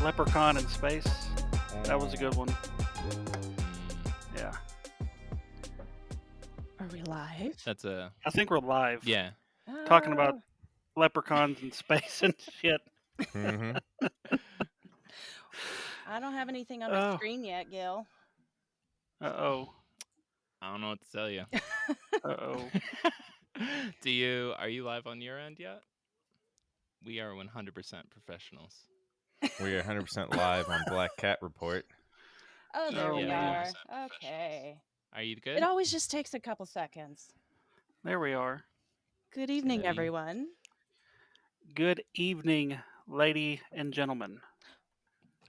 Leprechaun in Space. That was a good one. Mm, Yeah. Are we live? that's a I think we're live yeah. talking about Oh, leprechauns in space and shit. Mm-hmm. I don't have anything on my Oh. screen yet, Gil. Uh-oh. I don't know what to tell you. Uh-oh. Are you live on your end yet? We are 100% professionals. We are 100% live on Black Cat Report. Oh, there Oh, we man. are. Okay. Are you It good? always just takes a couple seconds. There we are. Good evening, Steady. everyone. Good evening, lady and gentlemen.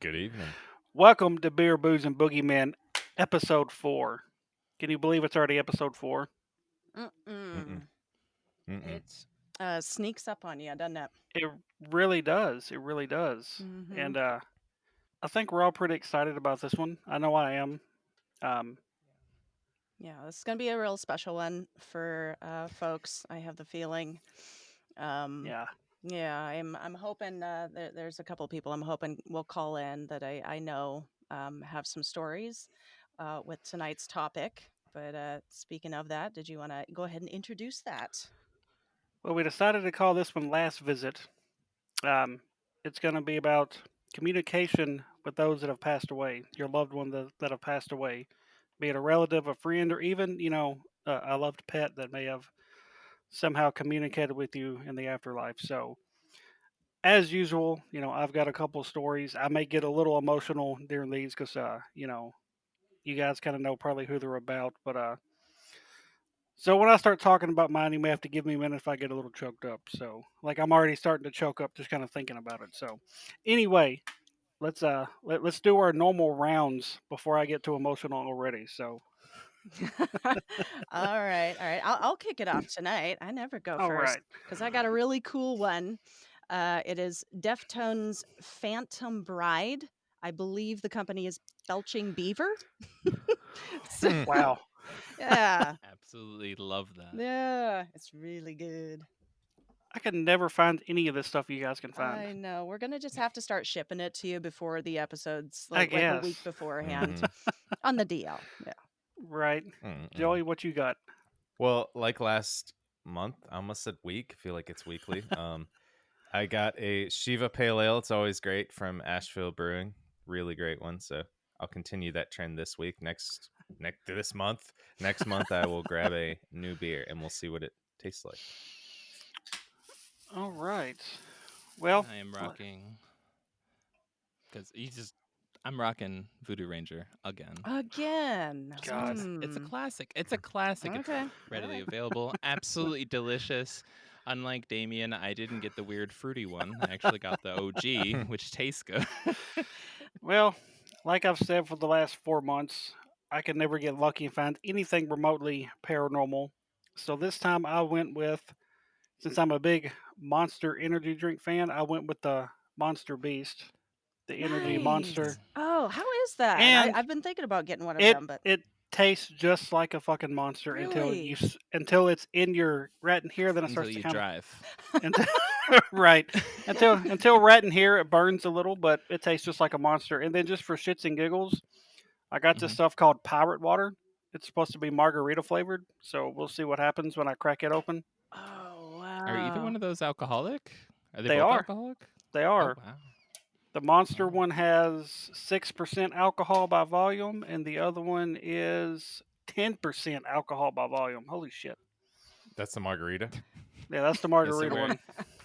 Good evening. Welcome to Beer, Booze, and Boogeymen, episode 4. Can you believe it's already episode 4? Mm-mm. Mm-mm. Mm-mm. It sneaks up on you, doesn't it? It really does. It really does. Mm-hmm. And I think we're all pretty excited about this one. I know I am. Um, Yeah, this is gonna be a real special one for folks. I have the feeling. yeah. Yeah, I'm hoping there's a couple people I'm hoping will call in that I know have some stories with tonight's topic. But speaking of that, did you want to go ahead and introduce that? Well, we decided to call this one Last Visit. Um, it's going to be about communication with those that have passed away, your loved ones that have passed away, be it a relative, a friend, or even, a loved pet that may have somehow communicated with you in the afterlife. So, as usual, I've got a couple of stories. I may get a little emotional during these because, you guys kind of know probably who they're about. But so when I start talking about mine, you may have to give me a minute if I get a little choked up. So, like, I'm already starting to choke up just kind of thinking about it. So, anyway, let's do our normal rounds before I get too emotional already. So, All right, all right. I'll kick it off tonight. I never go all first right. because I got a really cool one. It is Deftones' Phantom Bride. I believe the company is Belching Beaver. So, Hmm. Wow. yeah, Absolutely love that. yeah, it's really good. I can never find any of this stuff you guys can find. I know. We're gonna just have to start shipping it to you before the episodes, I like a week guess. beforehand, Mhm. on the DL. Yeah. Right. Mm-mm. Joey, what you got? Well, like last month, I almost said week. I feel like it's weekly. I got a Shiva Pale Ale. It's always great from Asheville Brewing. Really great one. So I'll continue that trend this week. This month. Next month, I will grab a new beer and we'll see what it tastes like. All right. Well, I am rocking because I'm rocking Voodoo Ranger again. Again. God. It's a classic. It's a classic. It's Okay. readily Alright. available. Absolutely delicious. Unlike Damien, I didn't get the weird fruity one. I actually got the OG, which tastes good. Well, like I've said for the last 4 months, I can never get lucky and find anything remotely paranormal. So this time I went with, since I'm a big Monster energy drink fan, I went with the Monster Beast, the energy monster. Nice. Oh, how is that? And I've been thinking about getting one of it them, but it tastes just like a fucking monster really? until it's in your right in here, then it Until starts to you kind of drive. until, right until right in here it burns a little, but it tastes just like a monster. And then just for shits and giggles, I got this Mhm. stuff called Pirate Water. It's supposed to be margarita flavored, so we'll see what happens when I crack it open. Oh, Are either wow. one of those alcoholic? Are they They both are. alcoholic? They Oh are. wow. The monster Oh. one has 6% alcohol by volume, and the other one is 10% alcohol by volume. Holy shit! That's the margarita. Yeah, that's the Yeah, so margarita we're one.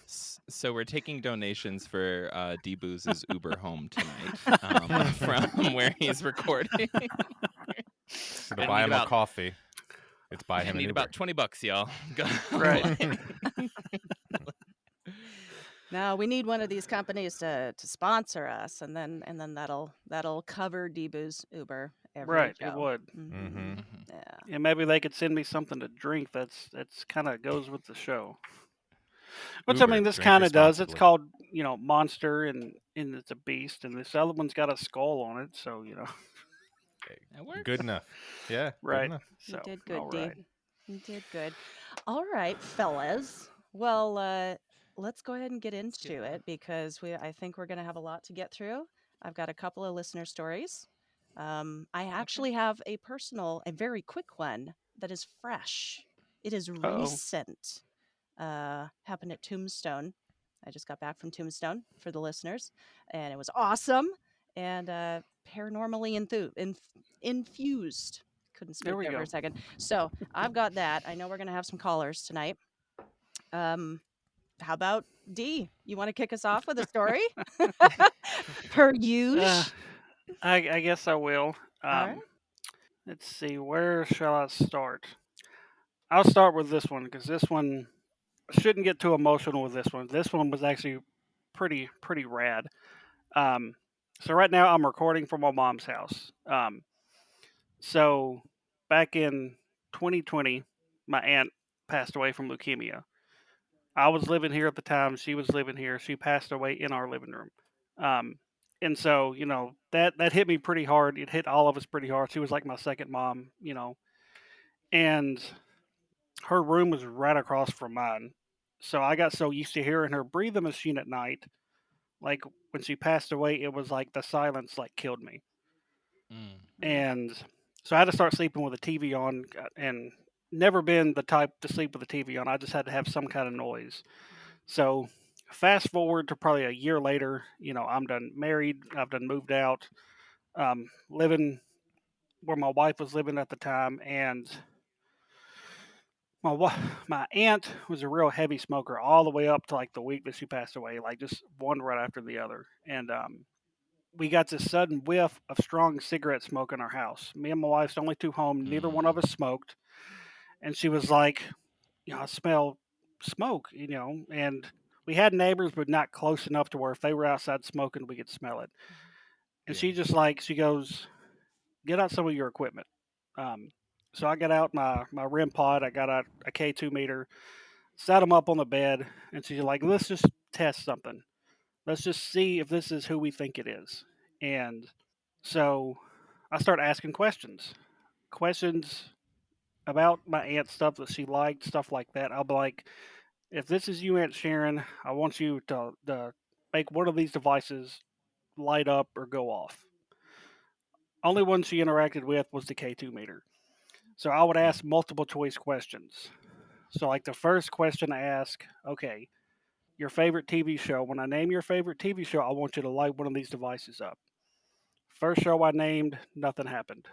so we're taking donations for D Booz's Uber home tonight from where he's recording. Instead of Gonna buy need him a about coffee, it's buy him an need Uber. about $20, y'all. Right. No, we need one of these companies to sponsor us, and then that'll cover Debu's Uber every Right, it show. would. Mm-hmm. Mm-hmm. Mhm. Yeah. And maybe they could send me something to drink that's kind of goes with the show. Which I Uber, mean, this drink kind of does. It's responsibly. called Monster, and it's a beast, and this other one's got a skull on it. So That works. Good enough. Yeah, good right. enough. You So did all good, D. right. You did good. All right, fellas. Well, let's go ahead and get Let's get into it because I think we're going to have a lot to get through. I've got a couple of listener stories. I okay. actually have a very quick one that is fresh. It is Oh, recent. Happened at Tombstone. I just got back from Tombstone for the listeners, and it was awesome and paranormally infused. Couldn't there speak we there for go. a second. So I've got that. I know we're going to have some callers tonight. Um, how about D? You want to kick us off with a story? Per Uh, use. I guess I will. All right. Um, let's see. Where shall I start? I'll start with this one because this one shouldn't get too emotional with this one. This one was actually pretty rad. Um, so right now I'm recording from my mom's house. So back in 2020, my aunt passed away from leukemia. I was living here at the time. She was living here. She passed away in our living room. Um, and so that hit me pretty hard. It hit all of us pretty hard. She was like my second mom, and her room was right across from mine. So I got so used to hearing her breathe the machine at night. Like when she passed away, it was like the silence like killed me. Mm. Mm, And so I had to start sleeping with the TV on, and never been the type to sleep with the TV on. I just had to have some kind of noise. So fast forward to probably a year later, I'm done married. I've done moved out, living where my wife was living at the time, and my aunt was a real heavy smoker all the way up to like the week that she passed away, like just one right after the other. And we got this sudden whiff of strong cigarette smoke in our house. Me and my wife's the only two home. Neither one Mm. of us smoked, and she was like, I smell smoke, and we had neighbors, but not close enough to where if they were outside smoking, we could smell it. And Yeah. she goes, get out some of your equipment. Um, so I got out my REM pod. I got out a K2 meter, sat them up on the bed, and she's like, let's just test something. Let's just see if this is who we think it is. And so I start asking questions about my aunt, stuff that she liked, stuff like that. I'll be like, if this is you, Aunt Sharon, I want you to make one of these devices light up or go off. Only one she interacted with was the K2 meter. So I would Mm. ask multiple choice questions. So, like the first question I ask, okay, your favorite TV show. When I name your favorite TV show, I want you to light one of these devices up. First show I named, nothing happened.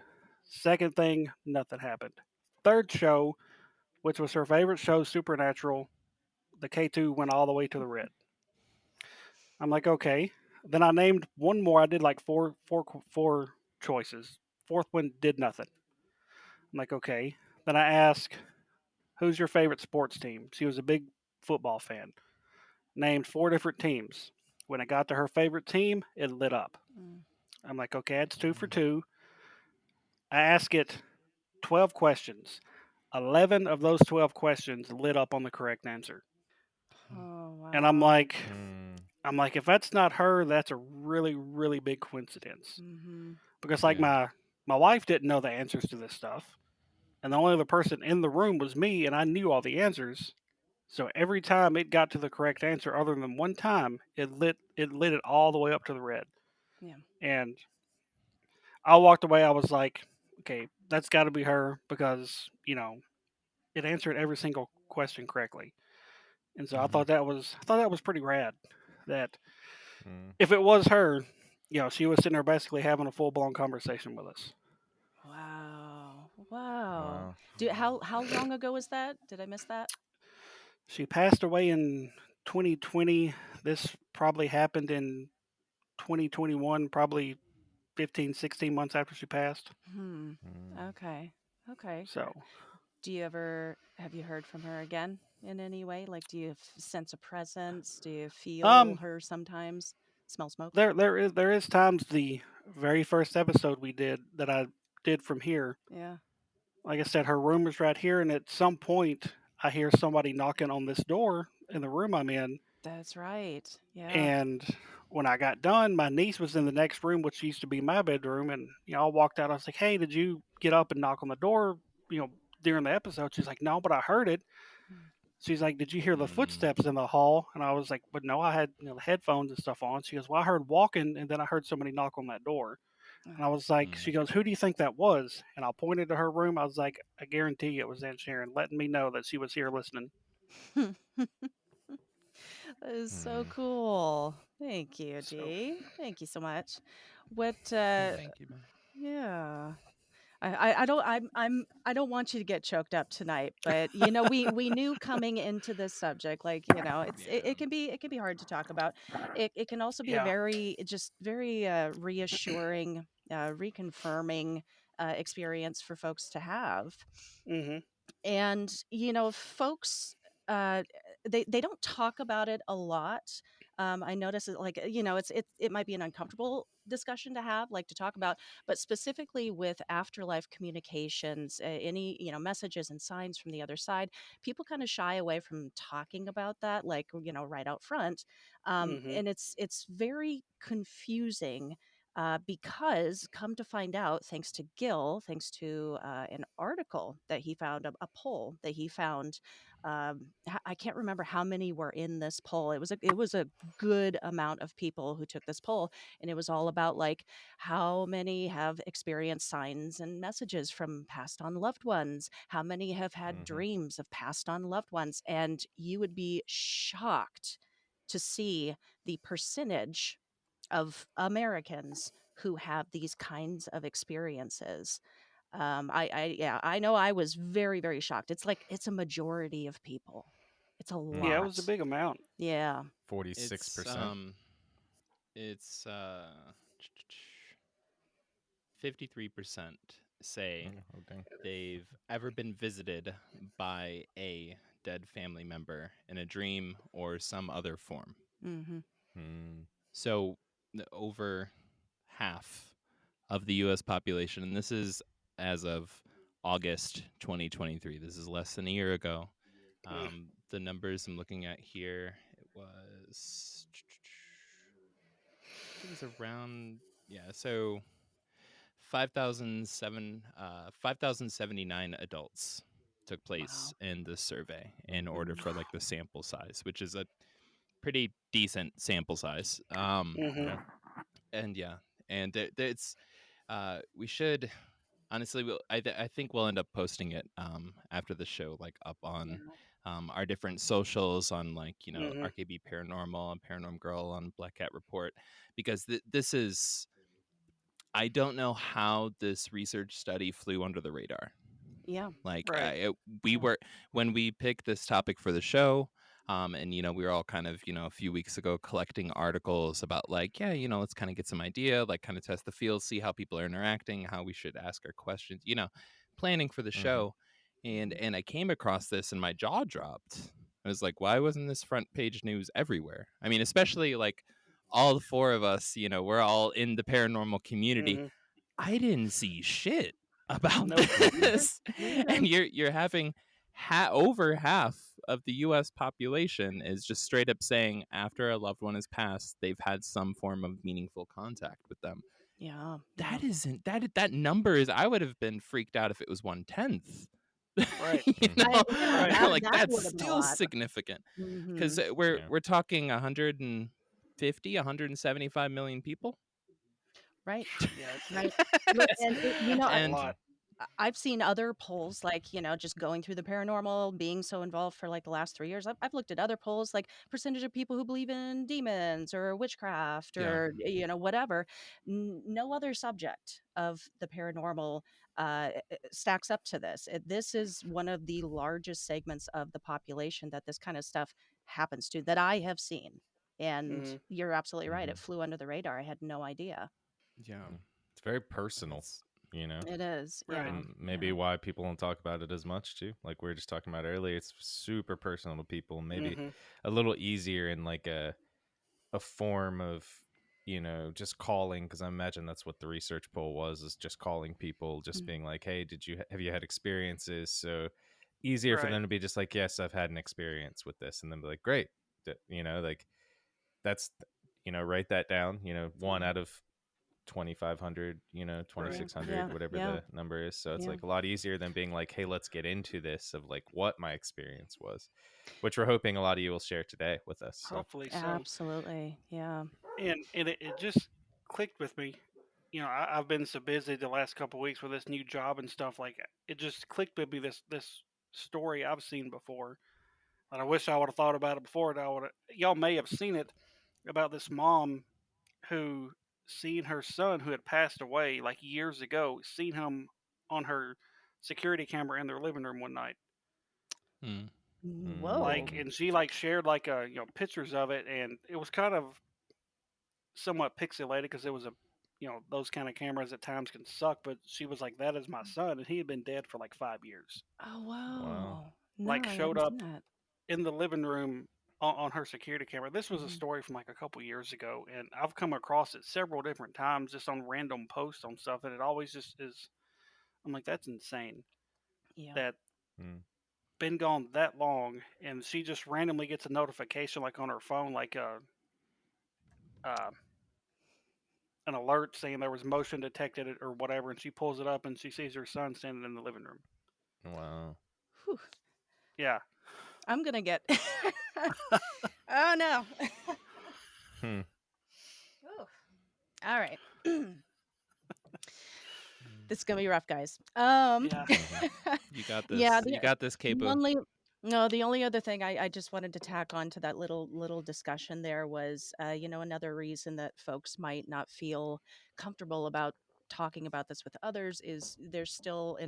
Second thing, nothing happened. Third show, which was her favorite show, Supernatural, the K2 went all the way to the red. I'm like, okay. Then I named one more. I did like four choices. Fourth one did nothing. I'm like, okay. Then I asked, who's your favorite sports team? She was a big football fan. Named four different teams. When it got to her favorite team, it lit up. mm, I'm like, okay, it's two for Mm. two. I ask it 12 questions. 11 of those 12 questions lit up on the correct answer. oh And I'm wow. like, Mm, I'm like, if that's not her, that's a really big coincidence. Mm-hmm. Because like Yeah. my wife didn't know the answers to this stuff, and the only other person in the room was me, and I knew all the answers. So every time it got to the correct answer, other than one time, it lit it all the way up to the red. Yeah. And I walked away. I was like, okay, that's got to be her because it answered every single question correctly. And so Mm-hmm. I thought that was pretty rad. That mm. if it was her, she was sitting there basically having a full blown conversation with us. Wow. Wow. Wow. How long ago was that? Did I miss that? She passed away in 2020. This probably happened in 2021, probably 15, 16 months after she passed. Hmm. Mm. Okay. Okay. So, Do you ever have you heard from her again in any way? Like, do you sense a presence? Do you feel um, her sometimes? Smell smoke? there is times the very first episode we did that I did from here. Yeah. Like I said, her room is right here, and at some point, I hear somebody knocking on this door in the room I'm in. That's right. Yeah. And when I got done, my niece was in the next room, which used to be my bedroom. And, I walked out. I was like, hey, did you get up and knock on the door, you know, during the episode? She's like, no, but I heard it. Mm. She's like, "Did you hear the Mm, footsteps in the hall?" And I was like, "But no, I had the headphones and stuff on." She goes, "Well, I heard walking, and then I heard somebody knock on that door." And I was like, mm. she goes, "Who do you think that was?" And I pointed to her room. I was like, "I guarantee it was Aunt Sharon, letting me know that she was here listening." That is so Mm. cool. Thank you, So G. Thank you so much. What Thank you, man. yeah. I don't want you to get choked up tonight, but we knew coming into this subject, like, Yeah. it can be hard to talk about. It can also be a yeah, very reassuring, reconfirming experience for folks to have. hmm And folks, uh they don't talk about it a lot. I notice it, like, it might be an uncomfortable discussion to have, like, to talk about, but specifically with afterlife communications, any messages and signs from the other side, people kind of shy away from talking about that, like, right out front. hmm And it's very confusing, because, come to find out, thanks to Gil, thanks to an article that he found, a poll that he found. I can't remember how many were in this poll. It was a good amount of people who took this poll, and it was all about, like, how many have experienced signs and messages from passed on loved ones, how many have had Mm-hmm. dreams of passed on loved ones, and you would be shocked to see the percentage of Americans who have these kinds of experiences. Yeah, I know I was very, very shocked. It's like it's a majority of people. It's a yeah, it Mm-hmm. was a lot. big amount. Yeah. 46%. It's 53% say Oh, dang. they've ever been visited by a dead family member in a dream or some other form. Mm-hmm. Mm. So over half of the US population, and this is as of August 2023. This is less than a year ago. Mm. The numbers I'm looking at here, it was, I think it was around, yeah, so 5,079 adults took place Wow. in this survey in order Mm. for like the sample size, which is a pretty decent sample size. hmm Yeah. And yeah, and it's we should honestly, I think we'll end up posting it after the show, like up on Yeah. our different socials, on like hmm RKB Paranormal and Paranormal Girl on Black Cat Report, because this is, I don't know how this research study flew under the radar. Yeah. Like Right. we Yeah. were, when we picked this topic for the show, and we were all kind of a few weeks ago collecting articles about, like, yeah, let's kind of get some idea, like kind of test the field, see how people are interacting, how we should ask our questions, planning for the Mm-hmm. show, and Mhm. I came across this and my jaw dropped. I was like, why wasn't this front page news everywhere? I mean, especially like all the four of us, we're all in the paranormal community. hmm I didn't see shit about Nope. Me either. this. Me either. And you're having over half of the US population is just straight up saying after a loved one has passed, they've had some form of meaningful contact with them. Yeah. Yeah. That isn't that number is, I would have been freaked out if it was 1/10. Right. you Mm-hmm. I, know, yeah. Right. That like that that's would have been a still lot. significant, because Mm-hmm. we're Yeah. we're talking 150, 175 million people. Right. Yeah, Right. Look, and that's a and lot. I've seen other polls, like, just going through the paranormal, being so involved for like the last 3 years. I've looked at other polls, like percentage of people who believe in demons or witchcraft yeah, or, whatever. No other subject of the paranormal stacks up to this. This is one of the largest segments of the population that this kind of stuff happens to, that I have seen. And hmm you're absolutely right. Mm-hmm. It flew under the radar. I had no idea. yeah, Mm. It's very personal, it's you know? It is. Right. Yeah. Maybe Yeah. why people don't talk about it as much too. Like we were just talking about earlier, it's super personal to people. Maybe hmm a little easier in like a form of just calling, because I imagine that's what the research poll was, is just calling people, just Mm. being like, hey, have you had experiences? So easier for Right. them to be just like, yes, I've had an experience with this, and then be like, great. Like that's write that down. One yeah. out of 2,500, Right. 2,600, Yeah. whatever Yeah. the number is. So it's Yeah. like a lot easier than being like, hey, let's get into this of like what my experience was, which we're hoping a lot of you will share today with us. So, Hopefully so. Absolutely. Yeah. And it just clicked with me. I've been so busy the last couple weeks with this new job and stuff. Like it just clicked with me. This story I've seen before, and I wish I would have thought about it before. And y'all may have seen it about this mom who seen her son who had passed away like years ago. Seen him on her security camera in their living room one night. Hmm. Whoa. Like, and she like shared like pictures of it, and it was kind of somewhat pixelated because it was those kind of cameras at times can suck, but she was like, that is my son, and he had been dead for like 5 years. Oh, wow. wow. No, Like I showed hadn't seen up that. in the living room on her security camera. This was a Mhm. story from like a couple years ago, and I've come across it several different times just on random posts on stuff, and it always just is. I'm like, that's insane. Yeah. That Hmm. been gone that long, and she just randomly gets a notification like on her phone, like uh an alert saying there was motion detected or whatever, and she pulls it up and she sees her son standing in the living room. Wow. Whew. Yeah, I'm gonna get. Oh no. Hmm. Oof. All right. Mm. This is gonna be rough, guys. yeah, Mhm. You got Yeah. this. You got this, The Capo. only no, the only other thing I just wanted to tack on to that little discussion there was, another reason that folks might not feel comfortable about talking about this with others is there's still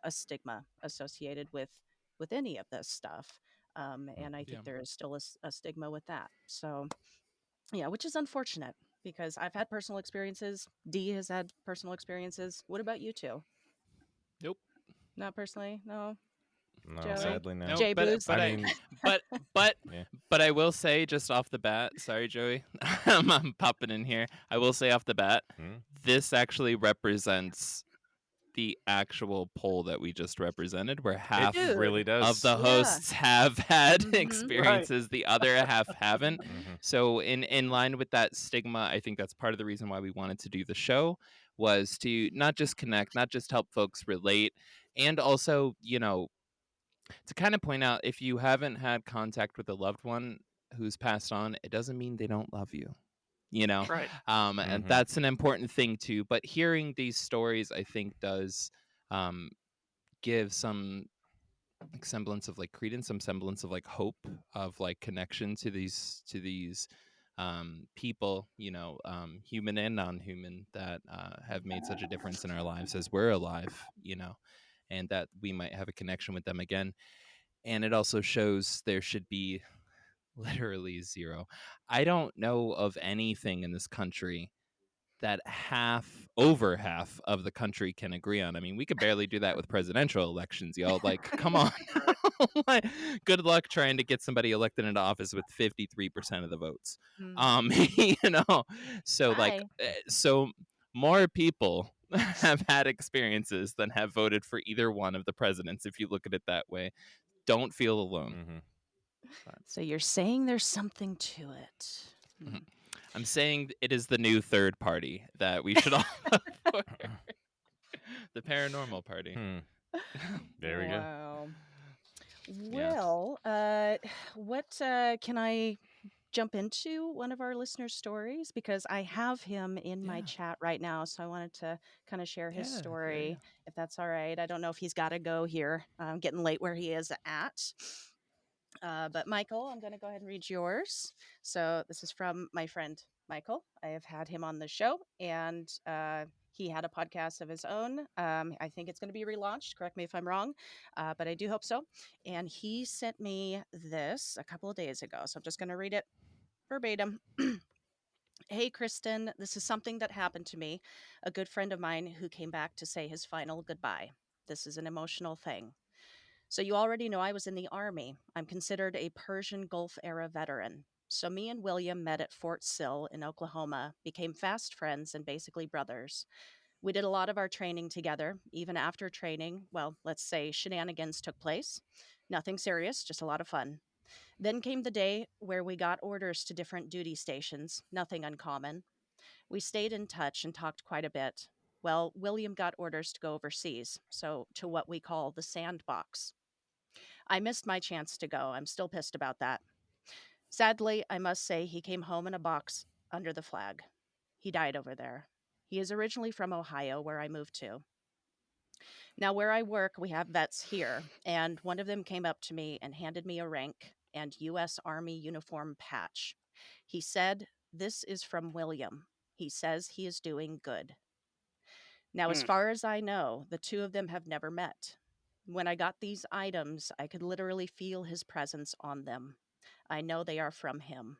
a stigma associated with any of this stuff, Mm. and I Yeah. think there is still a stigma with that. So yeah, which is unfortunate because I've had personal experiences. Dee has had personal experiences. What about you two? Nope. Not personally, no. No, Joey, Nope. sadly, no. Nope. J But Booze. but I I mean, but but yeah. but I will say just off the bat. Sorry, Joey. I'm popping in here. I will say off the bat, Hmm? this actually represents the actual poll that we just represented, where It half really Dude. of does. the Yeah. hosts have had Mm-hmm. right. experiences, the other half haven't. Hmm. So in line with that stigma, I think that's part of the reason why we wanted to do the show, was to not just connect, not just help folks relate, and also, to kind of point out, if you haven't had contact with a loved one who's passed on, it doesn't mean they don't love you. you know Right. and Hmm. that's an important thing too. But hearing these stories, I think, does um give some like semblance of like credence, some semblance of like hope, of like connection to these people, human and non-human, that have made such a difference in our lives as we're alive, and that we might have a connection with them again. And it also shows there should be literally zero. I don't know of anything in this country that over half of the country can agree on. I mean, we could barely do that with presidential elections, y'all. Like, come on. Right. Like, good luck trying to get somebody elected into office with 53% of the votes. Mm. Um, you know, so like, Hi. so more people have had experiences than have voted for either one of the presidents, if you look at it that way. Don't feel alone. Hmm. So you're saying there's something to it. Mhm. I'm saying it is the new third party that we should all vote for. The paranormal party. Hmm. There we go. Wow. Yeah. Well, what can I jump into one of our listeners' stories because I have him in my Yeah. chat right now, so I wanted to kind of share his Yeah. story if that's all right. I don't know if he's got to go here. I'm getting late where he is at. But Michael, I'm going to go ahead and read yours. So this is from my friend Michael. I have had him on the show, and he had a podcast of his own. I think it's going to be relaunched. Correct me if I'm wrong, but I do hope so. And he sent me this a couple of days ago. So I'm just going to read it verbatim. Hey, Kristen, this is something that happened to me. A good friend of mine who came back to say his final goodbye. This is an emotional thing. So, you already know I was in the Army. I'm considered a Persian Gulf era veteran. So, me and William met at Fort Sill in Oklahoma, became fast friends and basically brothers. We did a lot of our training together. Even after training, well, let's say shenanigans took place. Nothing serious, just a lot of fun. Then came the day where we got orders to different duty stations, nothing uncommon. We stayed in touch and talked quite a bit. Well, William got orders to go overseas, so to what we call the sandbox. I missed my chance to go. I'm still pissed about that. Sadly, I must say he came home in a box under the flag. He died over there. He is originally from Ohio, where I moved to. Now, where I work, we have vets here, and one of them came up to me and handed me a rank and U.S. Army uniform patch. He said, "This is from William. He says he is doing good." Now, as Mm. far as I know, the two of them have never met. When I got these items, I could literally feel his presence on them. I know they are from him.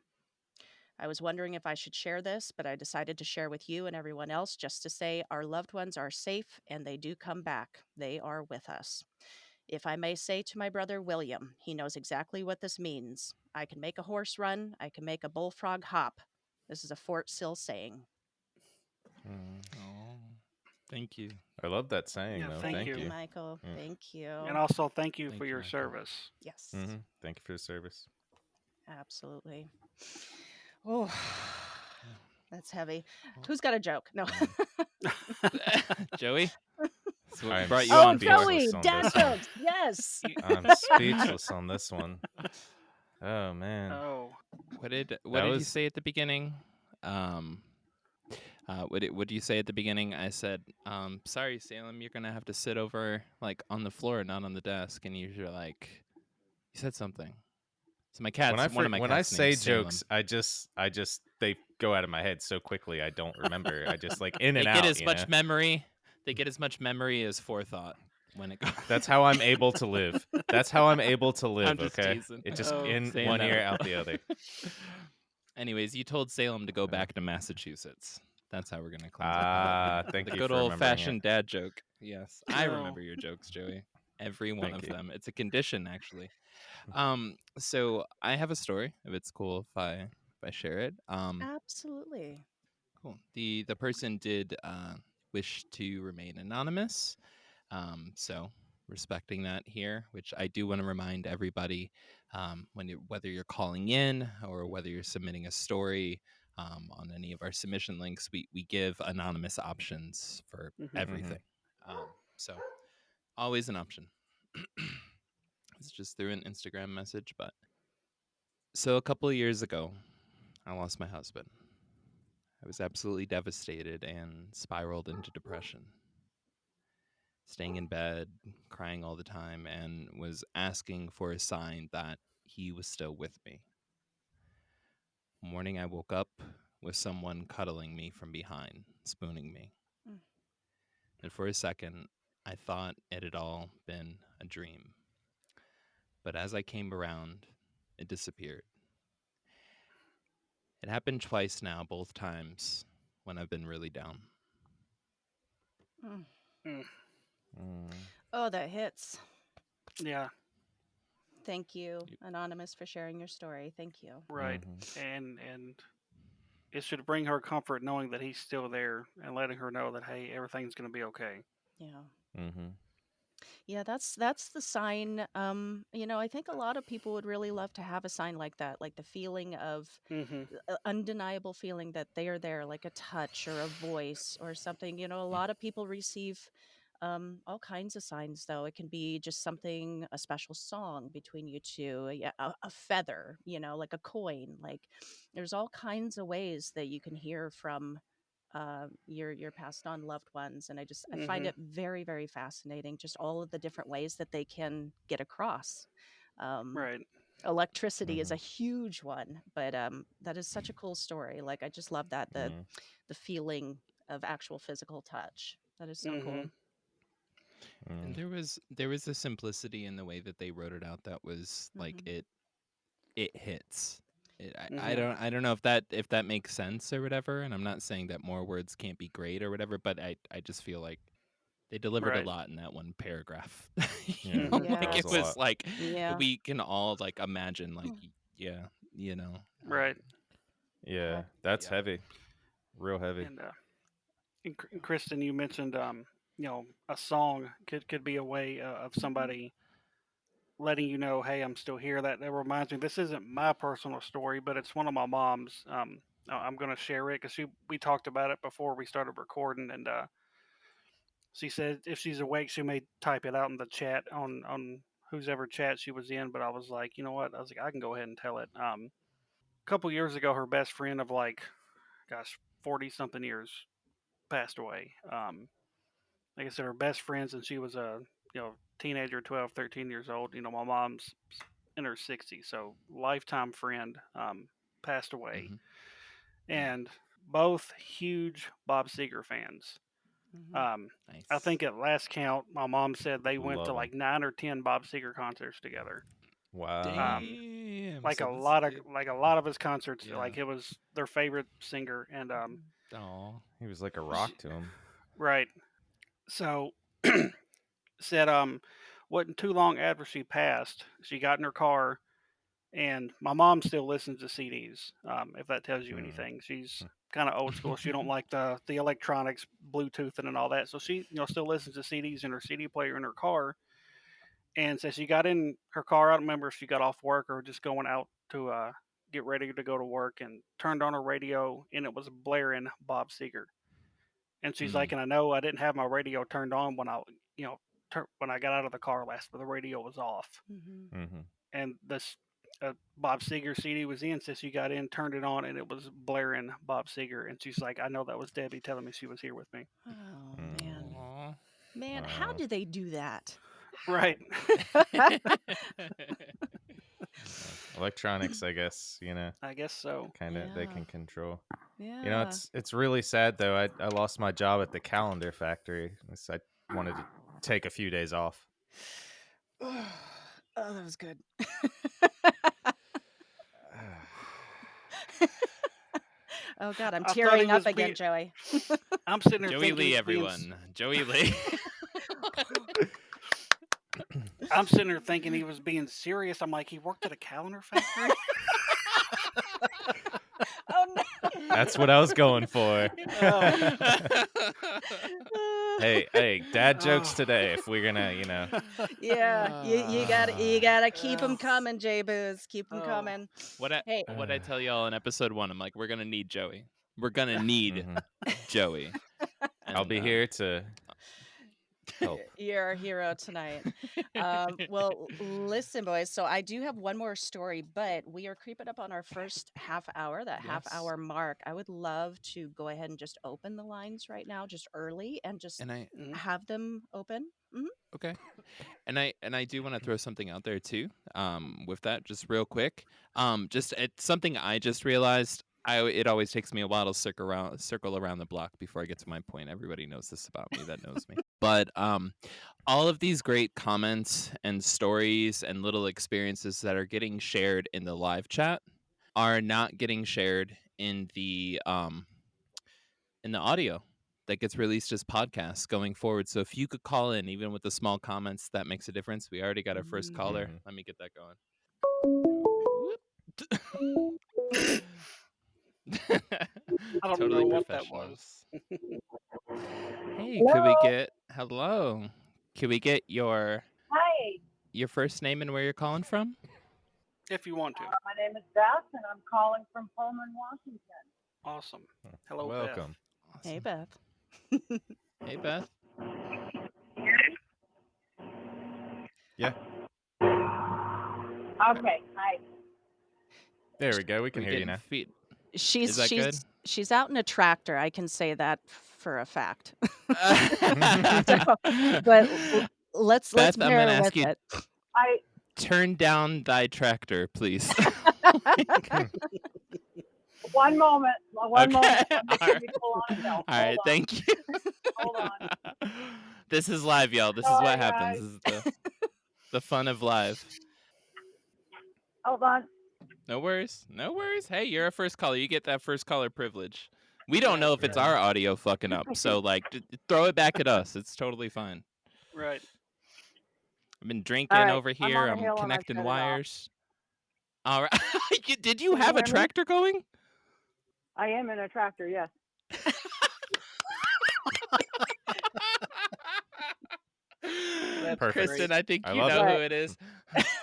I was wondering if I should share this, but I decided to share with you and everyone else just to say our loved ones are safe and they do come back. They are with us. If I may say to my brother William, he knows exactly what this means. I can make a horse run, I can make a bullfrog hop. This is a Fort Sill saying. Mm. Oh, thank you. I love that saying, Yeah, though. thank Thank Thank you, you. you. Michael. Yeah. Thank And you. also thank you for Thank you, your Michael. service. Yes, Thank you for your service. absolutely. Oh, Yeah. that's heavy. Well, Who's got a joke? No. Joey, that's what I am brought you Oh, on for. speechless Joey, on dad this one. jokes. Yes. I'm speechless on this one. Oh man, Oh, What that did you was say at the beginning? Um, what do you say at the beginning? I said, sorry, Salem, you're gonna have to sit over like on the floor, not on the desk. And you're like, you said something. So one of my when I cats named say Salem. jokes, I just they go out of my head so quickly I don't remember. I just like in They and get out, as much memory. They get as much memory as forethought when it goes. That's how I'm able to live. That's how I'm able to I'm live, just okay? teasing. It just oh, in Saying one ear that. out the other. Anyways, you told Salem to go Uh, back to Massachusetts. That's how we're gonna cleanse up the palate. thank The you good for old remembering it. fashioned dad joke. Yes, I no. remember your jokes, Joey. Every one Thank of you. them. It's a condition, actually. So I have a story. If it's cool, if I share it. Absolutely. Cool. The person did wish to remain anonymous. So respecting that here, which I do want to remind everybody, whether you're calling in or whether you're submitting a story on any of our submission links, we give anonymous options for Hmm. everything. So always an option. It's just through an Instagram message, but so a couple of years ago, I lost my husband. I was absolutely devastated and spiraled into depression, staying in bed, crying all the time, and was asking for a sign that he was still with me. One morning, I woke up with someone cuddling me from behind, spooning me. Mm. And for a second, I thought it had all been a dream. But as I came around, it disappeared. It happened twice now, both times when I've been really down. Mm. Mm. Mm. Oh, that hits. Yeah, Thank you, Yep. Anonymous, for sharing your story. Thank you. right. Mhm. And it should bring her comfort knowing that he's still there and letting her know that hey, everything's going to be okay. Yeah. Mhm. Yeah, that's the sign. I think a lot of people would really love to have a sign like that, like the feeling of Hmm. undeniable feeling that they are there, like a touch or a voice or something. A lot of people receive all kinds of signs, though. It can be just something, a special song between you two, yeah, a feather, like a coin. Like there's all kinds of ways that you can hear from your passed on loved ones, and I find Hmm. it very, very fascinating, just all of the different ways that they can get across. Um, Right. Electricity is a Mhm. huge one, but that is such a cool story. Like I just love that Mhm. the feeling of actual physical touch. That is so Hmm. cool. And Mm. there was a simplicity in the way that they wrote it out that was like Hmm. it hits. Hmm. I don't know if that makes sense or whatever. And I'm not saying that more words can't be great or whatever, but I just feel like they delivered a Right. lot in that one paragraph. Yeah, Hmm. that Like Yeah. was it a was lot. like Yeah. we can all like imagine like yeah, you know. Right. Yeah, God. that's Yeah. heavy. Real heavy. And Kristen, you mentioned a song could be a way of Mhm. somebody letting hey, I'm still here. That reminds me. This isn't my personal story, but it's one of my mom's. I'm gonna share it because we talked about it before we started recording, and she said if she's awake, she may type it out in the chat on whose ever chat she was in. But I was like, you know what? I was like, I can go ahead and tell it. A couple years ago, her best friend of like, gosh, 40 something years passed away. Like I said, her best friends, and she was a teenager, 12, 13 years old. My mom's in her 60s, so lifetime friend passed away, Mm-hmm. and both huge Bob Seger fans. Mm-hmm. Um, I Nice. think at last count, my mom said they went to Love him. like 9 or 10 Bob Seger concerts together. Wow. Damn. Like So a this lot of dude. his concerts, Yeah. like it was their favorite singer, and Oh. He was like a she, rock to him. right. So said wasn't too long after she passed, she got in her car, and my mom still listens to CDs. If that tells you Mm. anything, she's kind of old school. She don't like the electronics, Bluetooth and all that. So she still listens to CDs in her CD player in her car. And so she got in her car. I don't remember if she got off work or just going out to get ready to go to work, and turned on her radio, and it was blaring Bob Seger. And she's like, Mm. and I know I didn't have my radio turned on when you know, when I got out of the car last, but the radio was off. Mm-hmm. Mm-hmm. And this Bob Seger CD was in, so she got in, turned it on, and it was blaring Bob Seger. And she's like, I know that was Debbie telling me she was here with me. Oh man, Mm. Aw. man, how Wow. do they do that? Right. How? Electronics, I guess, I guess so. kind of they Yeah, can control. yeah. It's really sad though. I lost my job at the calendar factory. So I wanted to take a few days off. Oh, that was good. Oh God, I'm I thought he tearing up was again, being. Joey. I'm sitting there Joey thinking Lee, he's being. everyone. Joey Lee. I'm sitting there thinking he was being serious. I'm like, he worked at a calendar factory. Oh no. That's what I was going for. Oh. Hey, dad jokes Oh. today. If we're gonna, Yeah, you gotta keep them Oh. coming, J Booz. Keep them Oh. coming. what I Hey, what I tell y'all in episode 1, I'm like, we're gonna need Joey. We're gonna need Mhm. Joey. I'll And be here to help. you're a hero tonight. Well, listen, boys. So I do have one more story, but we are creeping up on our first half hour, that half yes. hour mark. I would love to go ahead and just open the lines right now, just early, and just And I Mhm. have them open. okay. And I do want to throw something out there too. With that, just real quick. Just it's something I just realized. It always takes me a while to circle around the block before I get to my point. Everybody knows this about me that knows me. But all of these great comments and stories and little experiences that are getting shared in the live chat are not getting shared in the audio that gets released as podcasts going forward. So if you could call in, even with the small comments, that makes a difference. We already got our first caller. Mhm. Let me get that going. I don't Totally know what that was. professionals. Hey, could we get hello? Could we get your Hi, first name and where you're calling from? If you want to. my name is Beth, and I'm calling from Pullman, Washington. Awesome. Hello, Welcome. Hey, Awesome. Beth. Hey, Beth. Yeah. Okay, hi. There we go. We Are can we hear you getting now. feet? Is She's that good? she's out in a tractor. I can say that for a fact. So, but let's Beth, I'm gonna bear ask with you, it. I turn down thy tractor, please. one moment. Okay. Let me All pull on a belt. All right, thank you. Hold on. This is live, y'all. This is Sorry, what happens. guys. This is the fun of live. Hold on. No worries. No worries. Hey, you're a first caller. You get that first caller privilege. We don't know if it's Right. our audio fucking up, so like throw it back at us. It's totally fine. Right. I've been All drinking right, over I'm here. on a I'm hill and I connecting shut it off. wires. All right. Did you Can you have a hear me? tractor going? I am in a tractor. Yes. That's Perfect. great. Kristen, I think I you love know it. who it is.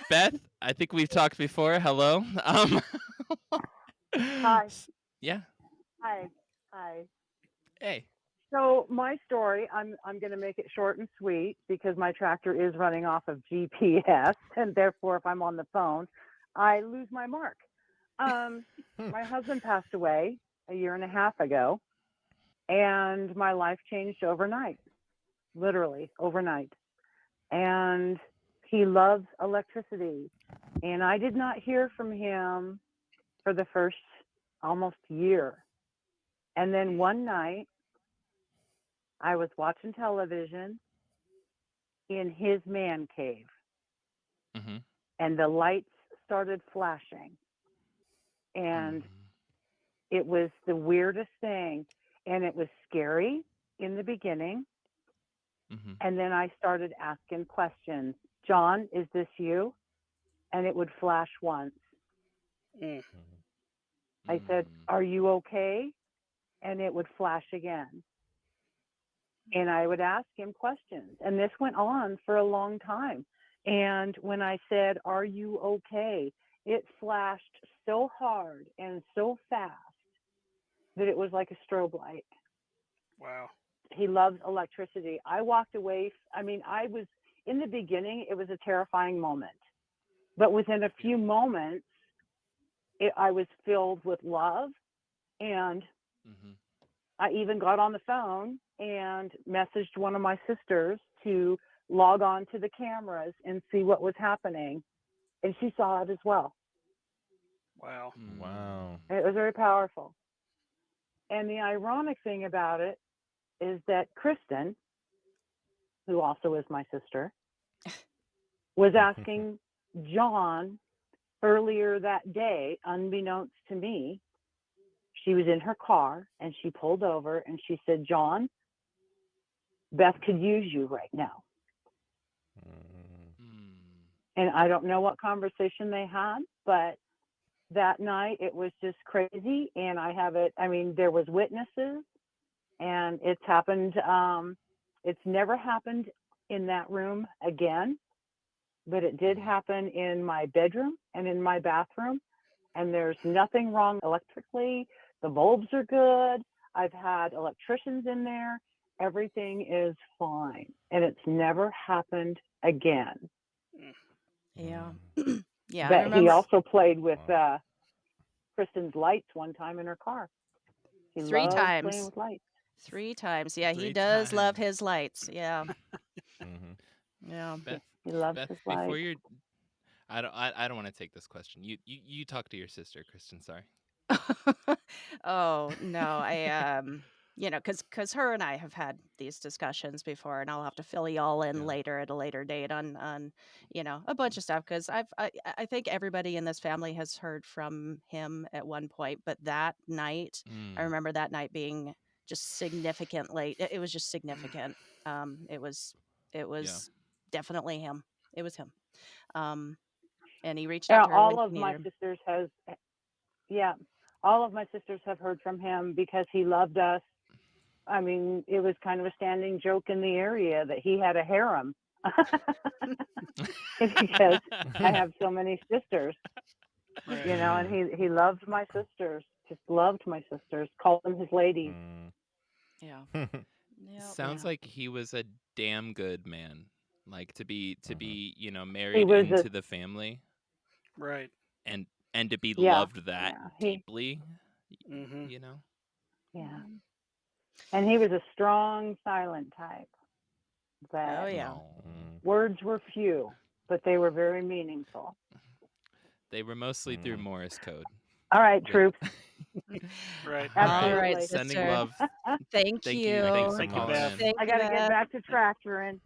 Beth, I think we've talked before. Hello. Hi. Yeah. Hi. Hi. Hey. So my story, I'm going to make it short and sweet because my tractor is running off of GPS, and therefore, if I'm on the phone, I lose my mark. Um, my husband passed away a year and a half ago, and my life changed overnight, literally overnight. And he loves electricity, and I did not hear from him for the first almost year. And then one night, I was watching television in his man cave, Mm-hmm. and the lights started flashing, and it was the weirdest thing, and it was scary in the beginning. Mm-hmm. And then I started asking questions. John, is this you? And it would flash once. Mm. I said, are you okay? And it would flash again. And I would ask him questions. And this went on for a long time. And when I said, are you okay? It flashed so hard and so fast that it was like a strobe light. Wow. He loves electricity. I walked away. I mean, I was in the beginning, it was a terrifying moment. But within a few moments, I was filled with love. And Mm-hmm. I even got on the phone and messaged one of my sisters to log on to the cameras and see what was happening. And she saw it as well. Wow. Wow. And it was very powerful. And the ironic thing about it is that Kristen, who also is my sister, was asking John earlier that day, unbeknownst to me. She was in her car and she pulled over and she said, John, Beth could use you right now. And I don't know what conversation they had, but that night it was just crazy. And I have it, I mean, there was witnesses, and it's happened. It's never happened in that room again, but it did happen in my bedroom and in my bathroom. And there's nothing wrong electrically. The bulbs are good. I've had electricians in there. Everything is fine. And it's never happened again. Yeah. Yeah, I But he remember also played with Kristen's lights one time in her car. He 3 loves playing times. with lights. 3 times. Yeah, he 3 does love times. his lights. Yeah. Yeah. Beth, He loves Beth, his before lights. you're, I don't want to take this question. You talk to your sister, Kristen. Sorry. Oh, no, cuz her and I have had these discussions before, and I'll have to fill y'all in Yeah. later at a later date on, a bunch of stuff, cuz I think everybody in this family has heard from him at one point, but that night, I remember that night being just significantly it was just significant. It was Yeah. definitely him. It was him. Um, and he reached out Yeah, to her when she needed him. all of my sisters have heard from him because he loved us. I mean, it was kind of a standing joke in the area that he had a harem because I have so many sisters, Right. and he loved my sisters, just loved my sisters, called them his ladies. Yeah. Yep. Sounds Yeah. like he was a damn good man. Like to be He married was a into the family Right. and to be yeah, loved that yeah, deeply, Mm-hmm. you know. yeah, Mhm. and he was a strong, silent type. Oh, But yeah. Oh. words were few, but they were very meaningful. They were mostly through Morse code. All right, With troops. Right. All right. All right, Absolutely. Sending sister. love. Thank Thank you. you. Thanks for Thank you, calling Beth. in. Thank I you, got to get Beth. back to tractoring.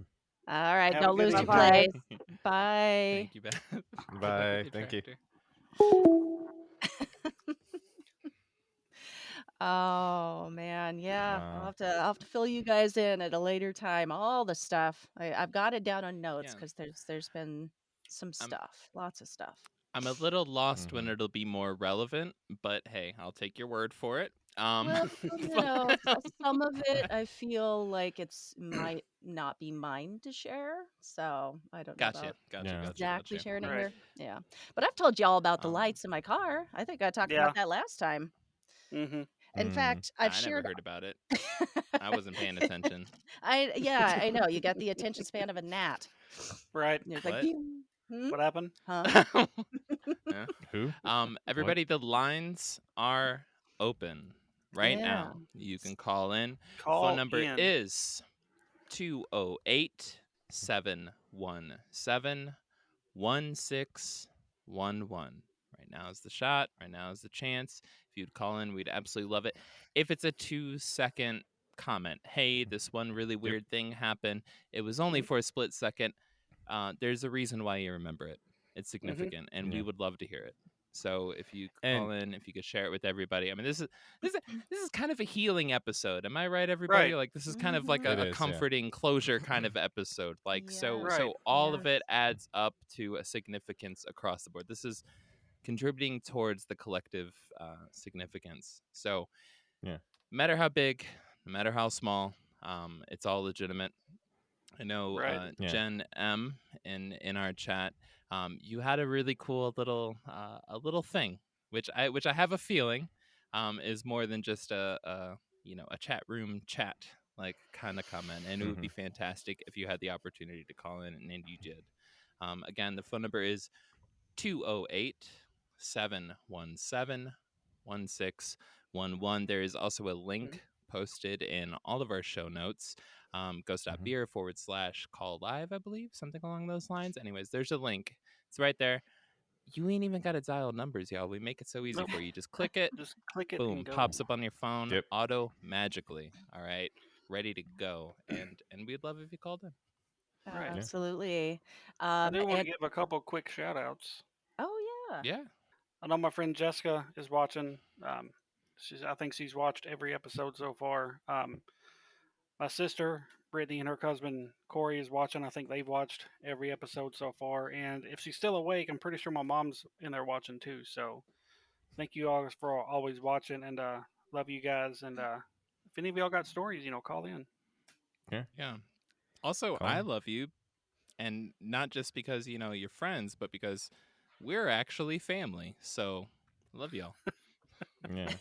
All right, Have a don't good lose your Thank you, evening. Beth. Bye-bye. place. Bye. Thank you, Beth. Good luck with Bye. your Thank you. tractor. Oh man, yeah. Wow. I'll have to fill you guys in at a later time. All the stuff. I've got it down on notes Yeah. because there's been some I'm stuff, lots of stuff. I'm a little lost when it'll be more relevant, but hey, I'll take your word for it. Well, But- some of it I feel like it's might not be mine to share. So I don't know gotcha, about gotcha, Yeah. gotcha, exactly gotcha. sharing it Right. here. Yeah. But I've told y'all about the Um, lights in my car. I think I talked Yeah. about that last time. Mhm. In fact, I've I never shared. heard about it. I wasn't paying attention. Yeah, I know. You got the attention span of a gnat. Right. And it's like, What? "Pew." Hmm? What happened? Huh? Yeah. Who? What? Everybody, the lines are open right Yeah. now. You can call in. Phone Call number in. is 208 717 1611. Right now is the shot. Right now is the chance. If you'd call in, we'd absolutely love it. If it's a 2-second comment, hey, this one really Yep. weird thing happened. It was only Mhm. for a split second. There's a reason why you remember it. It's Mhm. significant, and we Yeah. would love to hear it. So if you could And call in, if you could share it with everybody. I mean, this is kind of a healing episode. Am I right, everybody? Right. Like this is kind of like Mhm. it a is, yeah. comforting closure kind of episode. Like so Yes. Right. so all of Yes. it adds up to a significance across the board. This is contributing towards the collective significance. So Yeah. no matter how big, no matter how small, it's all legitimate. I know Right. Yeah. Jen M in our chat. You had a really cool little a little thing, which I have a feeling is more than just a chat room chat like kind of comment, and it would be Mhm. fantastic if you had the opportunity to call in, and you did. Again, the phone number is 208 717 1611. There is also a Mhm. link posted in all of our show notes. Mhm. Ghost.beer/call live, I believe, something along those lines. Anyways, there's a link. It's right there. You ain't even got to dial numbers, y'all. We make it so easy Nope. for you. Just click it, Just click it and boom, go. pops up on your phone Yep. auto magically. All right, ready to go. And we'd love if you called in. Right. Yeah. Absolutely. I do want to And give a couple quick shout outs. oh yeah. Yeah. I know my friend Jessica is watching. I think she's watched every episode so far. My sister Brittany and her husband Corey is watching. I think they've watched every episode so far. And if she's still awake, I'm pretty sure my mom's in there watching too. So thank you all for always watching, and love you guys. And if any of y'all got stories, call in. Yeah. Yeah. Also, Call I 'em. love you, and not just because you're friends, but because we're actually family. So, love y'all. Yeah.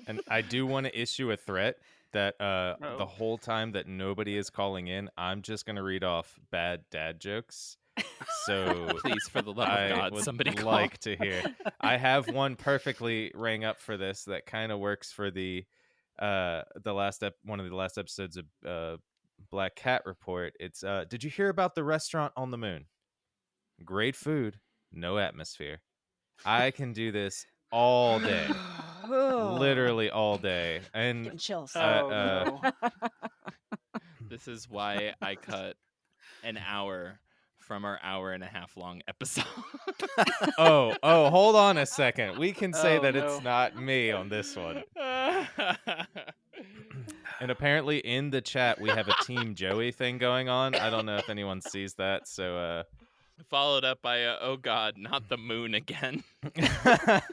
And I do want to issue a threat that the No. whole time that nobody is calling in, I'm just going to read off bad dad jokes. So Please, for the love of I God, would somebody call. like to hear. I have one perfectly rang up for this that kind of works for one of the last episodes of Black Cat Report. It's did you hear about the restaurant on the moon? Great food, no atmosphere. I can do this all day, Oh, literally all day. And getting chills. Oh no. This is why I cut an hour from our hour and a half long episode. oh, hold on a second. We can say Oh that it's no. not me on this one. And apparently in the chat we have a Team Joey thing going on. I don't know if anyone sees that, so Followed up by oh God, not the moon again. we're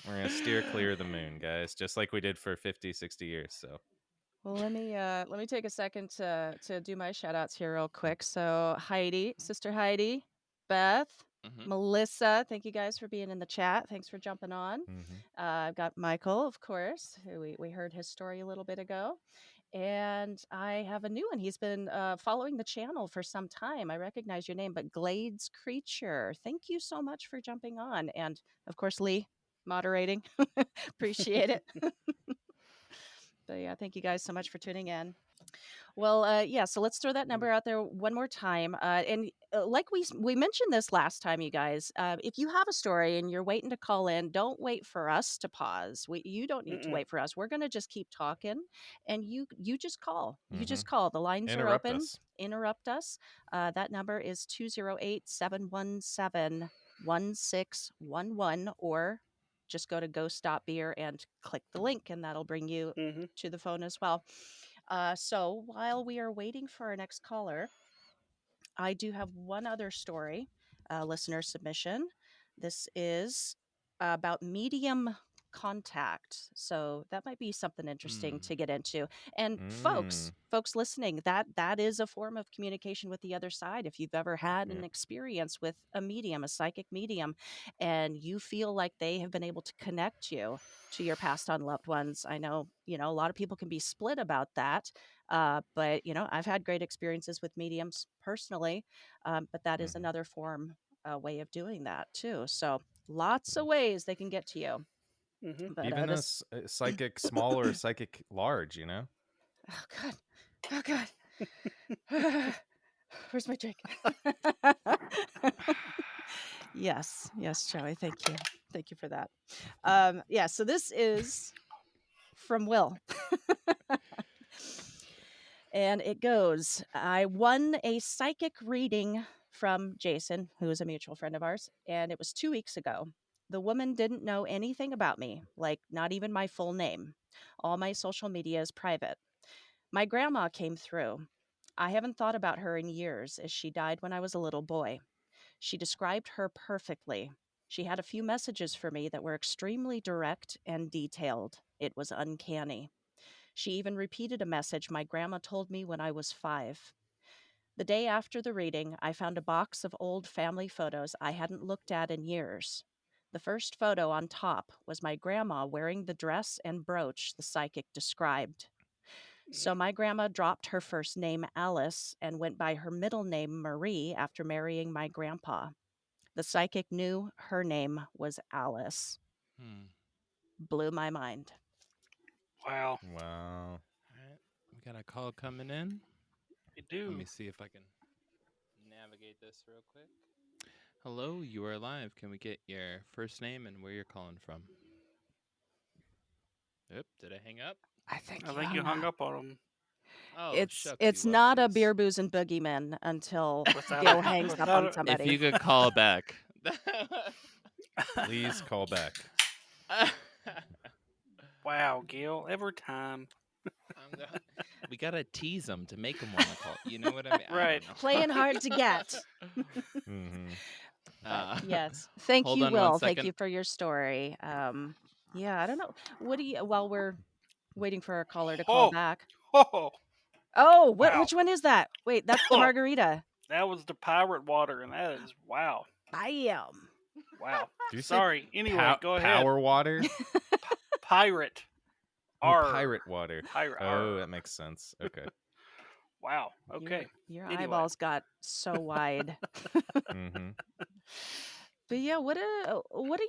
going to steer clear of the moon, guys, just like we did for 50, 60 years, so. Well, let me take a second to do my shout outs here real quick. So Heidi, Sister Heidi, Beth, Mhm. Melissa, thank you guys for being in the chat. Thanks for jumping on. Mhm. I've got Michael, of course, who we heard his story a little bit ago. And I have a new one. He's been following the channel for some time. I recognize your name, but Glades Creature. Thank you so much for jumping on. And of course, Lee, moderating. Appreciate it. But yeah, thank you guys so much for tuning in. Well, yeah, so let's throw that number out there one more time. And like we mentioned this last time, you guys, if you have a story and you're waiting to call in, don't wait for us to pause. You don't need to Mm-mm. wait for us. We're going to just keep talking, and you just call. You Mhm. just call. The lines are Interrupt open. us. Interrupt us. That number is 208-717-1611, or just go to ghost.beer and click the link, and that'll bring you Mm-hmm. to the phone as well. So while we are waiting for our next caller, I do have one other story, listener submission. This is about medium contact. So that might be something interesting Hmm. to get into. And Mm. folks listening, that is a form of communication with the other side. If you've ever had Yeah. an experience with a medium, a psychic medium, and you feel like they have been able to connect you to your passed on loved ones, I know, a lot of people can be split about that. But I've had great experiences with mediums personally, but that is Mhm. another form, way of doing that too. So lots of ways they can get to you. Hmm. But Even this, a psychic small or a psychic large, you know? oh god, oh god, where's my drink? Yes, Joey, thank you for that. Yeah, so this is from Will. And it goes, I won a psychic reading from Jason, who is a mutual friend of ours, and it was 2 weeks ago. The woman didn't know anything about me, like not even my full name. All my social media is private. My grandma came through. I haven't thought about her in years, as she died when I was a little boy. She described her perfectly. She had a few messages for me that were extremely direct and detailed. It was uncanny. She even repeated a message my grandma told me when I was 5. The day after the reading, I found a box of old family photos I hadn't looked at in years. The first photo on top was my grandma wearing the dress and brooch the psychic described. So my grandma dropped her first name Alice and went by her middle name Marie after marrying my grandpa. The psychic knew her name was Alice. Hmm. Blew my mind. Wow. Wow. All right. We got a call coming in. You Let do. me see if I can navigate this real quick. Hello, you are live. Can we get your first name and where you're calling from? Oop, did I hang up? I think I you think you hung hung up. up on him Oh, It's shucksy it's not a wupsies. beer, booze, and boogeyman until without Gil a hangs up without on a. If you somebody. could call back. Please call back. Wow, Gil. Every time. I'm go- we gotta tease them to make them want to call. You know what I mean? I Right. don't know. Playing hard to get. Hmm. But uh, yes, thank hold you, on one Will. Thank second. you for your story. Yeah, I don't know. What do you? While we're waiting for our caller to call Oh. back. Oh. Oh, what? Wow. Which one is that? Wait, that's the Oh. margarita. That was the pirate water, and that is wow. Bam. Wow. Do you say Sorry. Anyway, go ahead. power water? Pirate. Oh, R. pirate water. Pirate. Oh, R. that makes sense. Okay. Wow. Your Okay. your Anyway, eyeballs got so wide. Hmm. But yeah, what are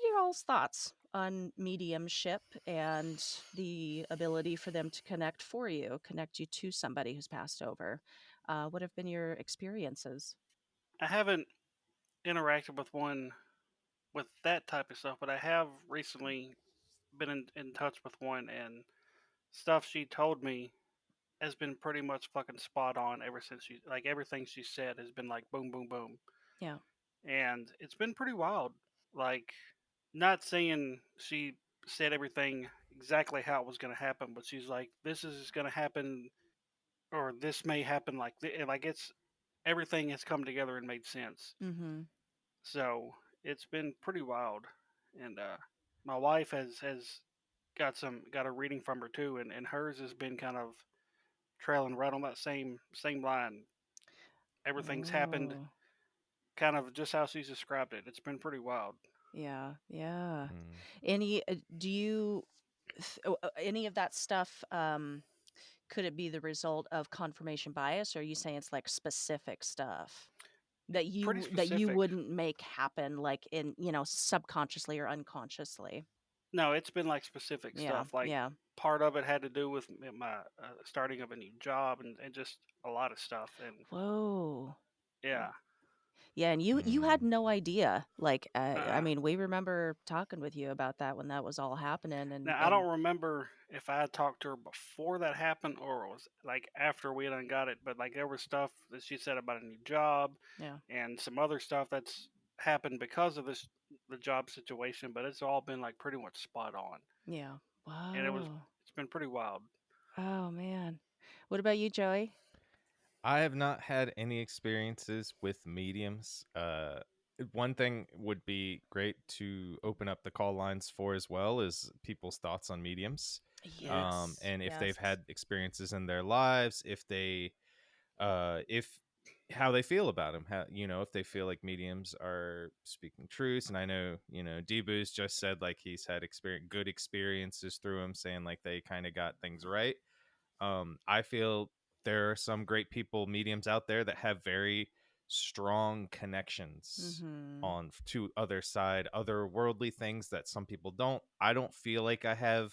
your all's thoughts on mediumship and the ability for them to connect you to somebody who's passed over? What have been your experiences? I haven't interacted with one with that type of stuff, but I have recently been in touch with one, and stuff she told me has been pretty much fucking spot on ever since she, like, everything she said has been like boom, boom, boom. Yeah. And it's been pretty wild. Like, not saying she said everything exactly how it was going to happen, but she's like, this is going to happen, or this may happen like like it's everything has come together and made sense. Mm-hmm. So it's been pretty wild. And my wife has got a reading from her too, and hers has been kind of trailing right on that same line. Everything's happened Oh, kind of just how she's described it. It's been pretty wild. yeah, yeah. Mm. Any do you any of that stuff, could it be the result of confirmation bias, or are you saying it's like specific stuff that Pretty you specific. wouldn't make happen, like in, subconsciously or unconsciously? No, it's been like specific Yeah, stuff. Like, yeah. part of it had to do with my starting of a new job, and just a lot of stuff. And Whoa. yeah, Yeah, and you Mm. had no idea. Like, I uh, mean, we remember talking with you about that when that was all happening, and now I don't remember if I had talked to her before that happened or it was like after we done got it. But like, there was stuff that she said about a new job yeah, and some other stuff that's happened because of the job situation. But it's all been like pretty much spot on, yeah. and Whoa. it's been pretty wild. Oh man. What about you, Joey? I have not had any experiences with mediums. one thing would be great to open up the call lines for as well is people's thoughts on mediums. Yes. And if they've Yes. had experiences in their lives, if how they feel about them, how, if they feel like mediums are speaking truths. And I know, Debu's just said like he's had good experiences through them, saying like they kind of got things right. I feel there are some great people, mediums out there that have very strong connections Mm-hmm. on to other worldly things that some people don't. I don't feel like I have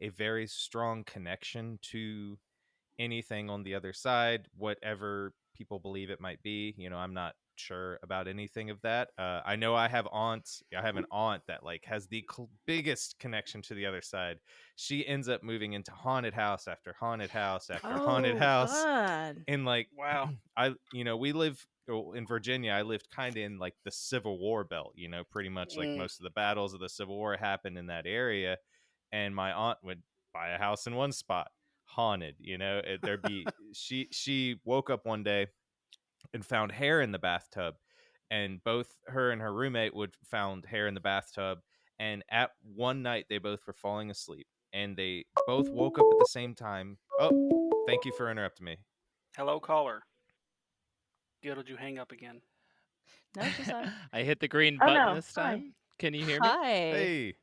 a very strong connection to anything on the other side, whatever people believe it might be. I'm not sure about anything of that. I know I have aunts. I have an aunt that like has the biggest connection to the other side. She ends up moving into haunted house after haunted house after haunted Oh house, God. and like Wow. we live in Virginia. I lived kind of in like the Civil War belt. Pretty much like Mm. most of the battles of the Civil War happened in that area, and my aunt would buy a house in one spot haunted. There'd be she woke up one day and found hair in the bathtub, and both her and her roommate would found hair in the bathtub, and at one night they both were falling asleep and they both woke up at the same time. Oh, thank you for interrupting me. Hello, caller. Gil, did you hang up again? No, she's up. I hit the green Oh button no. this Hi. time. Can you hear me? Hi. Hey.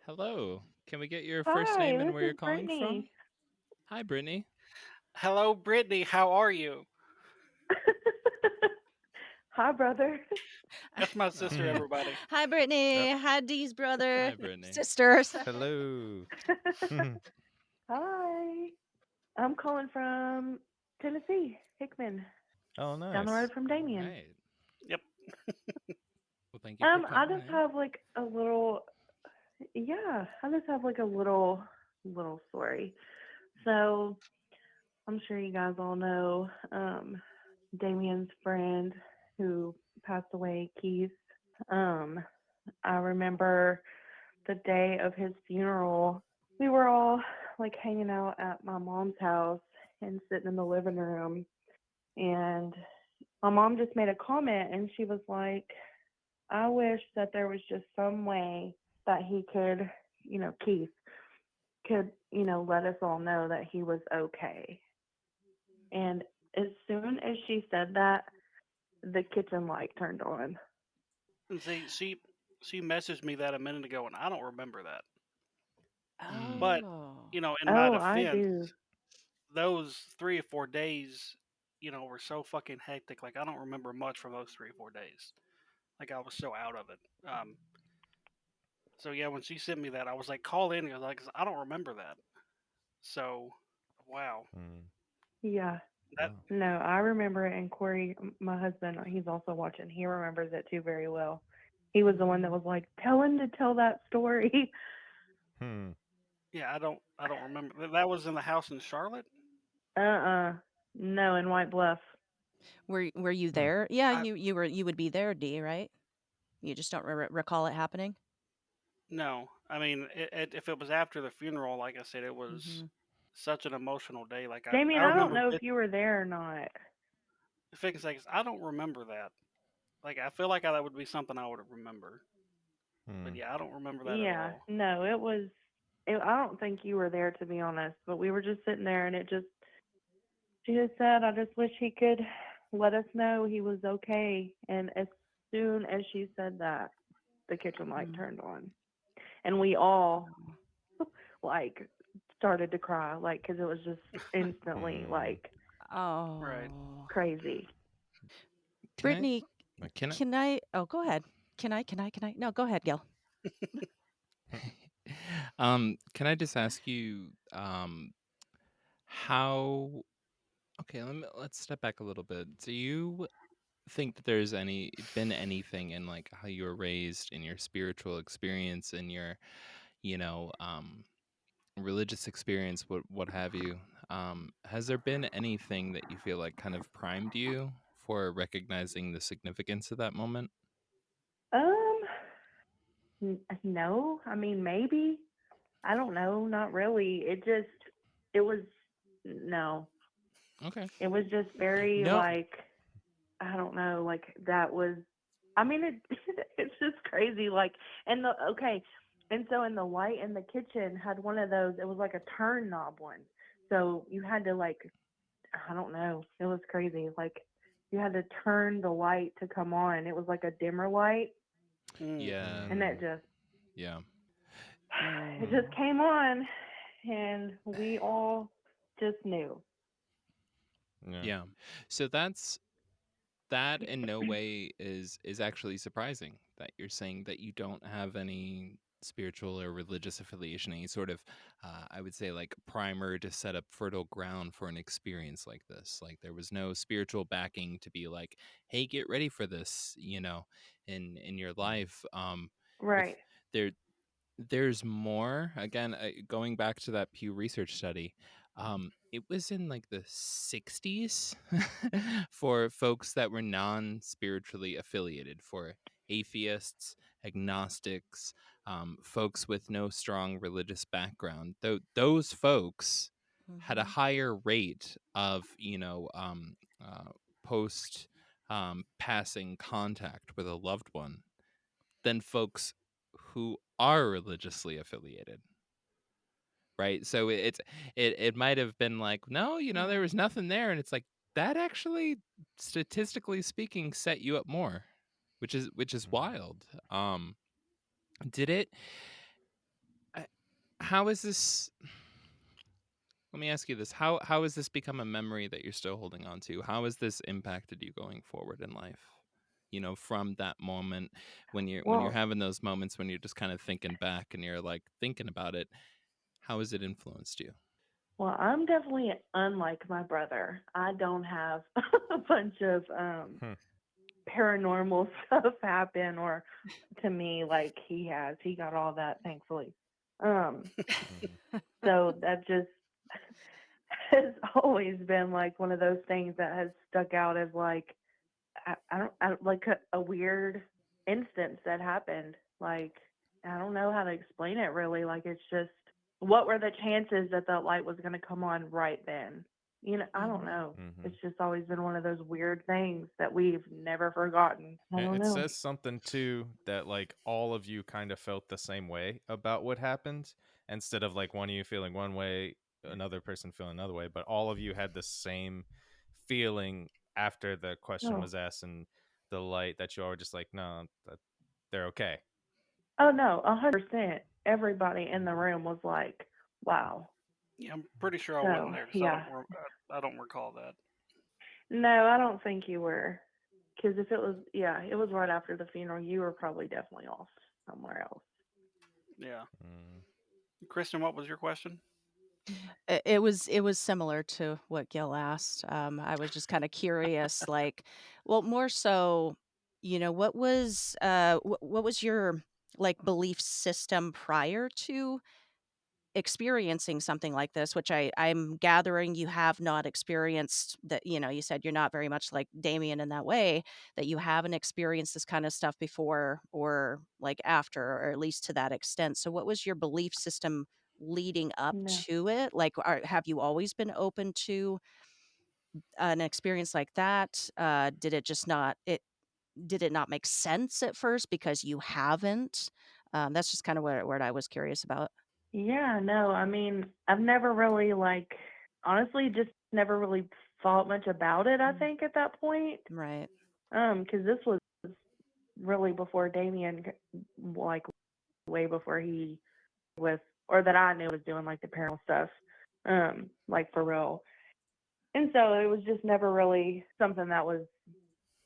Hello. Can we get your first Hi, name and this where you're is calling from? Brittany. Hi, Brittany. Hello, Brittany. How are you? Hi, brother. That's my sister, Oh, everybody. Hi, Brittany. Oh, Hi, Dee's brother. hi, Brittany. Sisters. hello. Hi. I'm calling from Tennessee, Hickman, Oh, down the nice. road from All Damien. right. Yep. Well, thank you for I calling just in. have like a little, yeah, I just have like a little story. So I'm sure you guys all know Damien's friend who passed away, Keith. Um, I remember the day of his funeral, we were all like hanging out at my mom's house and sitting in the living room. And my mom just made a comment and she was like, I wish that there was just some way that he could, Keith could, let us all know that he was okay. And as soon as she said that, the kitchen light turned on. And see, she messaged me that a minute ago, and I don't remember that. Mm. But Oh. in my Oh, I defense, do. those 3 or 4 days, were so fucking hectic. Like I don't remember much from those 3 or 4 days. Like I was so out of it. So yeah, when she sent me that, I was like, call in. I was like, 'cause I don't remember that. So, wow, Mm, Yeah. that wow. No, I remember it. And Corey, my husband, he's also watching. He remembers it too very well. He was the one that was like, tell him to tell that story. Hmm. yeah, I don't remember. That was in the house in Charlotte. No, in White Bluff. Were you Hmm. there? Yeah, I you would be there, D, right? You just don't recall it happening? No, I mean, if it was after the funeral, like I said, it was Mm-hmm. such an emotional day. Like I Damien, I don't remember know if you were there or not. things like I don't remember that. Like I feel like that would be something I would remember. But Hmm. yeah, I don't remember that at Yeah, all. no, it was. I don't think you were there, to be honest. But we were just sitting there, and she just said, I just wish he could let us know he was okay. And as soon as she said that, the kitchen light Mm-hmm. turned on. And we all, like, started to cry, like, because it was just instantly, Hmm. like, Right. Oh. crazy. Can I? Brittany, Can I? can I? Oh, go ahead. Can I? No, go ahead, Gil. Can I just ask you, how? Okay, let's step back a little bit. Do you think that there's been anything in like how you were raised, in your spiritual experience, in your, you know, religious experience, what have you? Has there been anything that you feel like kind of primed you for recognizing the significance of that moment? Um, no, I mean, maybe. I don't know, not really. It was, no, Okay. it was just very, No. like, I don't know, like, that was I mean, it's just crazy. Like, and so in the light in the kitchen had one of those. It was like a turn knob one. So you had to like, I don't know. It was crazy. Like, you had to turn the light to come on. It was like a dimmer light, Yeah. and Yeah. it just came on, and we all just knew. Yeah. So that in no way is actually surprising, that you're saying that you don't have any spiritual or religious affiliation, any sort of I would say like primer to set up fertile ground for an experience like this. Like there was no spiritual backing to be like, hey, get ready for this, in your life. With Right. there there's more. Again, going back to that Pew Research study, it was in like the 60s for folks that were non-spiritually affiliated, for atheists, agnostics, folks with no strong religious background. Those folks had a higher rate of, post passing contact with a loved one than folks who are religiously affiliated, right? So it might have been like, no, there was nothing there, and it's like that actually, statistically speaking, set you up more, which is wild. Did it? How is this? Let me ask you this: how has this become a memory that you're still holding on to? How has this impacted you going forward in life? From that moment, when you're Well, having those moments when you're just kind of thinking back and you're like thinking about it, how has it influenced you? well, I'm definitely unlike my brother. I don't have a bunch of paranormal stuff happen or to me like he has. He got all that, thankfully. Um, so that just has always been like one of those things that has stuck out as like like a weird instance that happened. Like I don't know how to explain it really. Like it's just what were the chances that the light was going to come on right then? I don't know. It's just always been one of those weird things that we've never forgotten. I don't It know. says something too that like all of you kind of felt the same way about what happened, instead of like one of you feeling one way, another person feeling another way, but all of you had the same feeling after the question No. was asked and the light, that you all were just like, no, they're okay. Oh no, 100%. Everybody in the room was like, "Wow." Yeah, I'm pretty sure I wasn't So there because yeah, I don't recall that. no, I don't think you were. Because if it was, yeah, it was right after the funeral. You were probably definitely off somewhere else. Yeah, Kristen, what was your question? It was similar to what Gil asked. I was just kind of curious, like, well, more so, what was your like belief system prior to experiencing something like this, which I'm gathering you have not experienced. That, you said you're not very much like Damien in that way, that you haven't experienced this kind of stuff before or like after, or at least to that extent. So what was your belief system leading up No. to it? Like, have you always been open to an experience like that? Did it not make sense at first because you haven't? That's just kind of what I was curious about. Yeah, no, I mean, I've never really honestly just never really thought much about it, I think at that point. Right. Because this was really before Damien, like way before he was, or that I knew was doing like the paranormal stuff, like for real. And so it was just never really something that was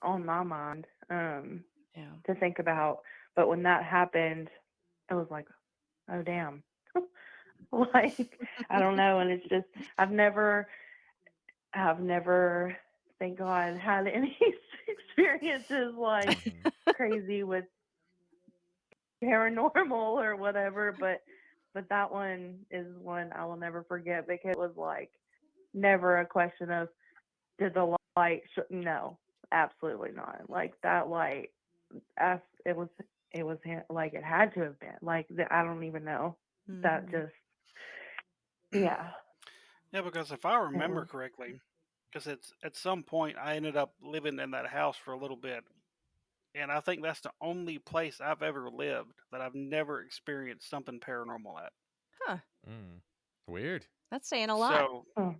on my mind, Yeah. to think about. But when that happened, it was like, oh damn. Like I don't know, and it's just I've never, thank God, had any experiences like crazy with paranormal or whatever, but that one is one I will never forget because it was like never a question of did the light no, absolutely not. Like that light, it was like it had to have been like I don't even know. That just yeah, Yeah, because if I it remember was. correctly, because it's at some point I ended up living in that house for a little bit, and I think that's the only place I've ever lived that I've never experienced something paranormal at. Huh. Weird. That's saying a lot. So, Oh,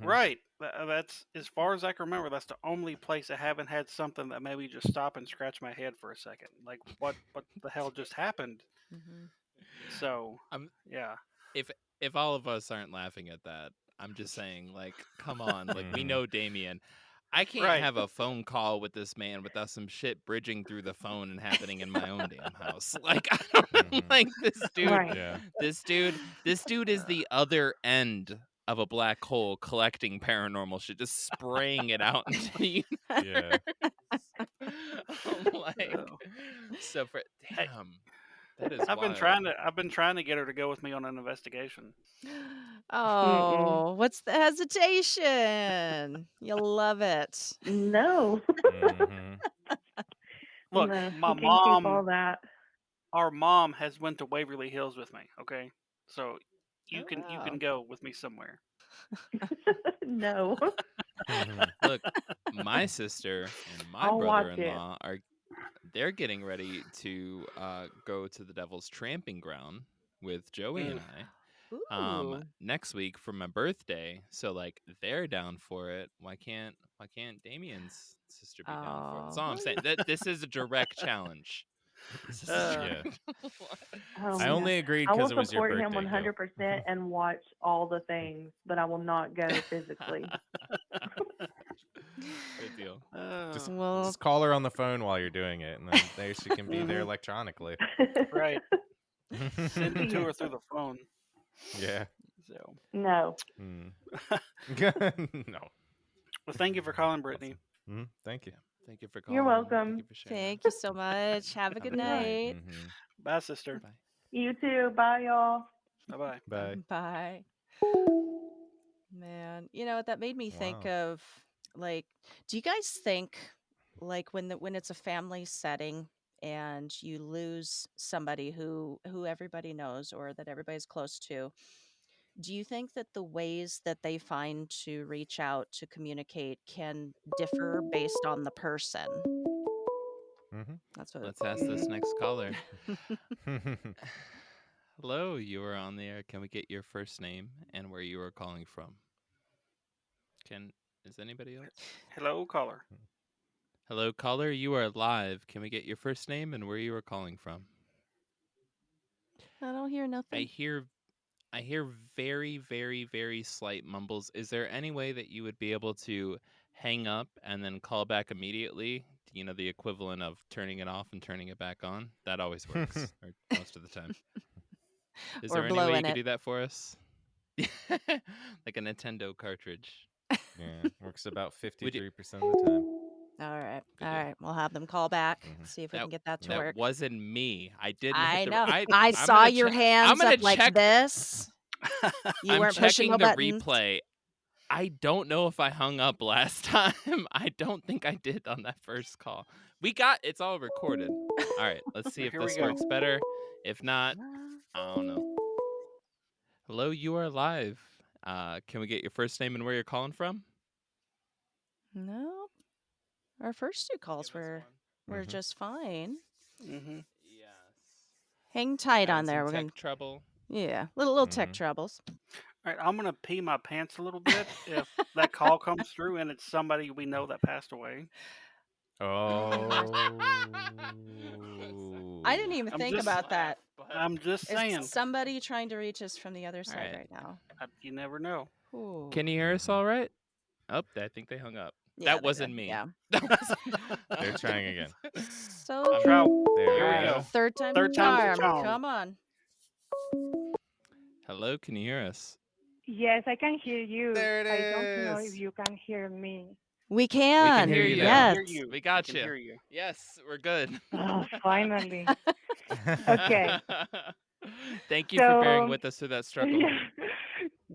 right, that's as far as I can remember. That's the only place I haven't had something that made me just stop and scratch my head for a second. Like, what the hell just happened? Mhm. So, I'm yeah, if all of us aren't laughing at that, I'm just saying, like, come on, like we know Damien. I can't right. have a phone call with this man without some shit bridging through the phone and happening in my own damn house. Like, I don't like this dude. right. Yeah. This dude is the other end of a black hole collecting paranormal shit, just spraying it out into the Yeah. I'm like, Oh. so for Hey, damn, that is I've been wild. trying to get her to go with me on an investigation. Oh, what's the hesitation? You love it. No. Look, No, my you can keep all mom, that. our mom has went to Waverly Hills with me. Okay, so you Oh. can go with me somewhere. No. Look, my sister and my I'll watch it. brother-in-law they're getting ready to go to the Devil's Tramping Ground with Joey and I Ooh. next week for my birthday. So like they're down for it. Why can't Damien's sister be down for it? That's all I'm Oh, saying. That this is a direct challenge. This is a Uh, direct- Oh I my only God. agreed I will because it was your support him birthday, Gil. 100% and watch all the things, but I will not go physically. Good deal. Just well, just call her on the phone while you're doing it, and then there she can be there Mhm. electronically. right. Send it to her through the phone. Yeah. So, No. No. well, thank you for calling, Brittany. Thank you. Thank you for You're calling. Thank welcome. you for sharing. thank you so much. Have a Have good a good night. night. Bye, sister. Bye. You too. Bye, y'all. Bye bye. Bye. Bye. Man, that made me think Wow. of like, do you guys think like when it's a family setting and you lose somebody who everybody knows or that everybody's close to, do you think that the ways that they find to reach out to communicate can differ based on the person? That's what. Let's ask this next caller. Mm-hmm. Hello, you are on the air. Can we get your first name and where you are calling from? Is anybody else? Hello, caller. Hello, caller. You are live. Can we get your first name and where you are calling from? I don't hear nothing. I hear very, very, very slight mumbles. Is there any way that you would be able to hang up and then call back immediately? You know, the equivalent of turning it off and turning it back on? That always works, or most of the time. Is Or there any way you blowing could it. do that for us? Like a Nintendo cartridge. Yeah, works about Would you- 53% of the time. All right. Good All deal. right. We'll have them call back. Mhm. See if we can get that to That work. wasn't me. I didn't hit I the. know. I'm I saw gonna your I'm hands gonna up like check. this. You I'm weren't pushing checking no the buttons. replay. I don't know if I hung up last time. I don't think I did on that first call. It's all recorded. All right, let's see if Here we this go. works better. If not, I don't know. Hello, you are live. Can we get your first name and where you're calling from? No. Our first two calls Give us were one. just fine. Mm-hmm. Yes. Hang tight on Having there. some We're tech gonna trouble. little tech troubles. All right, I'm gonna pee my pants a little bit if that call comes through and it's somebody we know that passed away. Oh. I didn't even I'm think just- about that. I'm just Is saying. somebody trying to reach us from the other side right. right now? You never know. Ooh. Can you hear us all right? Oh, I think they hung up. Yeah, That they wasn't did. me. Yeah. That wasn't. They're trying again. So I'll try. There Here we we all right, go. go. third time's Third time's the charm. charm. Come on. Hello, can you hear us? Yes, I can hear you. There it I don't know if is. you can hear me. We can. hear you now. Yes. Hear you. We got can you. Hear you. Yes, we're good. Oh, finally. Okay. Thank you for bearing So, with us through that struggle.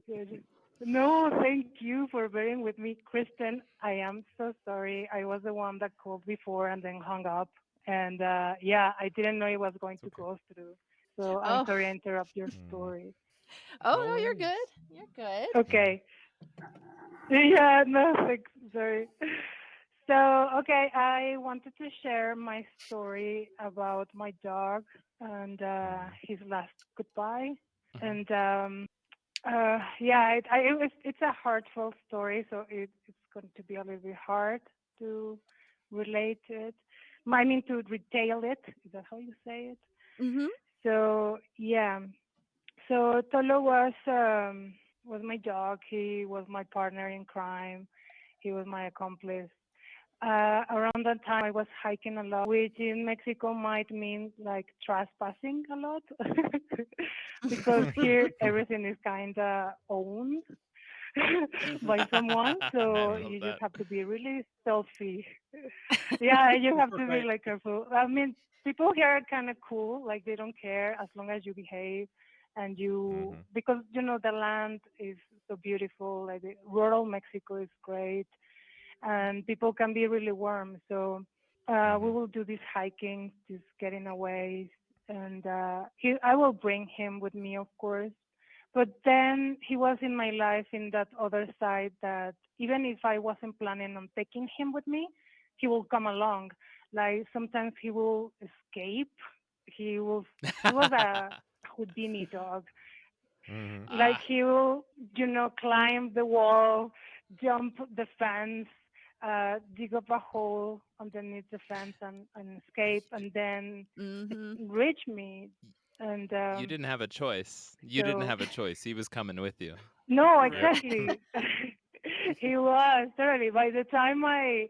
Good. No, thank you for bearing with me, Kristen. I am so sorry. I was the one that called before and then hung up. And yeah, I didn't know it was going to go through. So I'm Oh. sorry I interrupt your story. Oh No no, you're worries. good. You're good. Okay. Yeah, no, thanks. Sorry. Okay, I wanted to share my story about my dog and his last goodbye. Mhm. And yeah, it's a heartfelt story, so it's going to be a little bit hard to relate it. I mean, to retail it. Is that how you say it? Mm-hmm. So yeah, so Tolo was my dog. He was my partner in crime. He was my accomplice. Around that time, I was hiking a lot, which in Mexico might mean like trespassing a lot, because here everything is kind of owned by someone. I So love you just that. have to be really stealthy. Yeah, you have to be Right. like careful. I mean, people here are kind of cool. Like they don't care as long as you behave and you, Mhm. because the land is so beautiful. Like rural Mexico is great and people can be really warm. So we Mhm. will do this hiking, just getting away, and I will bring him with me, of course. But then he was in my life in that other side that even if I wasn't planning on taking him with me, he will come along. Like sometimes he will escape. He will. He was a Houdini dog. Mhm. Like Ah, he will, climb the wall, jump the fence, dig up a hole underneath the fence and escape, and then Mm-hmm. reach me. And you didn't have a choice. You didn't so, have a choice. He was coming with you. no, Right. exactly. He was totally. By the time my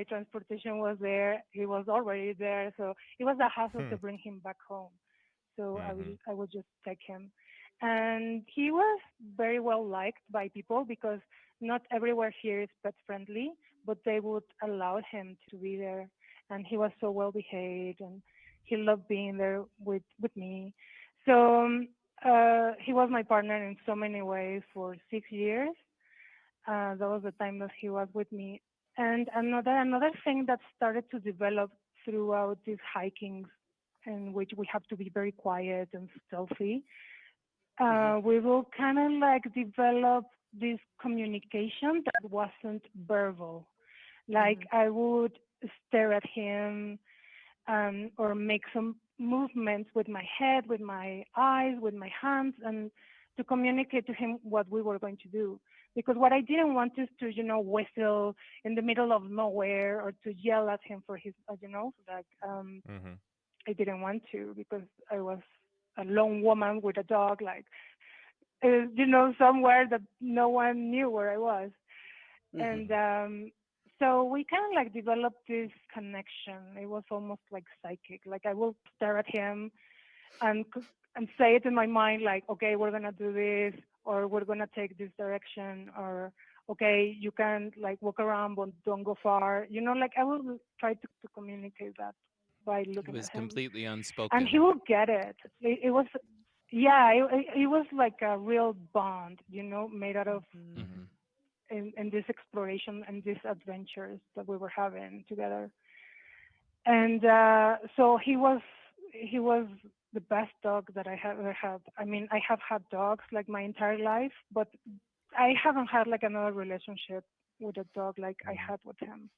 transportation was there, he was already there. So it was a hassle to bring him back home. So Mhm. I would just take him, and he was very well liked by people because not everywhere here is pet friendly, but they would allow him to be there, and he was so well behaved, and he loved being there with me. So he was my partner in so many ways for 6 years. That was the time that he was with me. And another thing that started to develop throughout these hikings, in which we have to be very quiet and stealthy, Hmm. we will kind of like develop this communication that wasn't verbal. Like Mm-hmm. I would stare at him, or make some movements with my head, with my eyes, with my hands, and to communicate to him what we were going to do. Because what I didn't want is to, whistle in the middle of nowhere or to yell at him for his, like Mhm. I didn't want to because I was a lone woman with a dog, like, somewhere that no one knew where I was. Hmm. And Mhm. so we kind of like developed this connection. It was almost like psychic. Like I will stare at him and and say it in my mind, like, okay, we're gonna do this, or we're gonna take this direction, or okay, you can like walk around, but don't go far. Like I will try to communicate that by It looking was at him, completely and he unspoken. will get it. It was, yeah, it was like a real bond, made out of Mm-hmm. Mhm. in this exploration and these adventures that we were having together. And so he was the best dog that I have ever had. I mean, I have had dogs like my entire life, but I haven't had like another relationship with a dog like I Mhm. had with him.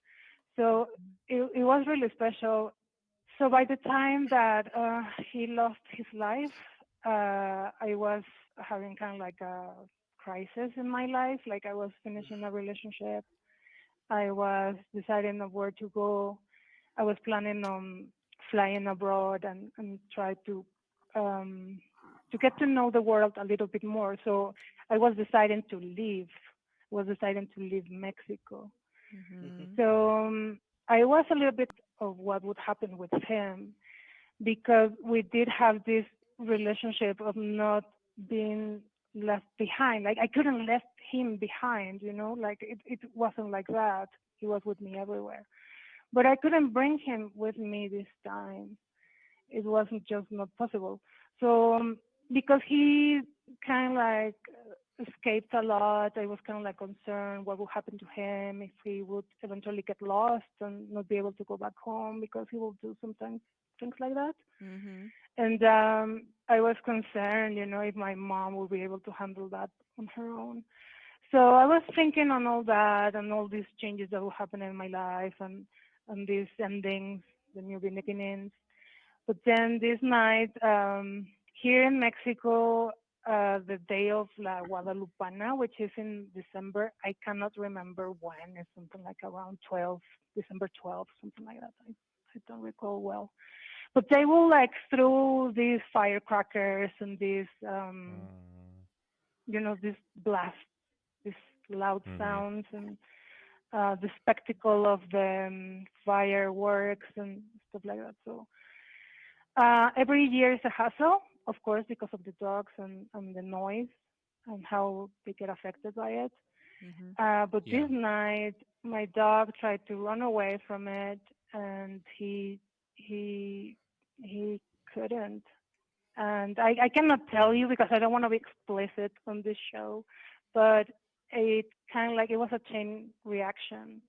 So it was really special. So by the time that he lost his life, I was having kind of like a crisis in my life. Like I was finishing a relationship. I was deciding of where to go. I was planning on flying abroad and try to get to know the world a little bit more. So I was deciding to leave. Was deciding to leave Mexico. Hmm. Mm-hmm. So I was a little bit of what would happen with him because we did have this relationship of not being left behind. Like I couldn't left him behind, like it wasn't like that. He was with me everywhere. But I couldn't bring him with me this time. It wasn't just not possible. So because he kind of like escaped a lot, I was kind of like concerned what would happen to him if he would eventually get lost and not be able to go back home because he will do sometimes things like that. Mm-hmm. And I was concerned, if my mom would be able to handle that on her own. So I was thinking on all that and all these changes that will happen in my life and these endings, the new beginnings. But then this night, here in Mexico, the day of La Guadalupana, which is in December, I cannot remember when. It's something like around 12, December 12th, something like that. I don't recall well. But they will like throw these firecrackers and these, Mm. this blast, these loud Mhm. sounds and the spectacle of the fireworks and stuff like that. So every year is a hassle, of course, because of the dogs and the noise and how they get affected by it. Mm-hmm. But Yeah. this night, my dog tried to run away from it, and he he couldn't. And I cannot tell you because I don't want to be explicit on this show, but it kind of like it was a chain reaction,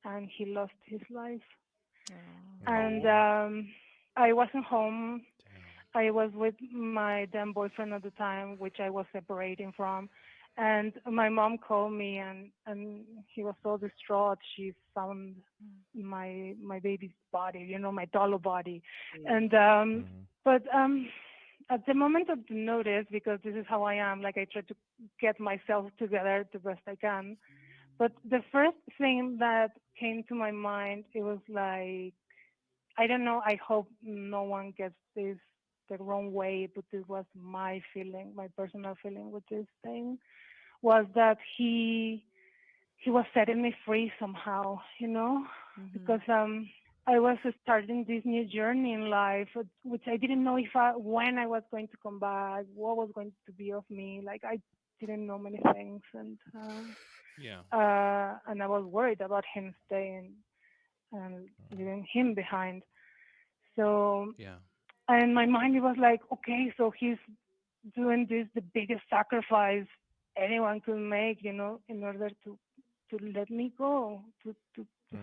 and he lost his life. And Mm. I wasn't home. Damn. I was with my then boyfriend at the time, which I was separating from. And my mom called me, and he was so distraught. She found my baby's body, my dollar body. Mm. And Mhm. but at the moment of the notice, because this is how I am, like I try to get myself together the best I can. But the first thing that came to my mind, it was like, I don't know. I hope no one gets this the wrong way, but this was my feeling, my personal feeling with this thing was that he was setting me free somehow, Mm-hmm. because I was starting this new journey in life, which I didn't know when I was going to come back, what was going to be of me. Like I didn't know many things, Yeah. and I was worried about him staying and leaving him behind. So, Yeah. and my mind it was like, okay, so he's doing this the biggest sacrifice anyone could make, in order to let me go, to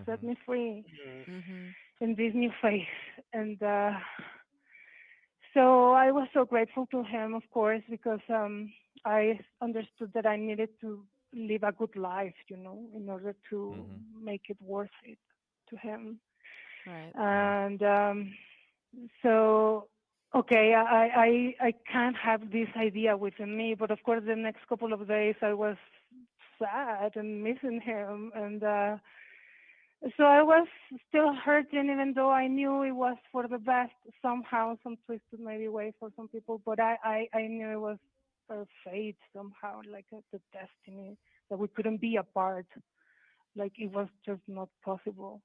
set Mhm. me free Mm. Mm-hmm. in this new phase. And so I was so grateful to him, of course, because I understood that I needed to live a good life, in order to Mhm. make it worth it to him. Right. Mm. And so, okay, I can't have this idea within me, but of course, the next couple of days I was sad and missing him, and so I was still hurting, even though I knew it was for the best somehow, some twisted maybe way for some people, but I knew it was a fate somehow, like the destiny that we couldn't be apart, like it was just not possible.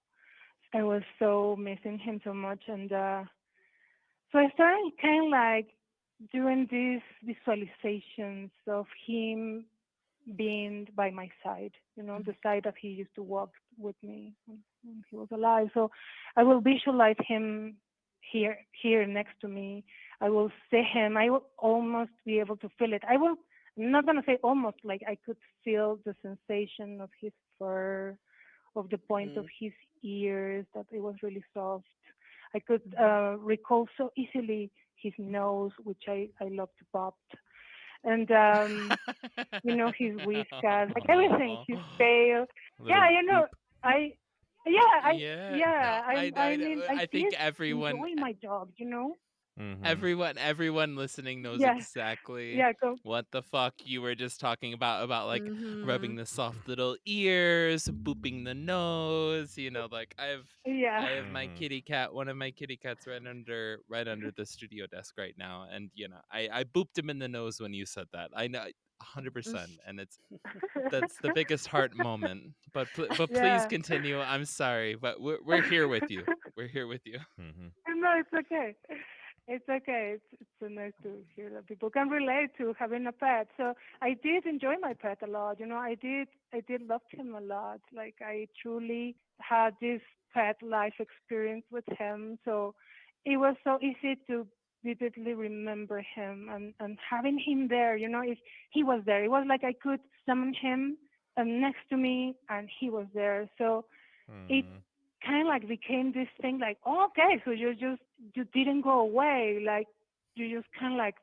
I was so missing him so much, and so I started kind of like doing these visualizations of him being by my side, the side that he used to walk with me when he was alive. So I will visualize him here next to me. I will see him. I will almost be able to feel it. I'm not gonna say almost, like I could feel the sensation of his fur, of the point of Mm. his ears, that it was really soft. I could Mm-hmm. recall so easily his nose, which I love to pop, and his whiskers, like everything, Aw. his tail. Little Yeah, boop. I, yeah, Yeah. No, I mean, I I think did enjoy my job, Mhm. everyone listening knows Yeah, exactly yeah, go, what the fuck you were just talking about like Mm-hmm. rubbing the soft little ears, booping the nose, like yeah, I have my Mhm. kitty cat, one of my kitty cats right under the studio desk right now, and I booped him in the nose when you said that. I know 100%, and that's the biggest heart moment. But please yeah. continue. I'm sorry, but we're here with you. We're here with you. Mhm. No, it's okay. It's okay. It's so nice to hear that people can relate to having a pet. So I did enjoy my pet a lot. I did love him a lot. Like I truly had this pet life experience with him. So it was so easy to vividly remember him and having him there. If he was there, it was like I could summon him next to me and he was there. So it Mhm. kind of like became this thing like, oh, okay, so you didn't go away, like you just kind of like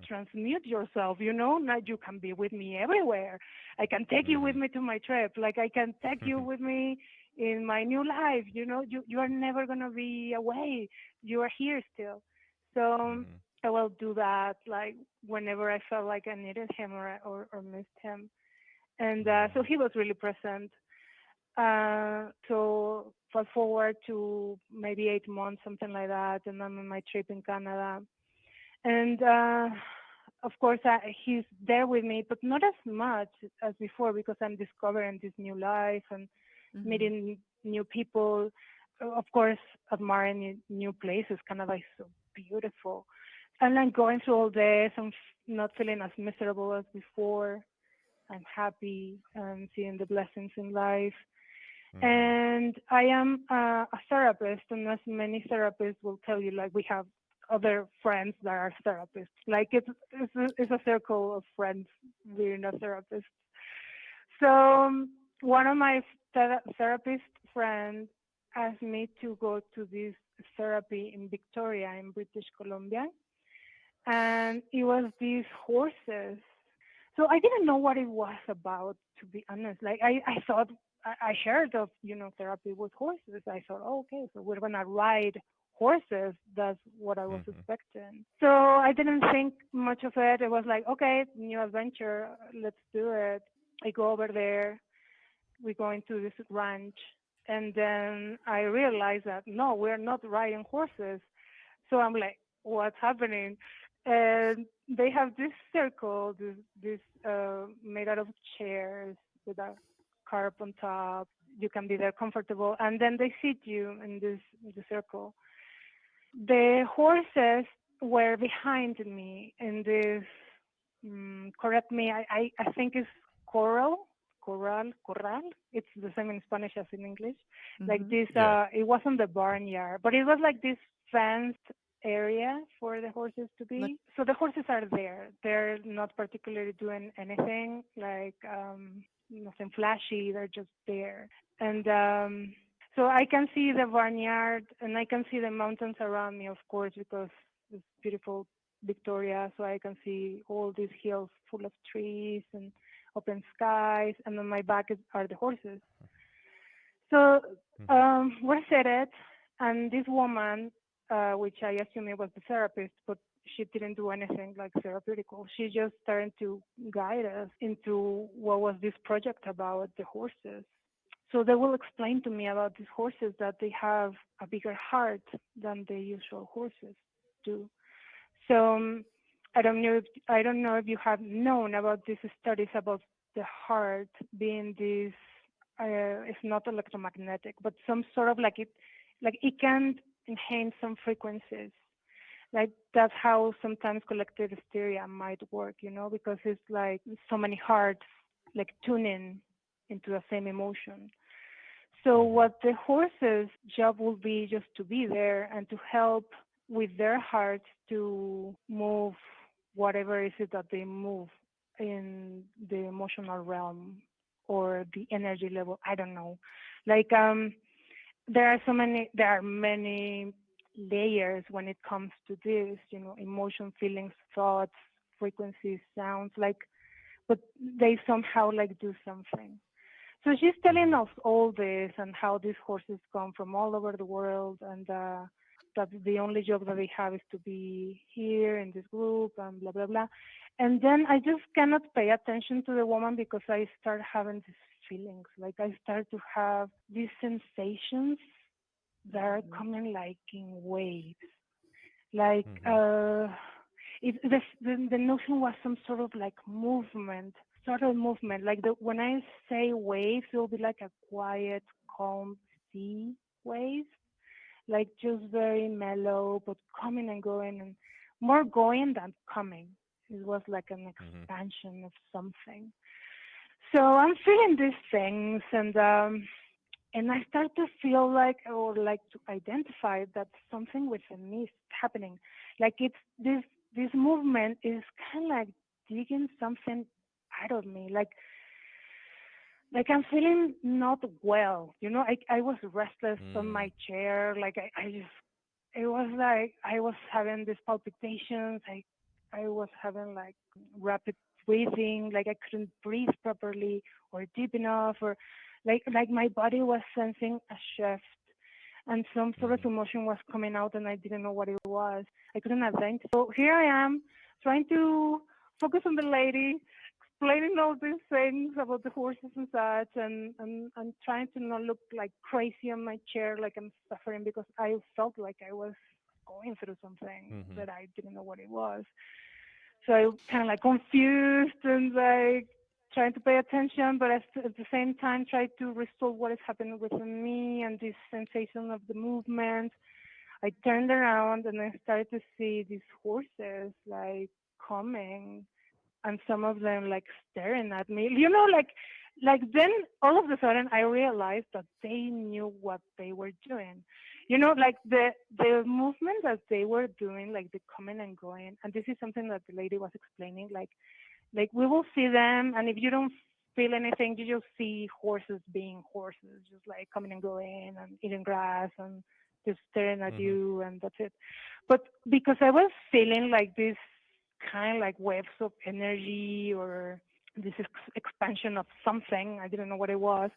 transmute yourself, now you can be with me everywhere. I can take you with Mhm. me to my trip, like I can take you with me in my new life, you are never going to be away, you are here still. So Mhm. I will do that, like whenever I felt like I needed him, or missed him. And so Mhm. he was really present. So fast forward to maybe 8 months, something like that, and I'm on my trip in Canada. And of course, he's there with me, but not as much as before, because I'm discovering this new life and Mhm. meeting new people. Of course, admiring new places. Canada is so beautiful. And I'm going through all this. I'm not feeling as miserable as before. I'm happy and seeing the blessings in life. Mhm. And I am a therapist, and as many therapists will tell you, like we have other friends that are therapists. Like it's a circle of friends being a therapist. So one of my therapist friends asked me to go to this therapy in Victoria, in British Columbia, and it was these horses. So I didn't know what it was about, to be honest. Like I thought I heard of, therapy with horses. I thought, oh, okay, so we're gonna ride horses. That's what I was Mhm. expecting. So I didn't think much of it. It was like, okay, new adventure, let's do it. I go over there, we go into this ranch, and then I realized that no, we're not riding horses. So I'm like, what's happening? And they have this circle, this made out of chairs with a carp on top. You can be there comfortable, and then they sit you in the circle. The horses were behind me in this. Correct me. I think it's corral. It's the same in Spanish as in English. Like Mhm. this. Yeah. It wasn't the barnyard, but it was like this fenced area for the horses to Like be. So the horses are there. They're not particularly doing anything like nothing flashy. They're just there. And so I can see the barnyard and I can see the mountains around me, of course, because it's beautiful Victoria. So I can see all these hills full of trees and open skies. And on my back are the horses. So Mhm. we're seated, and this woman, which I assume it was the therapist, but she didn't do anything like therapeutical. She just started to guide us into what was this project about the horses. So they will explain to me about these horses that they have a bigger heart than the usual horses do. So I don't know if you have known about these studies about the heart being this, it's not electromagnetic, but some sort of like it can enhance some frequencies. Like that's how sometimes collective hysteria might work, because it's like so many hearts like tuning into the same emotion. So Mhm. what the horse's job will be just to be there and to help with their hearts to move whatever is it that they move in the emotional realm or the energy level. I don't know. Like there are many layers when it comes to this, emotion, feelings, thoughts, frequencies, sounds, like, but they somehow like do something. So she's telling Mhm. us all this and how these horses come from all over the world, and that the only job that they have is to be here in this group and blah blah blah. And then I just cannot pay attention to the woman because I start having these feelings. Like I start to have these sensations that are Mhm. coming like in waves. Like Mhm. the notion was some sort of like movement, subtle movement. Like when I say waves, it will be like a quiet, calm sea wave, like just very mellow, but coming and going, and more going than coming. It was like an Mhm. expansion of something. So I'm feeling these things, and I start to feel like, or like to identify that something within me is happening. Like it's this movement is kind of like digging something out of me. Like I'm feeling not well. I was restless on Mm. my chair. Like I just, it was like I was having these palpitations. I was having like rapid breathing, like I couldn't breathe properly or deep enough, or like my body was sensing a shift, and some sort of Mhm. emotion was coming out, and I didn't know what it was. I couldn't identify. So here I am trying to focus on the lady, explaining all these things about the horses and such, and trying to not look like crazy on my chair, like I'm suffering, because I felt like I was going through something Mhm. that I didn't know what it was. So I kind of like confused and like trying to pay attention, but at the same time try to restore what is happening within me and this sensation of the movement. I turned around and I started to see these horses like coming, and some of them like staring at me. Like then all of a sudden I realized that they knew what they were doing. Like the movement that they were doing, like the coming and going. And this is something that the lady was explaining. Like we will see them, and if you don't feel anything, you just see horses being horses, just like coming and going and eating grass and just staring at Mhm. you, and that's it. But because I was feeling like this kind of like waves of energy, or this expansion of something, I didn't know what it was,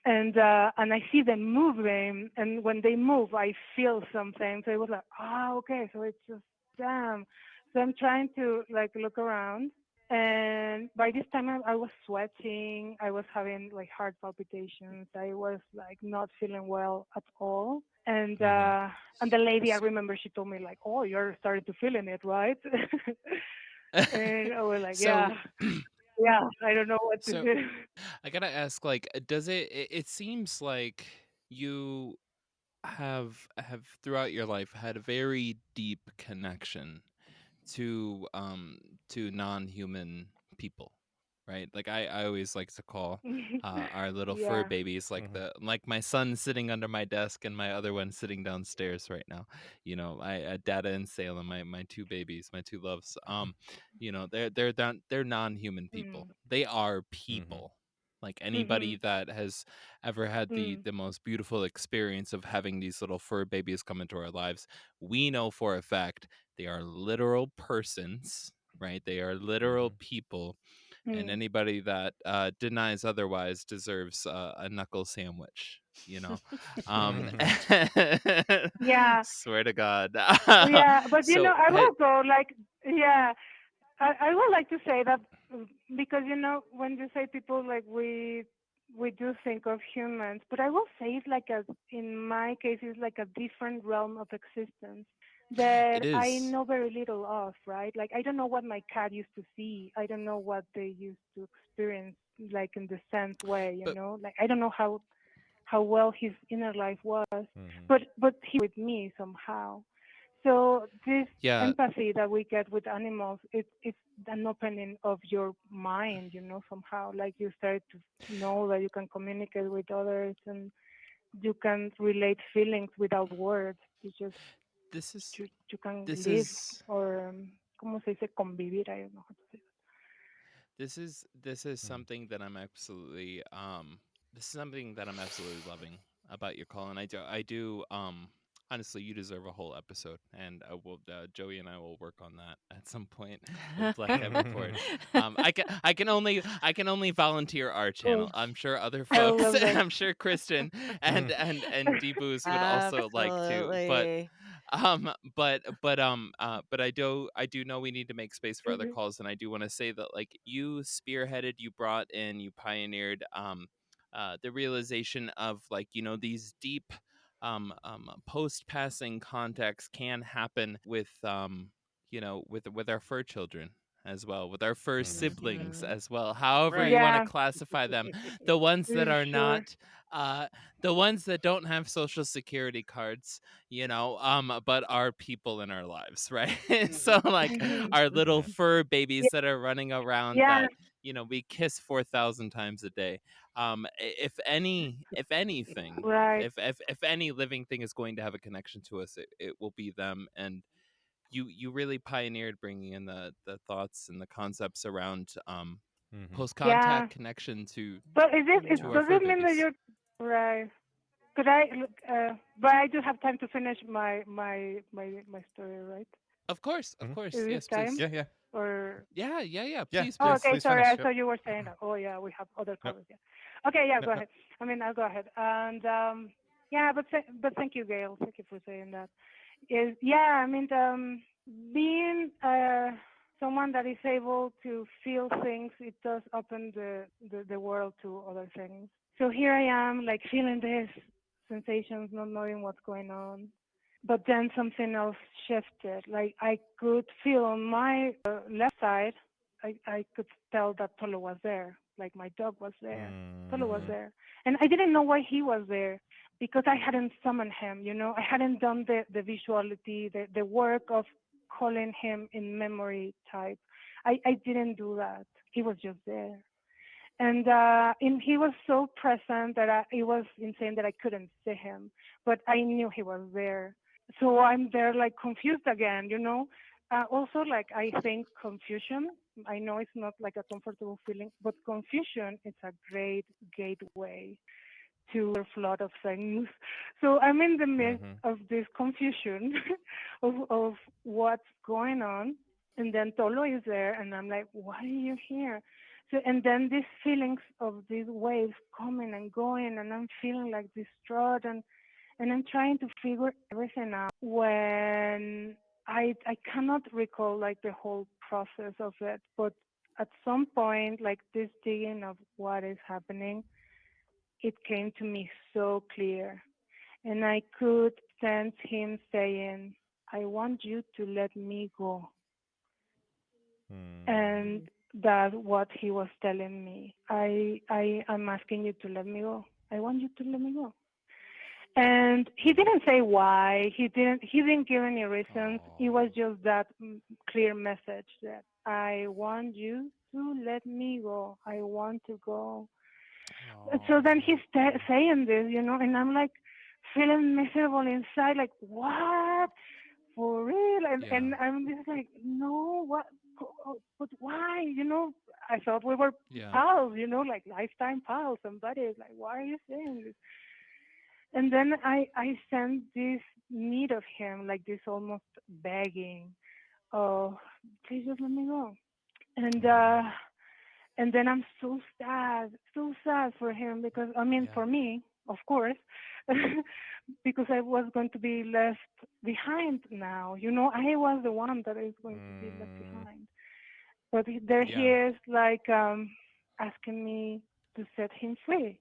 and I see them moving, and when they move, I feel something. So it was like, okay, so it's just them. So I'm trying to like look around, and by this time I was sweating. I was having like heart palpitations. I was like not feeling well at all. And Mhm. uh, and the lady, I remember, she told me like, "Oh, you're starting to feeling it, right?" And I was like, "Yeah, So yeah. I don't know what to so do." I gotta ask, like, does it seems like you have throughout your life had a very deep connection to non-human people, right? Like I always like to call our little fur Yeah. babies like Mhm. the like my son sitting under my desk and my other one sitting downstairs right now. I Data and Salem, my two babies, my two loves. They're non-human people. Mm. They are Mhm. people. Like anybody Mhm. that has ever had the Mm. the most beautiful experience of having these little fur babies come into our lives, we know for a fact they are literal persons, right? They are literal Mhm. people, and Mm. anybody that denies otherwise deserves a knuckle sandwich. You know, um, Mhm. Yeah. swear to God. Yeah. But so, I will go like, yeah. I would like to say that, because when you say people, like we do think of humans, but I will say it's like in my case, it's like a different realm of existence that it I is, know very little of, right? Like I don't know what my cat used to see. I don't know what they used to experience, like in the sense way, but Like I don't know how well his inner life was, Mhm. but he with me somehow. So this yeah, empathy that we get with animals, it's an opening of your mind, somehow. Like you start to know that you can communicate with others, and you can relate feelings without words. You just this is you can this live, is or ¿cómo se dice? Convivir. I don't know how to say this is Mhm. something that I'm absolutely this is something that I'm absolutely loving about your call, and I do honestly, you deserve a whole episode, and I will Joey and I will work on that at some point with Black Cat Report. I can only volunteer our that. channel. I'm sure other I folks, love that. I'm sure Kristen and Deeboos would also like to, but Absolutely. but I do know we need to make space for other calls, and I do want to say that, like, you spearheaded, you brought in, you pioneered the realization of, like, these deep post passing contacts can happen with with our fur children as well, with our fur Mhm. siblings Mhm. as well, however you Right. want to Yeah, classify them, the ones that are sure. not uh the ones that don't have social security cards, but are people in our lives, right? So, like, Hmm. our little fur Yeah, babies that are running around yeah, that we kiss 4,000 times a day. If anything, right. if any living thing is going to have a connection to us, it will be them. And you really pioneered bringing in the thoughts and the concepts around Mhm. post Yeah. contact connection to But is it, to our does fur it mean that babies. you're right? Could I look? But I do have time to finish my story, right? Of course, Mhm. Is yes, it please. time? Yeah. Or Yeah. Yeah. Please, oh, Yeah. please. okay. Please Sorry, I finish. thought Yep. you were saying that. Oh, yeah, we have other Nope. callers. Yeah. Okay, yeah, Nope. go Nope. ahead. I mean, I'll go ahead. And yeah, but thank you, Gail. Thank you for saying that. Is yeah, I mean, being someone that is able to feel things, it does open the world to other things. So here I am, like feeling these sensations, not knowing what's going on. But then something else shifted. Like I could feel on my left side, I could tell that Tolo was there. Like my dog was there. Tolo was Mm-hmm. there. And I didn't know why he was there because I hadn't summoned him, you know. I hadn't done the visuality, the work of calling him in memory type. I didn't do that. He was just there. And he was so present that it was insane that I couldn't see him, but I knew he was there. So I'm there like confused again, you know. Also, like I think confusion. I know it's not like a comfortable feeling, but confusion is a great gateway to a flood of things. So I'm in the midst Mm-hmm. of this confusion of what's going on. And then Tolo is there, and I'm like, why are you here? So, and then these feelings of these waves coming and going, and I'm feeling like distraught, and I'm trying to figure everything out when I cannot recall like the whole process of it, but at some point, like this digging of what is happening, it came to me so clear. And I could sense him saying, I want you to let me go. And that's what he was telling me. I'm asking you to let me go. I want you to let me go. And he didn't say why. He didn't give any reasons. It was just that clear message that I want you to let me go. I want to go. So then he's saying this, you know, and I'm like feeling miserable inside, like, what? For real? And I'm just like, no, what? But why? You know, I thought we were pals, you know, like lifetime pals and buddies. Like, why are you saying this? And then I sent this need of him, like this almost begging, oh, please just let me go. And then I'm so sad for him because I mean for me, of course, because I was going to be left behind now. You know, I was the one that is going to be left behind. But there he is, like asking me to set him free.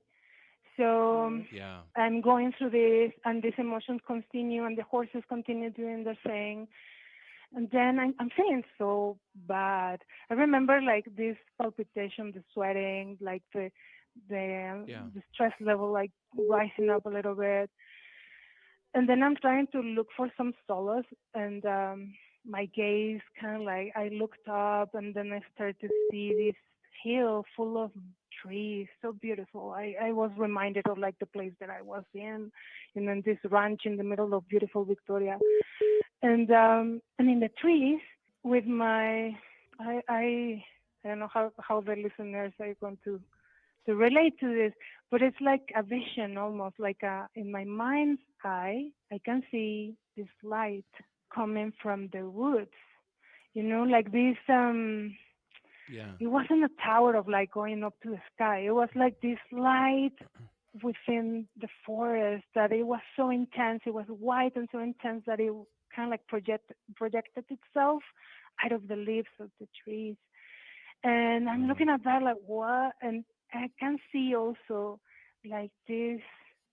So I'm going through this, and these emotions continue, and the horses continue doing their thing. And then I'm feeling so bad. I remember like this palpitation, the sweating, like the stress level like rising up a little bit. And then I'm trying to look for some solace, and my gaze kind of like I looked up, and then I started to see this hill full of trees, so beautiful. I was reminded of like the place that I was in, and then this ranch in the middle of beautiful Victoria, and in the trees with my I don't know how the listeners are going to relate to this, but it's like a vision almost like in my mind's eye, I can see this light coming from the woods, you know, like this it wasn't a tower of light going up to the sky. It was like this light within the forest that it was so intense. It was white and so intense that it kind of like projected itself out of the leaves of the trees. And I'm looking at that like what? And I can see also like this.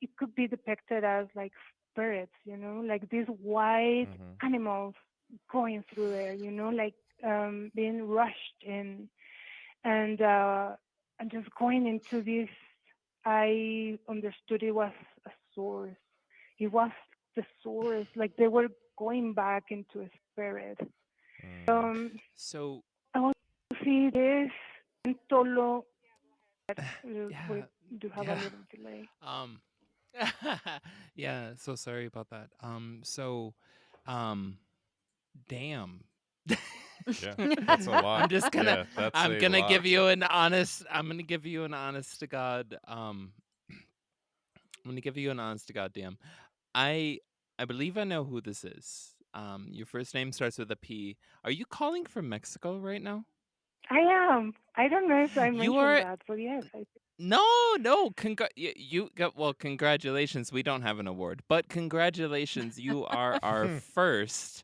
It could be depicted as like spirits, you know, like these white animals going through there, you know, like being rushed in and just going into this. I understood it was a source. It was the source, like they were going back into a spirit. So I want to see this and Tolo. We do have a yeah. little delay. Um yeah, so sorry about that. Damn. Yeah, that's a lot. I'm just gonna Yeah, that's I'm a gonna lot. give you an honest I'm gonna give you an honest to God I'm gonna give you an honest to God damn. I believe I know who this is. Your first name starts with a P. Are you calling from Mexico right now? I am. I don't know if I You mentioned are. that, but yes, No. Well, congratulations. We don't have an award, but congratulations. You are our first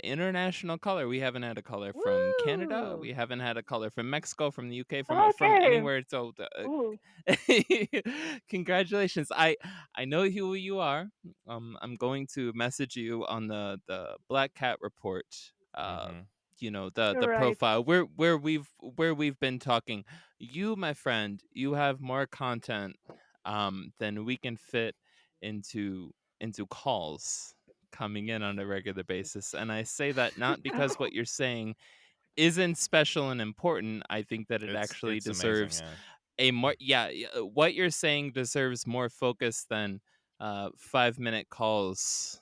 international caller. We haven't had a caller from Canada. Woo! We haven't had a caller from Mexico, from the UK, from okay. anywhere. So, Ooh. congratulations. I know who you are. I'm going to message you on the Black Cat report. The Right. profile where we've been talking. You, my friend, you have more content than we can fit into calls coming in on a regular basis. And I say that not because what you're saying isn't special and important. I think that it actually It's amazing, deserves yeah. what you're saying deserves more focus than 5-minute calls,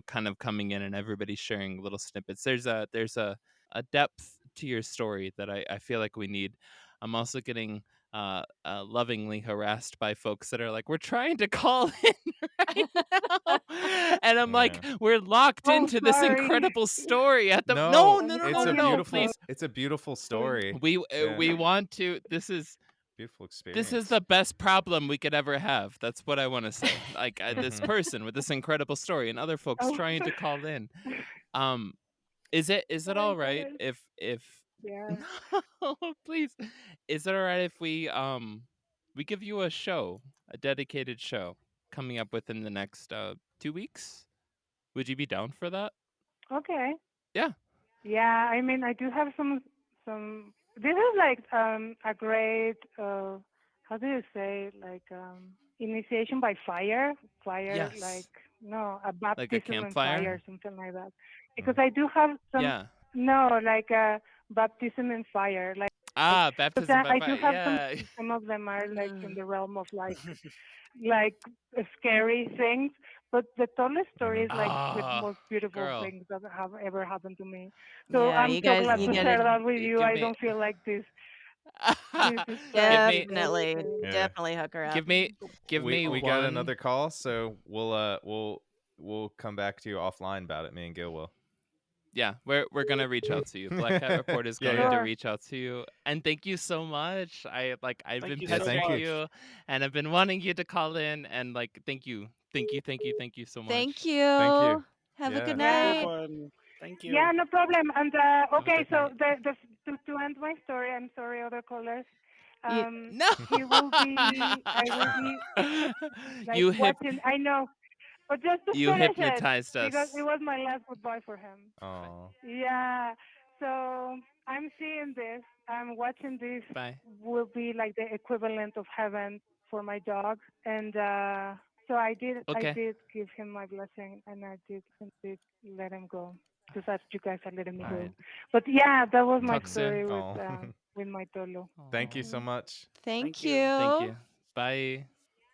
kind of coming in and everybody sharing little snippets. There's a depth to your story that I feel like we need. I'm also getting lovingly harassed by folks that are like, we're trying to call in right now. And I'm like, Yeah. we're locked Oh, into this sorry. incredible story at the No, I'm it's a sorry. no, beautiful please. it's a beautiful story. We Yeah. we want to Beautiful this is experience. the best problem we could ever have. That's what I want to say. Like this Mhm. person with this incredible story and other folks Oh, trying to call in. Um is it my all right God. if Yeah. no, please. Is it all right if we give you a show, a dedicated show coming up within the next 2 weeks? Would you be down for that? Okay. Yeah. Yeah, I mean, I do have some. This is like a great how do you say, like initiation by fire, like Yes. no, a Like a baptism in campfire? fire, something like that. Because I do have some, Yeah. no, like a baptism in fire, like Ah, because baptism by I fire. do have Yeah. some of them are like in Mm. the realm of like scary things, but the tallest story Mhm. is like the Ah, most beautiful girl. things that have ever happened to me. So Yeah, I'm you so guys, glad you to gotta share that with you. Give I me don't feel like this is give me definitely, Yeah. definitely hook her up. give me give me We got one. another call, so we'll come back to you offline about it, me and Gil will. Yeah, we're gonna reach out to you. Black Cat Report is Yeah, going yeah. to sure. reach out to you. And thank you so much. I've Thank been you Yeah, so thank pestering you. much. you and I've been wanting you to call in and like thank you. Thank you so Thank much. Thank you. you. Have a Yeah. good Have a good Yeah. night. one. Thank Yeah, you. no problem. And Have a okay, good so night. to end my story, I'm sorry, other callers. You, No. I will be like you watching. I know, but just to you finish it hypnotized because it us. was my last goodbye for him. Bye. Oh. Yeah. So I'm seeing this. I'm watching this. Bye. Will be like the equivalent of heaven for my dog, and so I Okay. did give him my blessing, and I did indeed let him go. Just as you guys are letting me All go. right. But yeah, that was my Talk Mhm. soon. story Oh. with my Tolo. Thank you Aw. so much. thank Thank you. Thank you. you. Bye.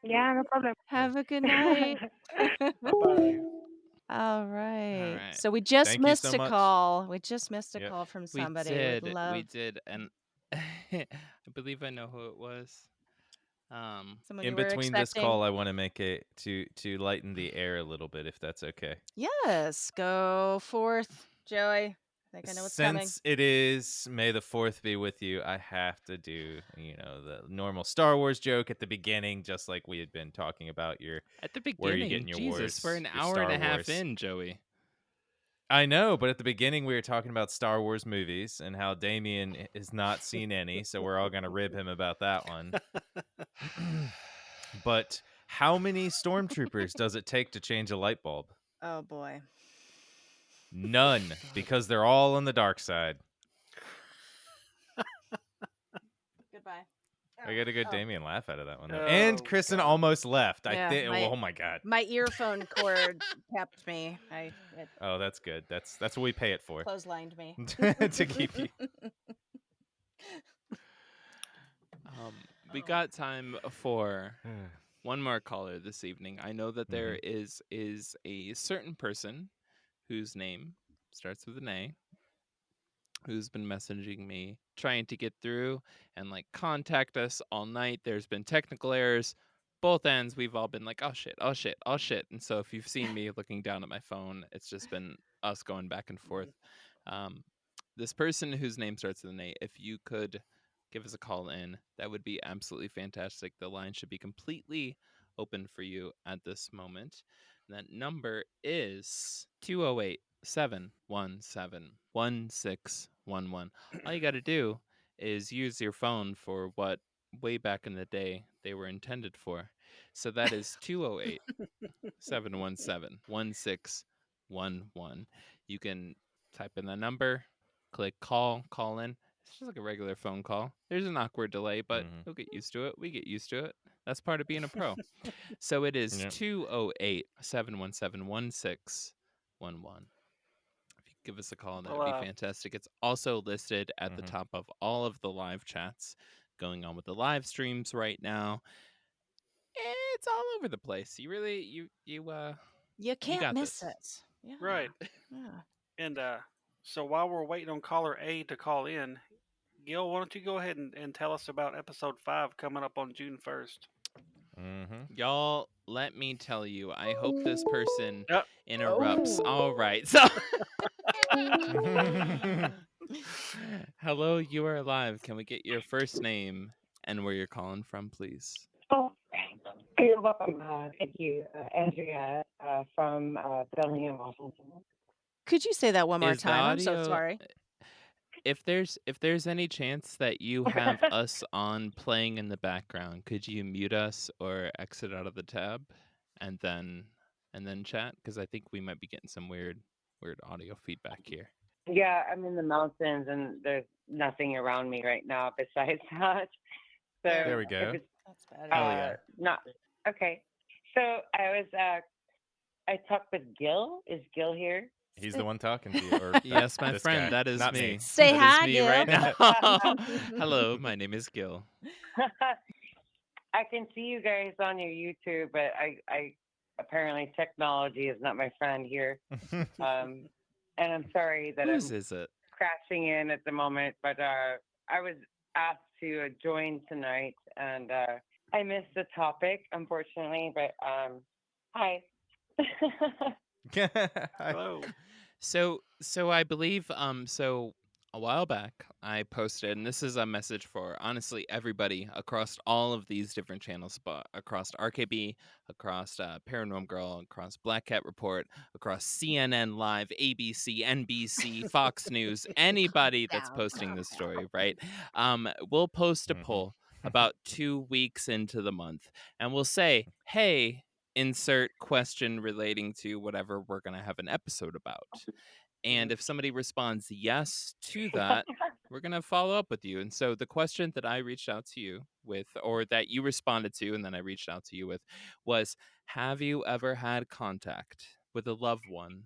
Yeah, no problem. Have a good night. Bye bye. All All right. right. So we just Thank you missed so a much. call. We just missed a Yep. call from We somebody. Would did. We love did. And I believe I know who it was. someone In you were between this expecting. call, I want to make it to lighten the air a little bit, if that's okay. Yes, go forth, Joey. I think I know what's coming. Since it is May the 4th be with you, I have to do, the normal Star Wars joke at the beginning, just like we had been talking about At the where are you beginning, getting your Jesus, we're wars, an your hour and Star a half Wars. in, Joey. I know, but at the beginning we were talking about Star Wars movies and how Damien has not seen any, so we're all going to rib him about that one. But how many stormtroopers does it take to change a light bulb? Oh boy. None, because they're all on the dark side. Goodbye. I got a good Oh. Damien laugh out of that one though. And Oh Kristen God. almost left. I Yeah, think. Oh my god. my earphone cord kept me. It Oh, that's good. That's what we pay it for. clotheslined me. To keep you. We got time for one more caller this evening. I know that there is a certain person whose name starts with an A who's been messaging me trying to get through and like contact us all night. There's been technical errors. both ends, we've all been like, oh shit, oh shit, oh shit. And so if you've seen me looking down at my phone, it's just been us going back and forth. This person whose name starts with an A, if you could give us a call in, that would be absolutely fantastic. The line should be completely open for you at this moment. And that number is 208 717 1611. All you got to do is use your phone for what way back in the day they were intended for. So that is 208 717 1611. You can type in the number, click call in. It's just like a regular phone call. There's an awkward delay, but you'll get used to it. We get used to it. That's part of being a pro. So it is 208 717 1611. If you give us a call, that would be fantastic. It's also listed at the top of all of the live chats going on with the live streams right now. It's all over the place. You really you can't got miss this. it. Yeah. Right. Yeah. And so while we're waiting on caller A to call in, Gil, why don't you go ahead and tell us about episode 5 coming up on June 1st? Y'all, let me tell you, I hope this person Yep. interrupts. All right. So hello, you are live. Can we get your first name and where you're calling from, please? Oh, you're welcome. Thank you, Andrea from Bellingham, Washington. Could you say that one more Is the time? I'm so audio sorry. if there's any chance that you have us on playing in the background, could you mute us or exit out of the tab and then chat? Because I think we might be getting some weird audio feedback here. Yeah, I'm in the mountains and there's nothing around me right now besides that. So There we go. That's better. Hell yeah. Not okay. So I talked with Gil. Is Gil here? He's the one talking to you. Or Yes, my this friend, guy. that is Not me. Say That hi, is me Gil. right now. Hello, my name is Gil. I can see you guys on your YouTube, but I apparently technology is not my friend here. And I'm sorry that Whose is it? crashing in at the moment, but I was asked to join tonight, and I missed the topic, unfortunately. But hi. Hello. So I believe so a while back I posted, and this is a message for honestly everybody across all of these different channels, but across RKB, across Paranormal Girl, across Black Cat Report, across CNN Live, ABC, NBC, Fox News, anybody that's posting this story, right? We'll post a poll about 2 weeks into the month, and we'll say, hey, insert question relating to whatever we're going to have an episode about. And if somebody responds yes to that, we're going to follow up with you. And so the question that I reached out to you with, or that you responded to, and then I reached out to you with, was, have you ever had contact with a loved one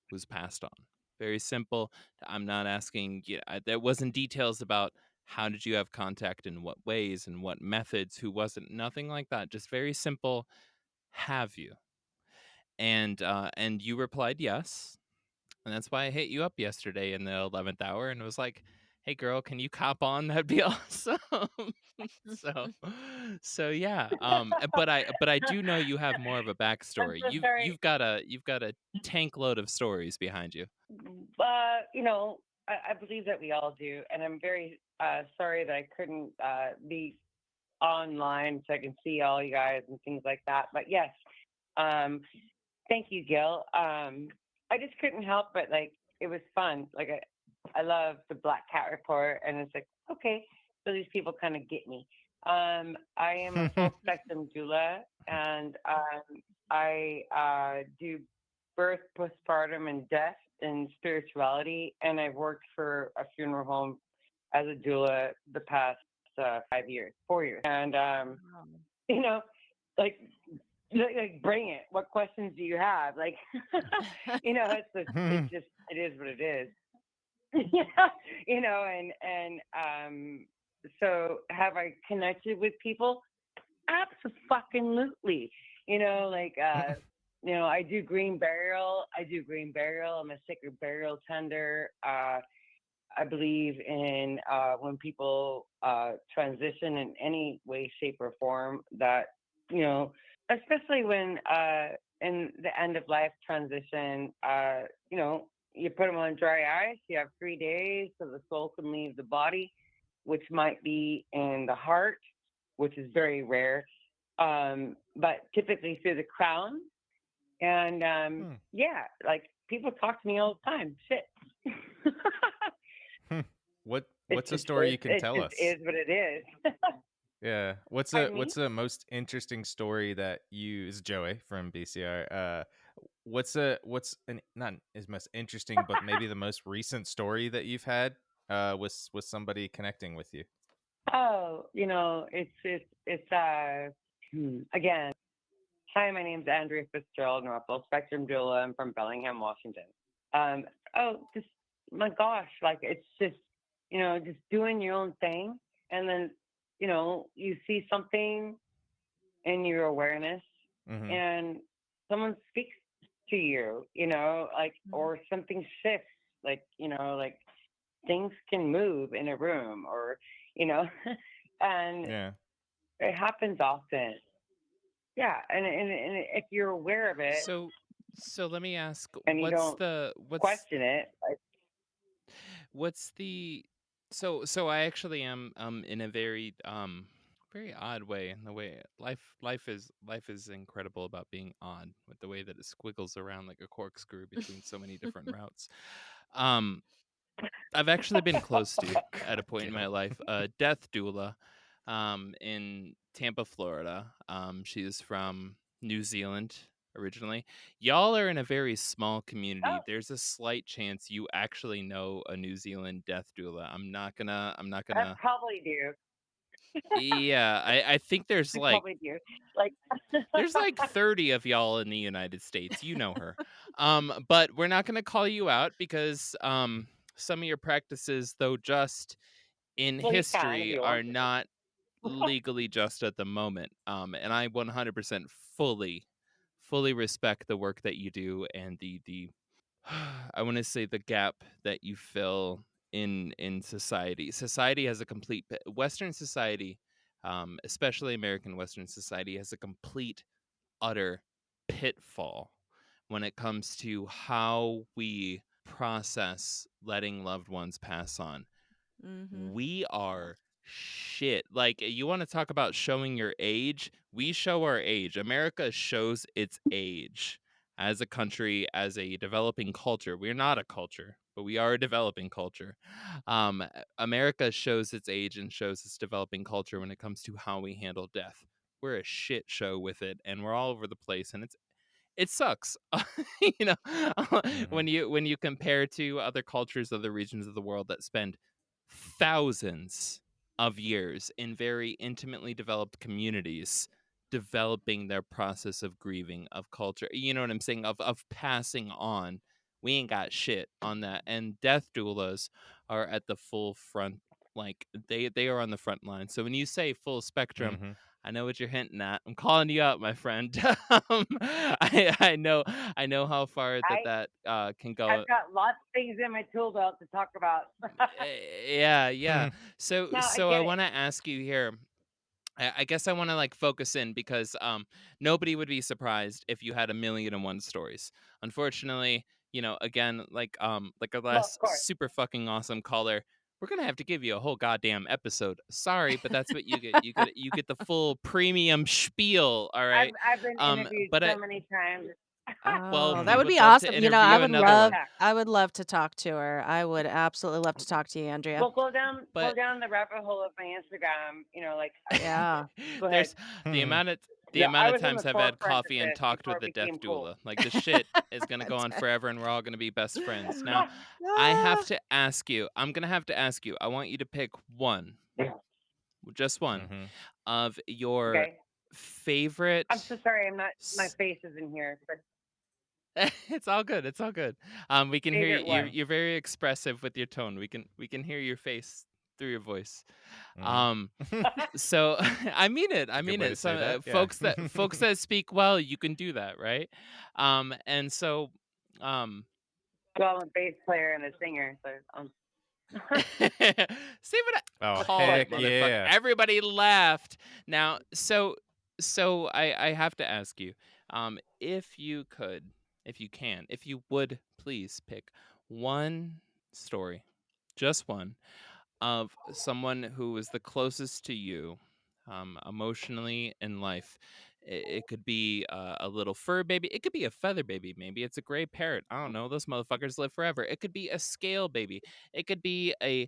who's passed on? Very simple. I'm not asking, there wasn't details about how did you have contact, in what ways, and what methods, who wasn't, nothing like that. Just very simple. Have you? And you replied yes, and that's why I hit you up yesterday in the 11th hour and was like, hey girl, can you cop on? That'd be awesome. so yeah, but I do know you have more of a backstory. I'm so sorry. You've got a tank load of stories behind you. You know, I believe that we all do, and I'm very sorry that I couldn't be online so I can see all you guys and things like that. But yes, thank you, Gil. I just couldn't help but like it was fun. Like I love the Black Cat Report, and it's like okay, so these people kind of get me. I am a full spectrum doula, and I do birth, postpartum, and death and spirituality, and I've worked for a funeral home as a doula the past 4 years, and you know, like bring it. What questions do you have? Like, you know, it's just it is what it is. Yeah, you know, and so have I connected with people? Absolutely. You know, like you know, I do green burial. I'm a sacred burial tender. I believe in when people transition in any way, shape, or form, that you know, especially when in the end of life transition, you know, you put them on dry ice. You have 3 days so the soul can leave the body, which might be in the heart, which is very rare, but typically through the crown. And yeah, like people talk to me all the time. Shit. What's a story you can It tell just us? is what it is. Yeah. What's Pardon me? the most interesting story that you is Joey from BCR? What's an not as most interesting, but maybe the most recent story that you've had with somebody connecting with you? Oh, you know, again. Hi, my name's Andrea Fitzgerald, Norfolk Spectrum Doula. I'm from Bellingham, Washington. Just my gosh, like it's just, you know, just doing your own thing, and then, you know, you see something in your awareness, Mm-hmm. and someone speaks to you, you know, like, or something shifts, like, you know, like things can move in a room, or, you know, and Yeah. it happens often. Yeah, and if you're aware of it So let me ask, and you don't question it, like, what's the so I actually am in a very very odd way, in the way life is incredible about being odd, with the way that it squiggles around like a corkscrew between so many different routes. um I've actually been close to, at a point in my Damn. life, a death doula in Tampa, Florida. She's from New Zealand originally. Y'all are in a very small community. oh, There's a slight chance you actually know a New Zealand death doula. I'm not I gonna probably do. Yeah, I think I probably do. Like, there's like 30 of y'all in the United States. You know her. But we're not gonna call you out because some of your practices, though just in well, you can if history, you are want to. not legally just at the moment. And I 100% fully respect the work that you do, and the I want to say the gap that you fill in society. Society has a complete Western society, especially American Western society, has a complete utter pitfall when it comes to how we process letting loved ones pass on. We are shit. Like, you want to talk about showing your age? We show our age. America shows its age as a country, as a developing culture. We're not a culture, but we are a developing culture. America shows its age and shows its developing culture when it comes to how we handle death. We're a shit show with it, and we're all over the place, and it sucks. You know, Mm-hmm. when you compare to other cultures, other regions of the world that spend thousands of years in very intimately developed communities developing their process of grieving, of culture, you know what I'm saying, of passing on. We ain't got shit on that, and death doulas are at the full front. Like, they are on the front line. So when you say full spectrum, Mm-hmm. I know what you're hinting at. I'm calling you out, my friend. I know how far that can go. I've got lots of things in my tool belt to talk about. Yeah. So No, I I get it. want to ask you here. I guess I want to like focus in because nobody would be surprised if you had 1,000,001 stories. Unfortunately, you know, again, like our Well, of last course. super fucking awesome caller, we're gonna have to give you a whole goddamn episode. Sorry, but that's what you get. You get the full premium spiel. All right. I've been interviewed But so many times. well, Oh, we that would would be love to awesome. You know, interview another one. I would love to talk to her. I would absolutely love to talk to you, Andrea. Well, go But down the rabbit hole of my Instagram. You know, like, Yeah. go ahead. there's the amount of Yeah, I was in times the I've had forefront of coffee and this talked before with it a death became cool. doula. Like, the shit is gonna go That's on right. forever, and we're all gonna be best friends. Now, I have to ask you. I'm gonna have to ask you. I want you to pick one, just one, Mm-hmm. of your Okay. favorite. I'm so sorry. I'm not. My face is in here. But It's all good. It's all good. We can hear you. favorite what? You're very expressive with your tone. We can hear your face through your voice. Mm-hmm. So I mean it. It's I a good mean way it. to say Some that. Yeah. folks that speak well, you can do that, right? And so, um, Well, I'm a bass player and a singer, so see what I Oh, of called course it, heck I do. motherfucker. yeah. Everybody laughed. Now, so So I have to ask you, if you could, if you would please pick one story, just one, of someone who was the closest to you, emotionally in life. It could be a little fur baby. It could be a feather baby. Maybe it's a gray parrot. I don't know. Those motherfuckers live forever. It could be a scale baby. It could be a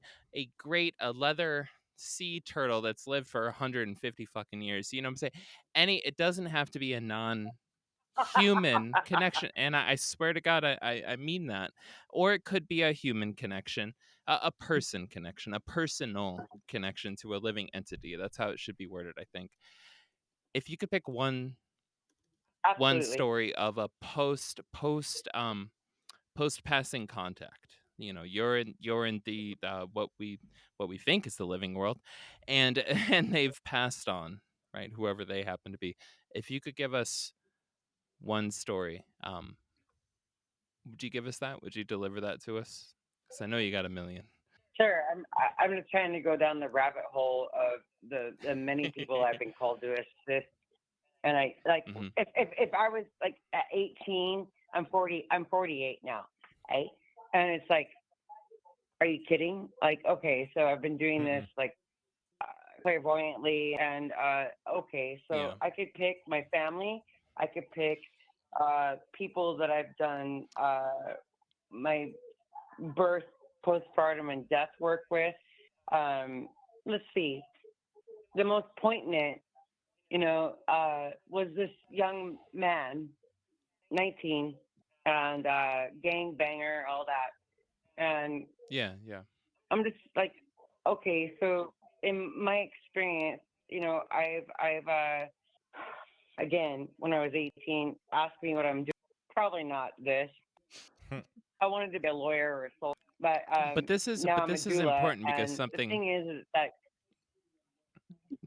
leather sea turtle that's lived for 150 fucking years. You know what I'm saying? It doesn't have to be a human connection, and I swear to God, I mean that. Or it could be a human connection, a person connection, a personal connection to a living entity. That's how it should be worded, I think. If you could pick one Absolutely. story of a post passing contact, you're in the what we think is the living world, and and they've passed on, right? Whoever they happen to be. If you could give us one story, would you give us that? Would you deliver that to us? Because I know you got a million. Sure. I'm just trying to go down the rabbit hole of the many people I've been called to assist. And I like Mhm. if I was like at 18, I'm 48 now, right? And it's like, are you kidding? Like, okay, so I've been doing this like clairvoyantly, and okay, so Yeah. I could pick my family. I could pick people that I've done my birth, postpartum, and death work with. Let's see. The most poignant, was this young man, 19, and gang banger, all that. And Yeah. Yeah. I'm just like, okay, so in my experience, I've again, when I was 18, asked me what I'm doing. Probably not this. I wanted to be a lawyer or a soldier, but But this is now I'm a doula. important because And the thing is that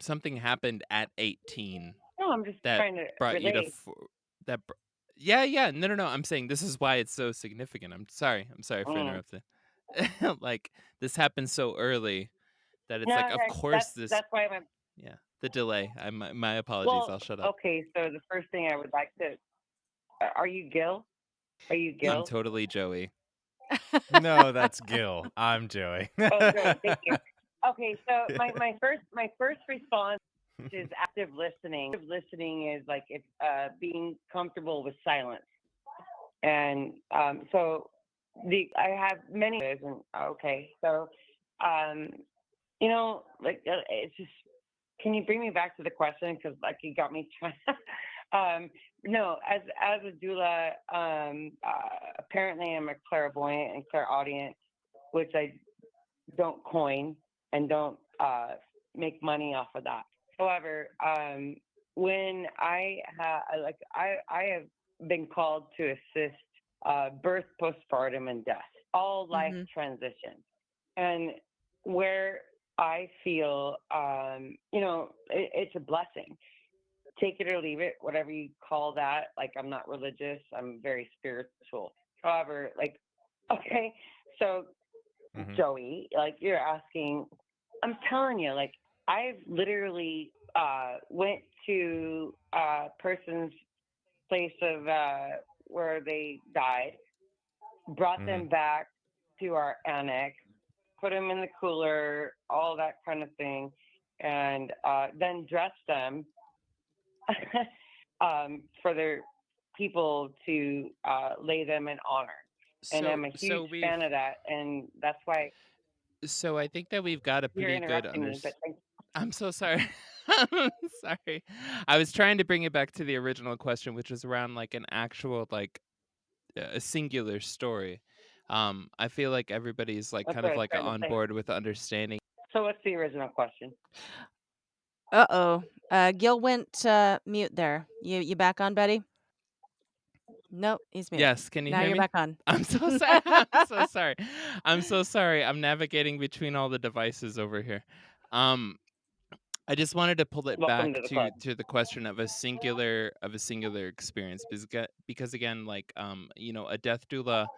something happened at 18 no, I'm just that trying to brought you to relate. that. Yeah. Yeah. No. No. No. I'm saying this is why it's so significant. I'm sorry. I'm sorry for Mm. interrupting. Like, this happened so early that it's No, like, of course this. that's why I'm. Yeah. The delay. My apologies. Well, I'll shut up. okay. So the first thing I would like to. Are you Gil? Are you I'm Gil? totally Joey. No, that's Gil. I'm Joey. Oh, Joey. Thank you. Okay, so my first response is active listening. Active listening is like it's being comfortable with silence, and so I have many ways, and okay, so um, like it's just. Can you bring me back to the question? Because like you got me trying. No, as a doula, apparently I'm a clairvoyant and clairaudient, which I don't coin and don't make money off of that. However, when I have been called to assist birth, postpartum, and death, all life transitions, and where I feel, it's a blessing. Take it or leave it, whatever you call that. Like, I'm not religious. I'm very spiritual. However, like, okay, so Joey, like you're asking, I'm telling you, like I've literally went to a person's place of where they died, brought them back to our annex, put them in the cooler, all that kind of thing, and then dressed them for their people to lay them in honor. And So I'm a huge so we've fan of that, and that's why so I think that we've got a you're pretty good interrupting me. But thank I'm so sorry. I'm sorry. I was trying to bring it back to the original question, which was around like an actual, like, a singular story. I feel like everybody's like that's kind what I of was like trying to on say. board with understanding. So what's the original question? Uh-oh. Gil went mute there. You back on, Betty? Nope, he's mute. Yes, can you Now hear you're me? back on. I'm so sorry. I'm so sorry. I'm so sorry. I'm navigating between all the devices over here. Um I just wanted to pull it Welcome back to the club. to the question of a singular experience, because again, like, a death doula.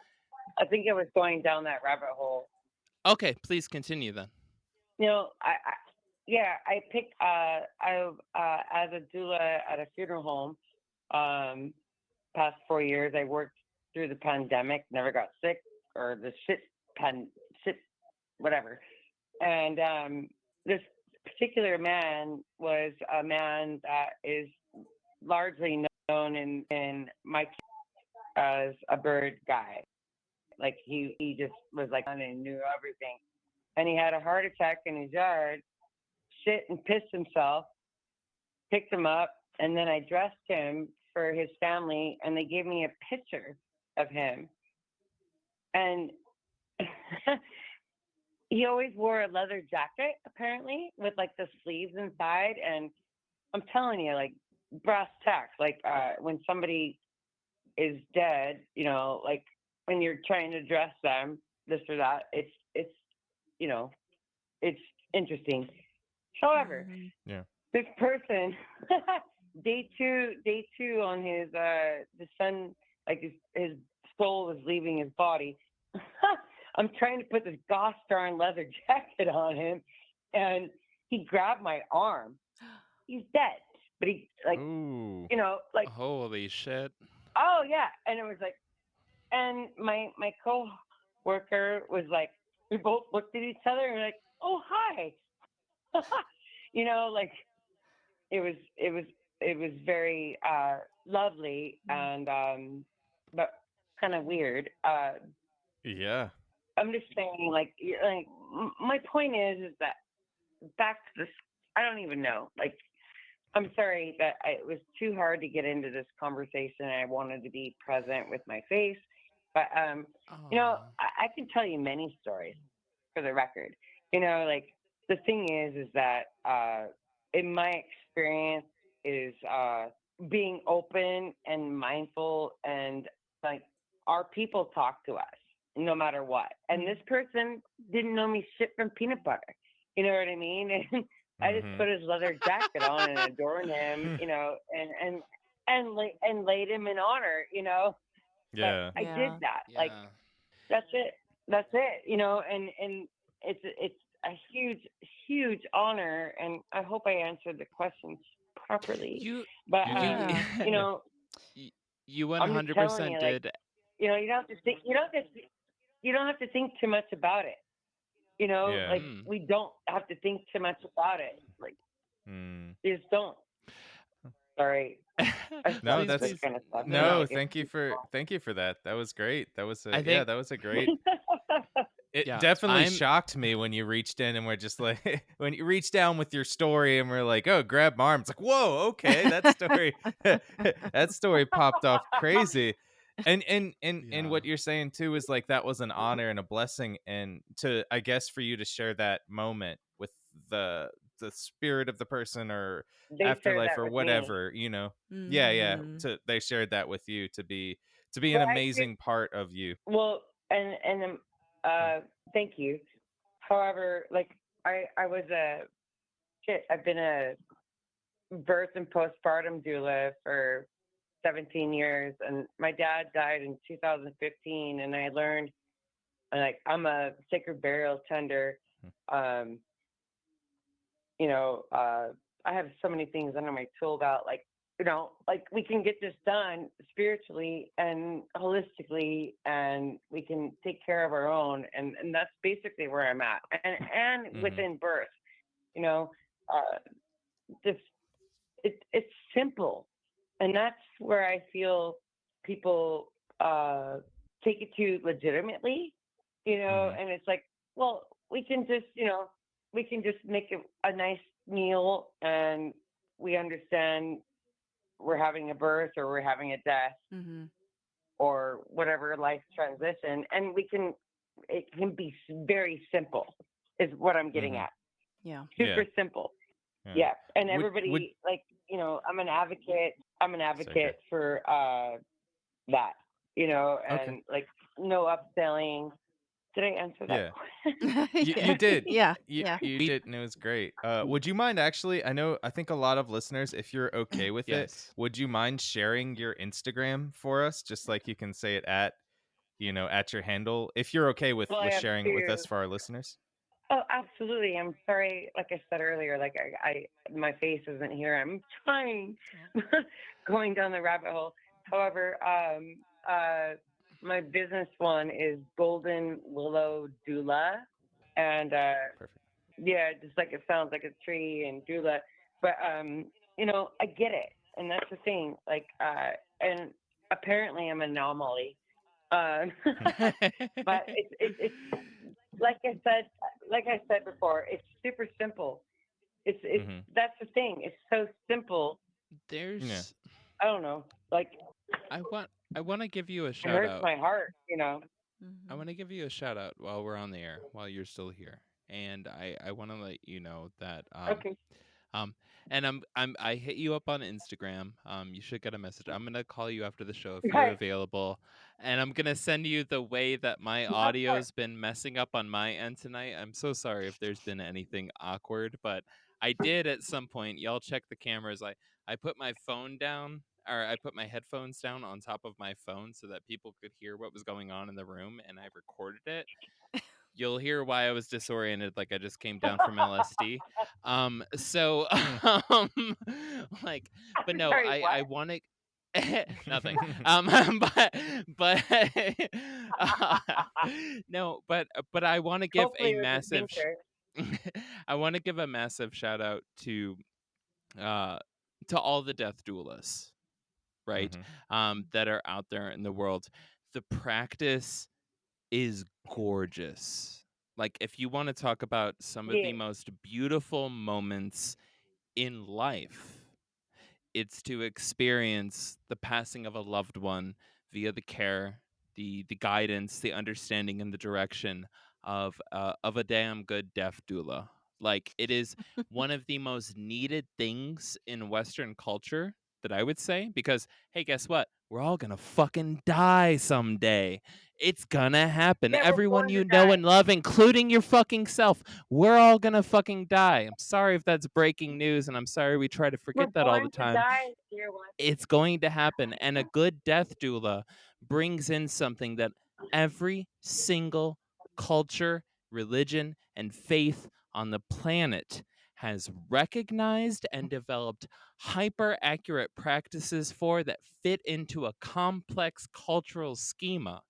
I think I was going down that rabbit hole. Okay, please continue then. You know, I picked as a doula at a funeral home. Past 4 years, I worked through the pandemic, never got sick or the shit whatever. And this particular man was a man that is largely known in my as a bird guy. Like he just was like and knew everything. And he had a heart attack in his yard, shit and pissed himself, picked him up, and then I dressed him for his family, and they gave me a picture of him. And he always wore a leather jacket, apparently, with like the sleeves inside. And I'm telling you, like brass tacks, like when somebody is dead, like when you're trying to dress them, this or that, it's it's interesting. However, Yeah. this person, day two on his the son, like his soul was leaving his body. I'm trying to put this gosh darn leather jacket on him, and he grabbed my arm. He's dead, but he like Ooh. like Holy shit. oh yeah, and it was like, and my co-worker was like, we both looked at each other and we're like, oh hi, like it was very lovely and but kind of weird. Yeah. I'm just saying, like my point is that back to this, I don't even know. Like, I'm sorry that it was too hard to get into this conversation. I wanted to be present with my face, but I can tell you many stories for the record. Like the thing is that in my experience is being open and mindful, and like our people talk to us no matter what. And this person didn't know me shit from peanut butter. You know what I mean? And I just put his leather jacket on and adorned him, and laid him in honor, Yeah. But I did that. Yeah. Like that's it. That's it. And it's a huge honor, and I hope I answered the questions properly. But Yeah. you I'm just telling 100% you, like, did. you don't have to think. You don't have to think too much about it. Yeah. Like we don't have to think too much about it. Like you just don't. Sorry. No, Please, that's please. kind of stuff. no. Thank you for that. That was great. That was I think that was a great. It Yeah, definitely I'm- shocked me when you reached in and we're just like when you reached down with your story and we're like, oh, grab my arm. It's like, whoa, okay, that story that story popped off crazy. And what you're saying too is like that was an honor and a blessing, and to I guess for you to share that moment with the spirit of the person or They shared afterlife that or with me. whatever, Yeah, they shared that with you to be an Well, amazing part of you. Well, and thank you. However, like I was I've been a birth and postpartum doula for 17 years, and my dad died in 2015, and I learned like I'm a sacred burial tender. I have so many things under my tool belt, like like we can get this done spiritually and holistically, and we can take care of our own, and that's basically where I'm at, and within birth, just it's simple, and that's where I feel people take it too legitimately, and it's like, well, we can just make a nice meal, and we understand we're having a birth or we're having a death or whatever life transition, and it can be very simple is what I'm getting at. Yeah. Super simple. Yeah. And Would- everybody, like, I'm an advocate for that, and like no upselling. Did I answer that? You did. Yeah. You Yeah. did, and it was great. Would you mind actually? I think a lot of listeners, if you're okay with it, Yes. would you mind sharing your Instagram for us? Just like you can say it at your handle, if you're okay with Well, I have sharing it with us two. for our listeners. Oh, absolutely. I'm sorry. Like I said earlier, like my face isn't here. I'm trying, going down the rabbit hole. However, my business one is Golden Willow Doula, and Perfect. yeah, just like it sounds like a tree and doula. But I get it, and that's the thing. Like, and apparently I'm an anomaly. Um, but it's like I said before, it's super simple. It's Hmm. that's the thing. It's so simple. Yeah. There's I don't know. Like I want I want to give you a it shout hurts out. my heart. I want to give you a shout out while we're on the air, while you're still here. And I want to let you know that Okay. um and I hit you up on Instagram. You should get a message. I'm gonna call you after the show if you're Right. available. And I'm gonna send you the way that my Of course. audio's been messing up on my end tonight. I'm so sorry if there's been anything awkward, but I did at some point. Y'all check the cameras. I put my phone down, or I put my headphones down on top of my phone so that people could hear what was going on in the room, and I recorded it. You'll hear why I was disoriented, like I just came down from LSD. So um, like, but no, Sorry. What? I want to. Nothing. But uh, no, but I want to give Hopefully a it was a massive. thinker. I want to give a massive shout out uh to all the death doulas, right? Hmm. That are out there in the world. The practice is gorgeous. Like, if you want to talk about some of the Yeah. most beautiful moments in life, it's to experience the passing of a loved one via the care, the guidance, the understanding, and the direction of a damn good deaf doula. Like, it is one of the most needed things in Western culture, that I would say, because hey, guess what? We're all gonna fucking die someday. It's gonna happen. Yeah, we're Everyone born to you know die. and love, including your fucking self, we're all gonna fucking die. I'm sorry if that's breaking news, and I'm sorry we try to We're forget that all the born to time. die, dear one. It's going to happen. And a good death doula brings in something that every single culture, religion, and faith on the planet has recognized and developed hyper accurate practices for, that fit into a complex cultural schema.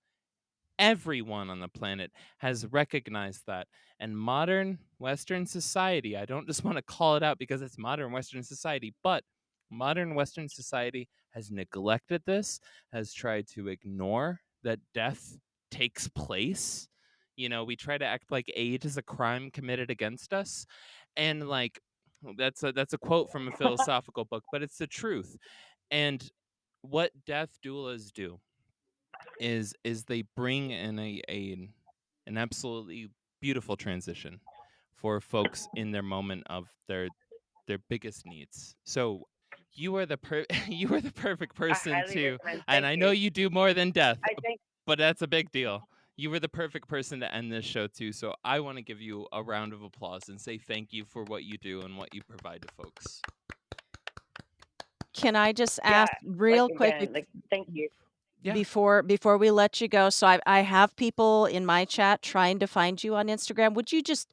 Everyone on the planet has recognized that. And modern Western society, I don't just want to call it out because it's modern Western society, but modern Western society has neglected this, has tried to ignore that death takes place. We try to act like age is a crime committed against us. And like, that's a quote from a philosophical book, but it's the truth. And what death doulas do is they bring in an absolutely beautiful transition for folks in their moment of their biggest needs. So you are you are the perfect I person highly to, recommend. and Thank I know you. you do more than death, I think. but that's a big deal. You were the perfect person to end this show too. So I want to give you a round of applause and say thank you for what you do and what you provide to folks. Can I just Yeah. ask Like real quick again. Like thank you. Yeah. before we let you go? So I have people in my chat trying to find you on Instagram. Would you just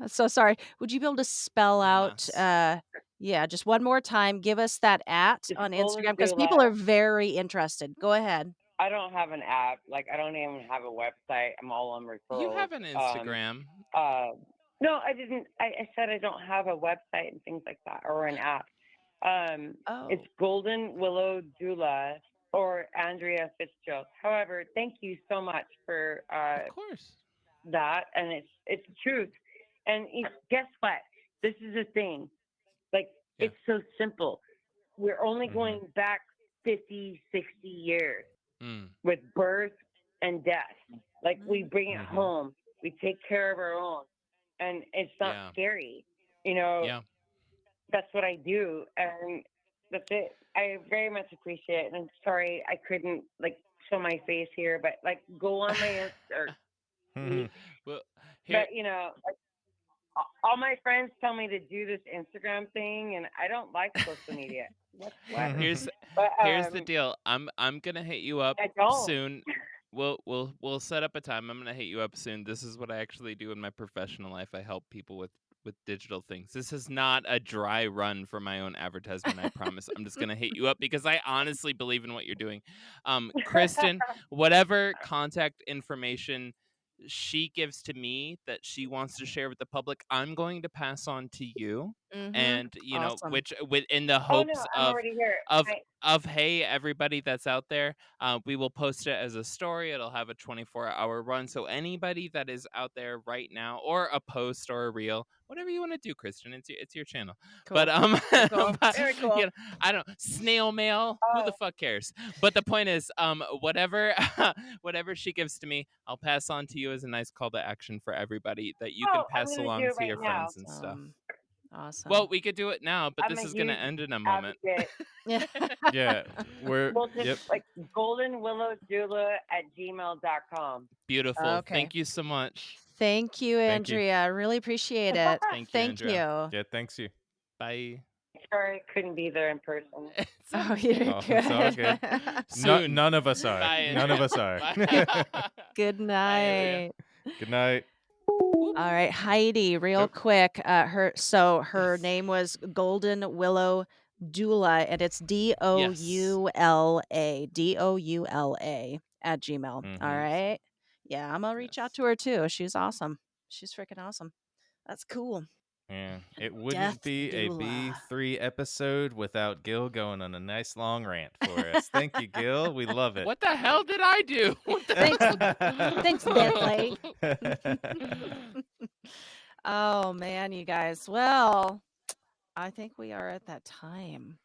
so sorry. Would you be able to spell out Namas. yeah, just one more time, give us that at It's on Golden Instagram because Doula. people are very interested. Go ahead. I don't have an app. Like I don't even have a website. I'm all on You referrals. have an Instagram. Uh, no, I didn't. I said I don't have a website and things like that or an app. It's Oh. Golden Willow Doula or Andrea Fitzgerald. However, thank you so much for Of course. that, and it's the truth. And guess what? This is the thing. Like Yeah. it's so simple. We're only Mhm. going back 50, 60 years Mm. with birth and death. Like we bring it Mhm. home. We take care of our own, and it's not Yeah. scary. You know, Yeah. that's what I do, and that's it. I very much appreciate it. And I'm sorry I couldn't like show my face here, but like go on my Insta. Mhm. Well, here. But like, all my friends tell me to do this Instagram thing, and I don't like social media whatsoever. Here's But here's the deal. I'm gonna hit you up I don't. soon. We'll set up a time. I'm gonna hit you up soon. This is what I actually do in my professional life. I help people with digital things. This is not a dry run for my own advertisement, I promise. I'm just gonna hit you up because I honestly believe in what you're doing. Kristen, whatever contact information she gives to me that she wants to share with the public, I'm going to pass on to you. Mm-hmm. And Awesome. which within the Oh no, hopes I'm already here. of hey, everybody that's out there, we will post it as a story. It'll have a 24-hour run. So anybody that is out there right now, or a post or a reel, whatever you want to do, Kristen, it's your channel. Cool. But Very cool. but, Very cool. you know, I don't snail mail. Who the fuck cares? But the point is, whatever whatever she gives to me, I'll pass on to you as a nice call to action for everybody that you can I'm pass gonna along do it to your right now. friends and stuff. Awesome. Well, we could do it now, but I'm this a is gonna huge end in a moment. advocate. Yeah. Yeah, we're Well, just yep. like goldenwillowdoula@gmail.com. Beautiful. Okay. Thank you so much. Thank you, Thank you. Andrea. I really appreciate it. Thank you, Thank Andrea. you. Yeah, thanks you. Bye. Sorry, I couldn't be there in person. It's Oh, okay. you're Oh, good. it's all good. Soon. None of us are. Bye, None of Andrea. us are. Bye. Good Bye, night. Andrea. Good night. All right, Heidi, real Yep. quick. Her name was Golden Willow Doula, and it's DOULA at Gmail. All Mhm. right. Yeah, I'm gonna reach out Yes. to her too. She's awesome. She's freaking awesome. That's cool. Yeah, it Death wouldn't be a doula. B3 episode without Gil going on a nice long rant for us. Thank you, Gil. We love it. What the hell did I do? What the Thanks, Bentley. Oh man, you guys. Well, I think we are at that time.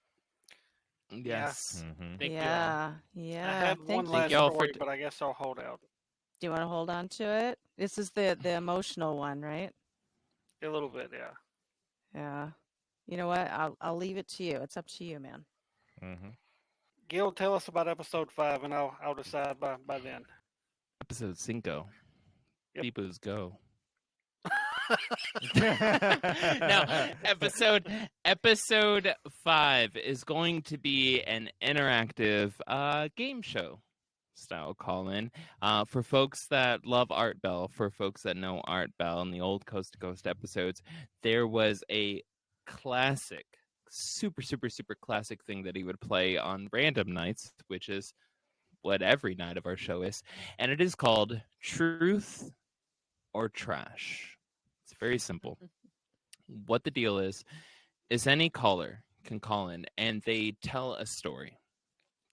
Yes. Mhm. Thank Yeah. I Yeah. have one Thank you. last y'all for story, but I guess I'll hold out Do you want to hold on to it? This is the emotional one, right? a little bit. Yeah. Yeah. You know what? I'll leave it to you. It's up to you, man. Mhm. Gil, tell us about episode 5, and I'll decide by then. Episode 5. Yep. Peoples go. No, episode 5 is going to be an interactive game show style call-in for folks that love Art Bell. For folks that know Art Bell in the old Coast to Coast episodes, there was a classic, super classic thing that he would play on random nights, which is what every night of our show is, and it is called Truth or Trash. It's very simple. What the deal is any caller can call in and they tell a story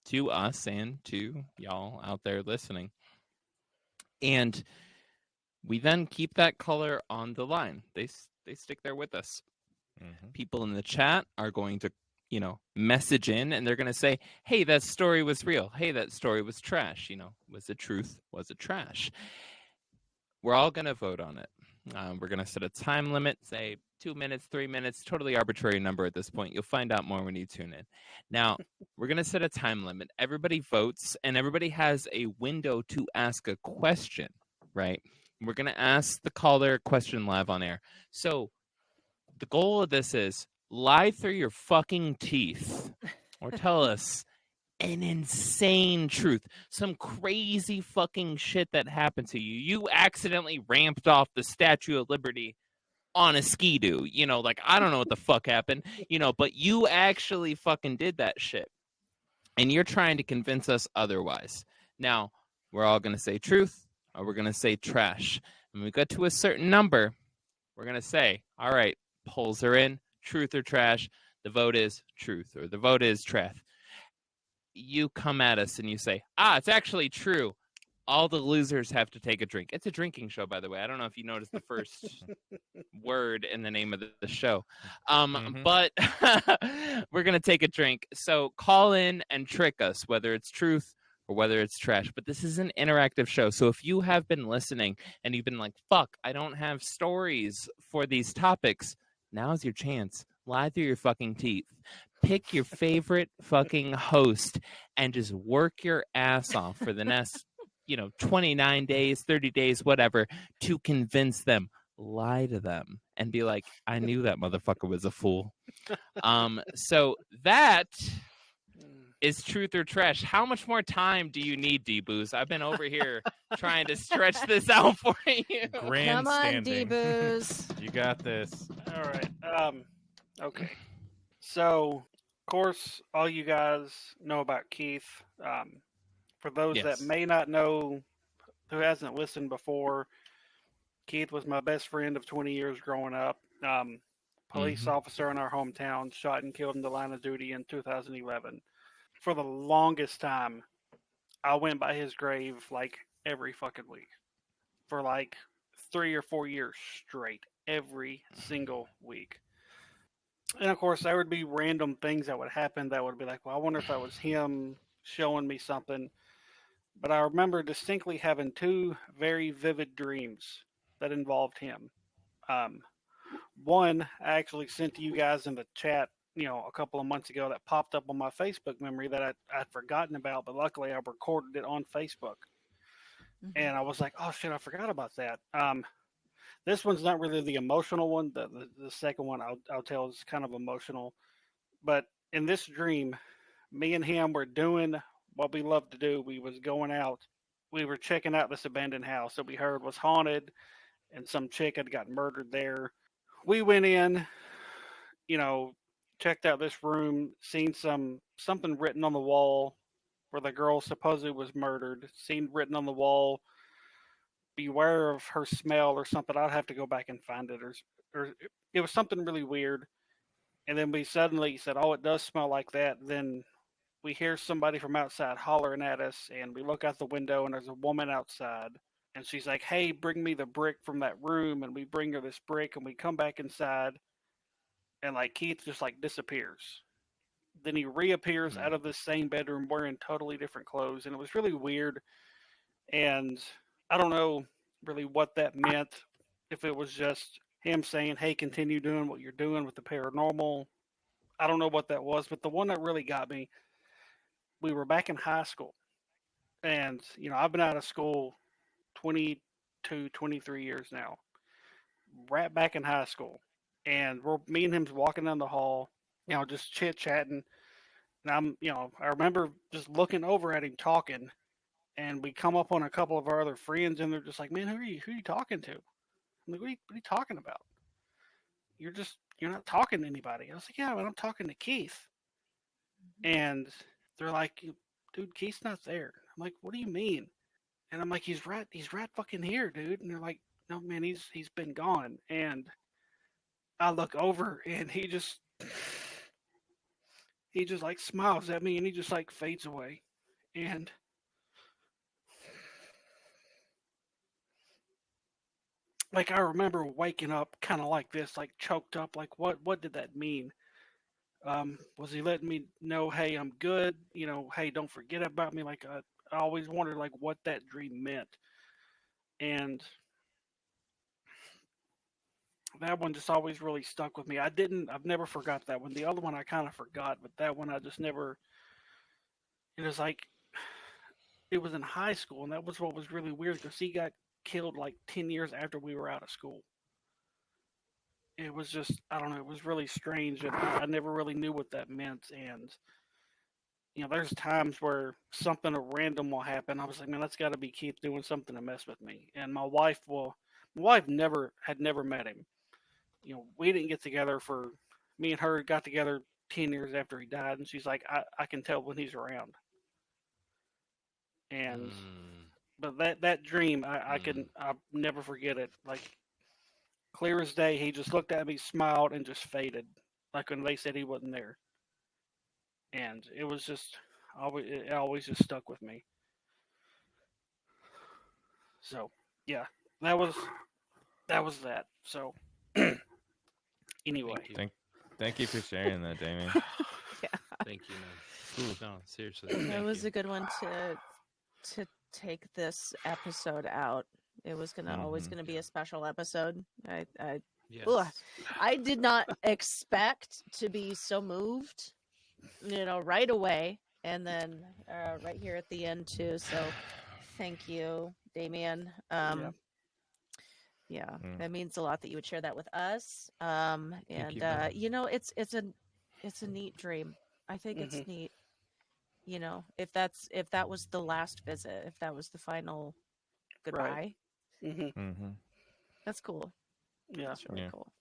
to us and to y'all out there listening. And we then keep that caller on the line. They stick there with us. Mhm. People in the chat are going to, message in and they're going to say, hey, that story was real. Hey, that story was trash. Was it truth? Was it trash? We're all going to vote on it. We're going to set a time limit, say 2 minutes, 3 minutes, totally arbitrary number at this point. You'll find out more when you tune in. Now, we're going to set a time limit. Everybody votes, and everybody has a window to ask a question, right? We're going to ask the caller a question live on air. So the goal of this is lie through your fucking teeth or tell us an insane truth, some crazy fucking shit that happened to you. You accidentally ramped off the Statue of Liberty on a skidoo. I don't know what the fuck happened, but you actually fucking did that shit. And you're trying to convince us otherwise. Now, we're all going to say truth or we're going to say trash. When we get to a certain number, we're going to say, all right, polls are in, truth or trash. The vote is truth or the vote is trash. You come at us and you say, it's actually true. All the losers have to take a drink. It's a drinking show, by the way. I don't know if you noticed the first word in the name of the show. But we're going to take a drink. So call in and trick us, whether it's truth or whether it's trash. But this is an interactive show. So if you have been listening and you've been like, fuck, I don't have stories for these topics, now's your chance. Lie through your fucking teeth. Pick your favorite fucking host and just work your ass off for the next, 29 days, 30 days, whatever, to convince them. Lie to them and be like, I knew that motherfucker was a fool. So that is truth or trash. How much more time do you need, D-Booze? I've been over here trying to stretch this out for you. Come on, Grandstanding. D-Booze. You got this. All right. Okay. So, of course, all you guys know about Keith. For those that Yes. may not know, who hasn't listened before, Keith was my best friend of 20 years growing up. Police officer in our hometown, shot and killed in the line of duty in 2011. For the longest time, I went by his grave like every fucking week for like 3 or 4 years straight, every single week. And of course, there would be random things that would happen that would be like, well, I wonder if that was him showing me something. But I remember distinctly having two very vivid dreams that involved him. Um, One I actually sent to you guys in the chat, a couple of months ago that popped up on my Facebook memory that I'd forgotten about, but luckily I recorded it on Facebook. And I was like, oh shit, I forgot about that. This one's not really the emotional one. The second one I'll tell is kind of emotional. But in this dream, me and him were doing what we love to do. We was going out. We were checking out this abandoned house that we heard was haunted, and some chick had got murdered there. We went in, checked out this room, seen something written on the wall where the girl supposedly was murdered. Seen written on the wall, "Beware of her smell" or something. I'd have to go back and find it, or it was something really weird. And then we suddenly said, "Oh, it does smell like that." Then we hear somebody from outside hollering at us, and we look out the window, and there's a woman outside. And she's like, "Hey, bring me the brick from that room." And we bring her this brick, and we come back inside, and like Keith just like disappears. Then he reappears out of this same bedroom wearing totally different clothes, and it was really weird. And I don't know really what that meant. If it was just him saying, "Hey, continue doing what you're doing with the paranormal." I don't know what that was, but the one that really got me, we were back in high school. And, I've been out of school 22, 23 years now. Right back in high school. And me and him's walking down the hall, just chit chatting. And I remember just looking over at him talking. And we come up on a couple of our other friends, and they're just like, "Man, who are you talking to?" I'm like, what are you talking about? You're not talking to anybody. I was like, "Yeah, but I'm talking to Keith." And they're like, "Dude, Keith's not there." I'm like, "What do you mean?" And I'm like, he's right fucking here, dude." And they're like, "No, man, he's been gone." And I look over, and he just like smiles at me, and he just like fades away. And like I remember waking up kind of like this, like choked up, like what did that mean? Was he letting me know, "Hey, I'm good. Hey, don't forget about me." Like I always wondered like what that dream meant. And that one just always really stuck with me. I've never forgot that one. The other one I kind of forgot, but that one I just never. It was like it was in high school, and that was what was really weird because he got killed like 10 years after we were out of school. It was just I don't know. It was really strange, and I never really knew what that meant. And there's times where something random will happen. I was like, man, that's got to be Keith doing something to mess with me. And my wife had never met him. We didn't get together for me and her got together 10 years after he died, and she's like, I can tell when he's around. And but that dream, I'll never forget it. Like clear as day, he just looked at me, smiled, and just faded, like when they said he wasn't there. And it was just it always just stuck with me. So yeah, that was that. So anyway, Thank you for sharing that, Damien. Thank you, man. Ooh, no, seriously. That was a good one to take this episode out. It was always gonna be a special episode. I did not expect to be so moved, right away, and then right here at the end too. So thank you, Damien. Yeah, it means a lot that you would share that with us. And you, it's a neat dream. I think it's neat. you know, if that was the last visit, if that was the final goodbye. Mm-hmm. That's cool. Yeah. That's really Yeah. cool.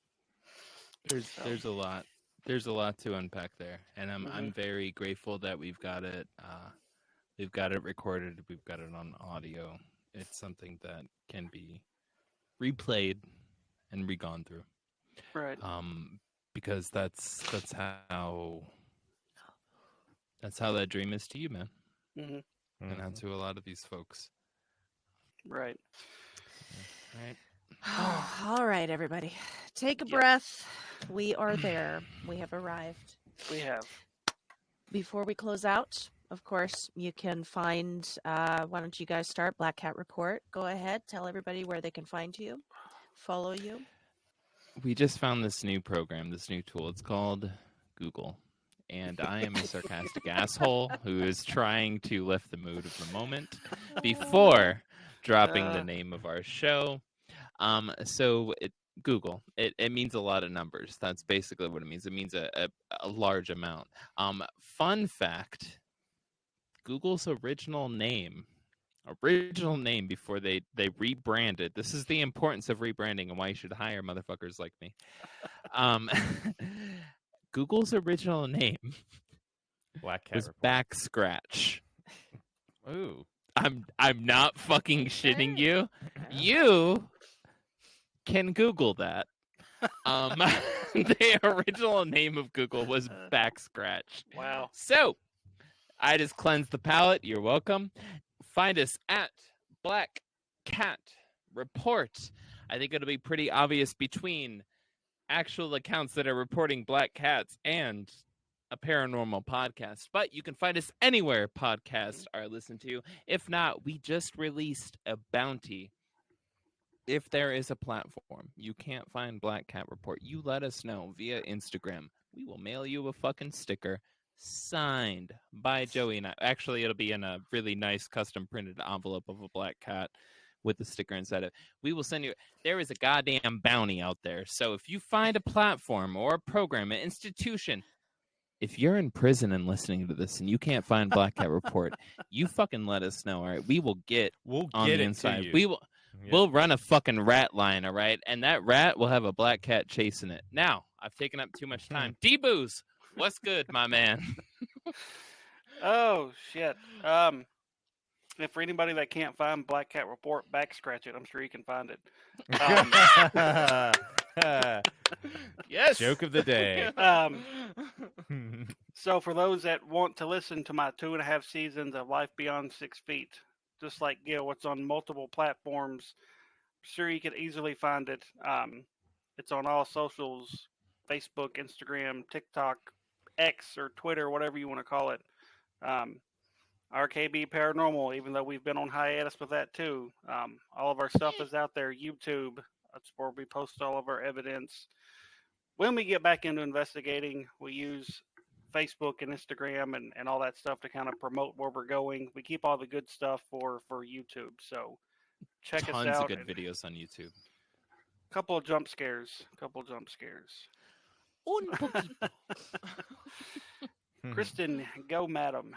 There's a lot. There's a lot to unpack there, and I'm Mhm. very grateful that we've got it. We've got it recorded. We've got it on audio. It's something that can be replayed and re-gone through. Right. Because that's how that dream is to you, man, Mhm. and how to a lot of these folks. Right. Right. All right, everybody. Take a Yep. breath. We are there. We have arrived. We have. Before we close out, of course, you can find, why don't you guys start? Black Cat Report. Go ahead. Tell everybody where they can find you, follow you. We just found this new program, this new tool. It's called Google. And I am a sarcastic asshole who is trying to lift the mood of the moment before dropping the name of our show. So Google, it means a lot of numbers. That's basically what it means. It means a large amount. Fun fact, Google's original name before they rebranded. This is the importance of rebranding and why you should hire motherfuckers like me. Google's original name Black Cat was Report. Back Scratch. Ooh. I'm not fucking shitting you. You can Google that. The original name of Google was Back Scratch. Wow. So I just cleansed the palate. You're welcome. Find us at Black Cat Report. I think it'll be pretty obvious between actual accounts that are reporting black cats and a paranormal podcast. But you can find us anywhere podcasts are listened to. If not, we just released a bounty. If there is a platform you can't find Black Cat Report, you let us know via Instagram. We will mail you a fucking sticker signed by Joey and I. Actually, it'll be in a really nice custom printed envelope of a black cat with the sticker inside of it. We will send you. There is a goddamn bounty out there. So if you find a platform or a program, an institution, if you're in prison and listening to this and you can't find Black Cat Report, you fucking let us know. All right, we will get on get the it inside. to you. We will. Yeah. We'll run a fucking rat line, all right? And that rat will have a black cat chasing it. Now, I've taken up too much time. D-Booze, what's good, my man? Oh shit. If for anybody that can't find Black Cat Report, back scratch it. I'm sure you can find it. Yes. Joke of the day. So for those that want to listen to my 2.5 seasons of Life Beyond 6 Feet, just like Gil, it's on multiple platforms. Sure, you could easily find it. It's on all socials: Facebook, Instagram, TikTok, X, or Twitter, whatever you want to call it. RKB Paranormal, even though we've been on hiatus with that too. All of our stuff is out there. YouTube, that's where we post all of our evidence. When we get back into investigating, we use Facebook and Instagram and all that stuff to kind of promote where we're going. We keep all the good stuff for YouTube. So check us Tons out. of good videos on YouTube. Couple of jump scares. Un poquito. Kristen, go, madam.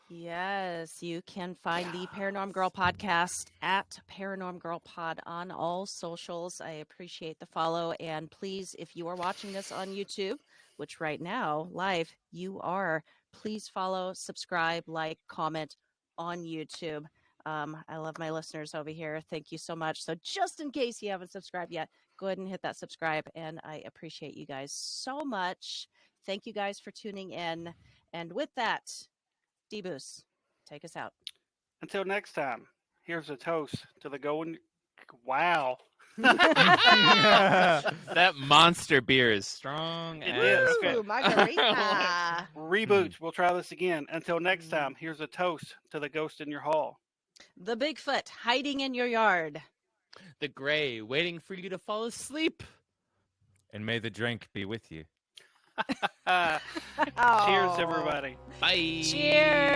Yes, you can find the Paranormal Girl podcast at Paranormal Girl Pod on all socials. I appreciate the follow. And please, if you are watching this on YouTube, which right now, live, you are, please follow, subscribe, like, comment on YouTube. I love my listeners over here. Thank you so much. So just in case you haven't subscribed yet, go ahead and hit that subscribe. And I appreciate you guys so much. Thank you guys for tuning in. And with that, D-Boos, take us out. Until next time, here's a toast to the going. Wow. That monster beer is strong. It is. Okay. Ooh, margarita. Reboots. We'll try this again. Until next time, here's a toast to the ghost in your hall. The Bigfoot hiding in your yard. The gray waiting for you to fall asleep. And may the drink be with you. Cheers, everybody. Bye. Cheers.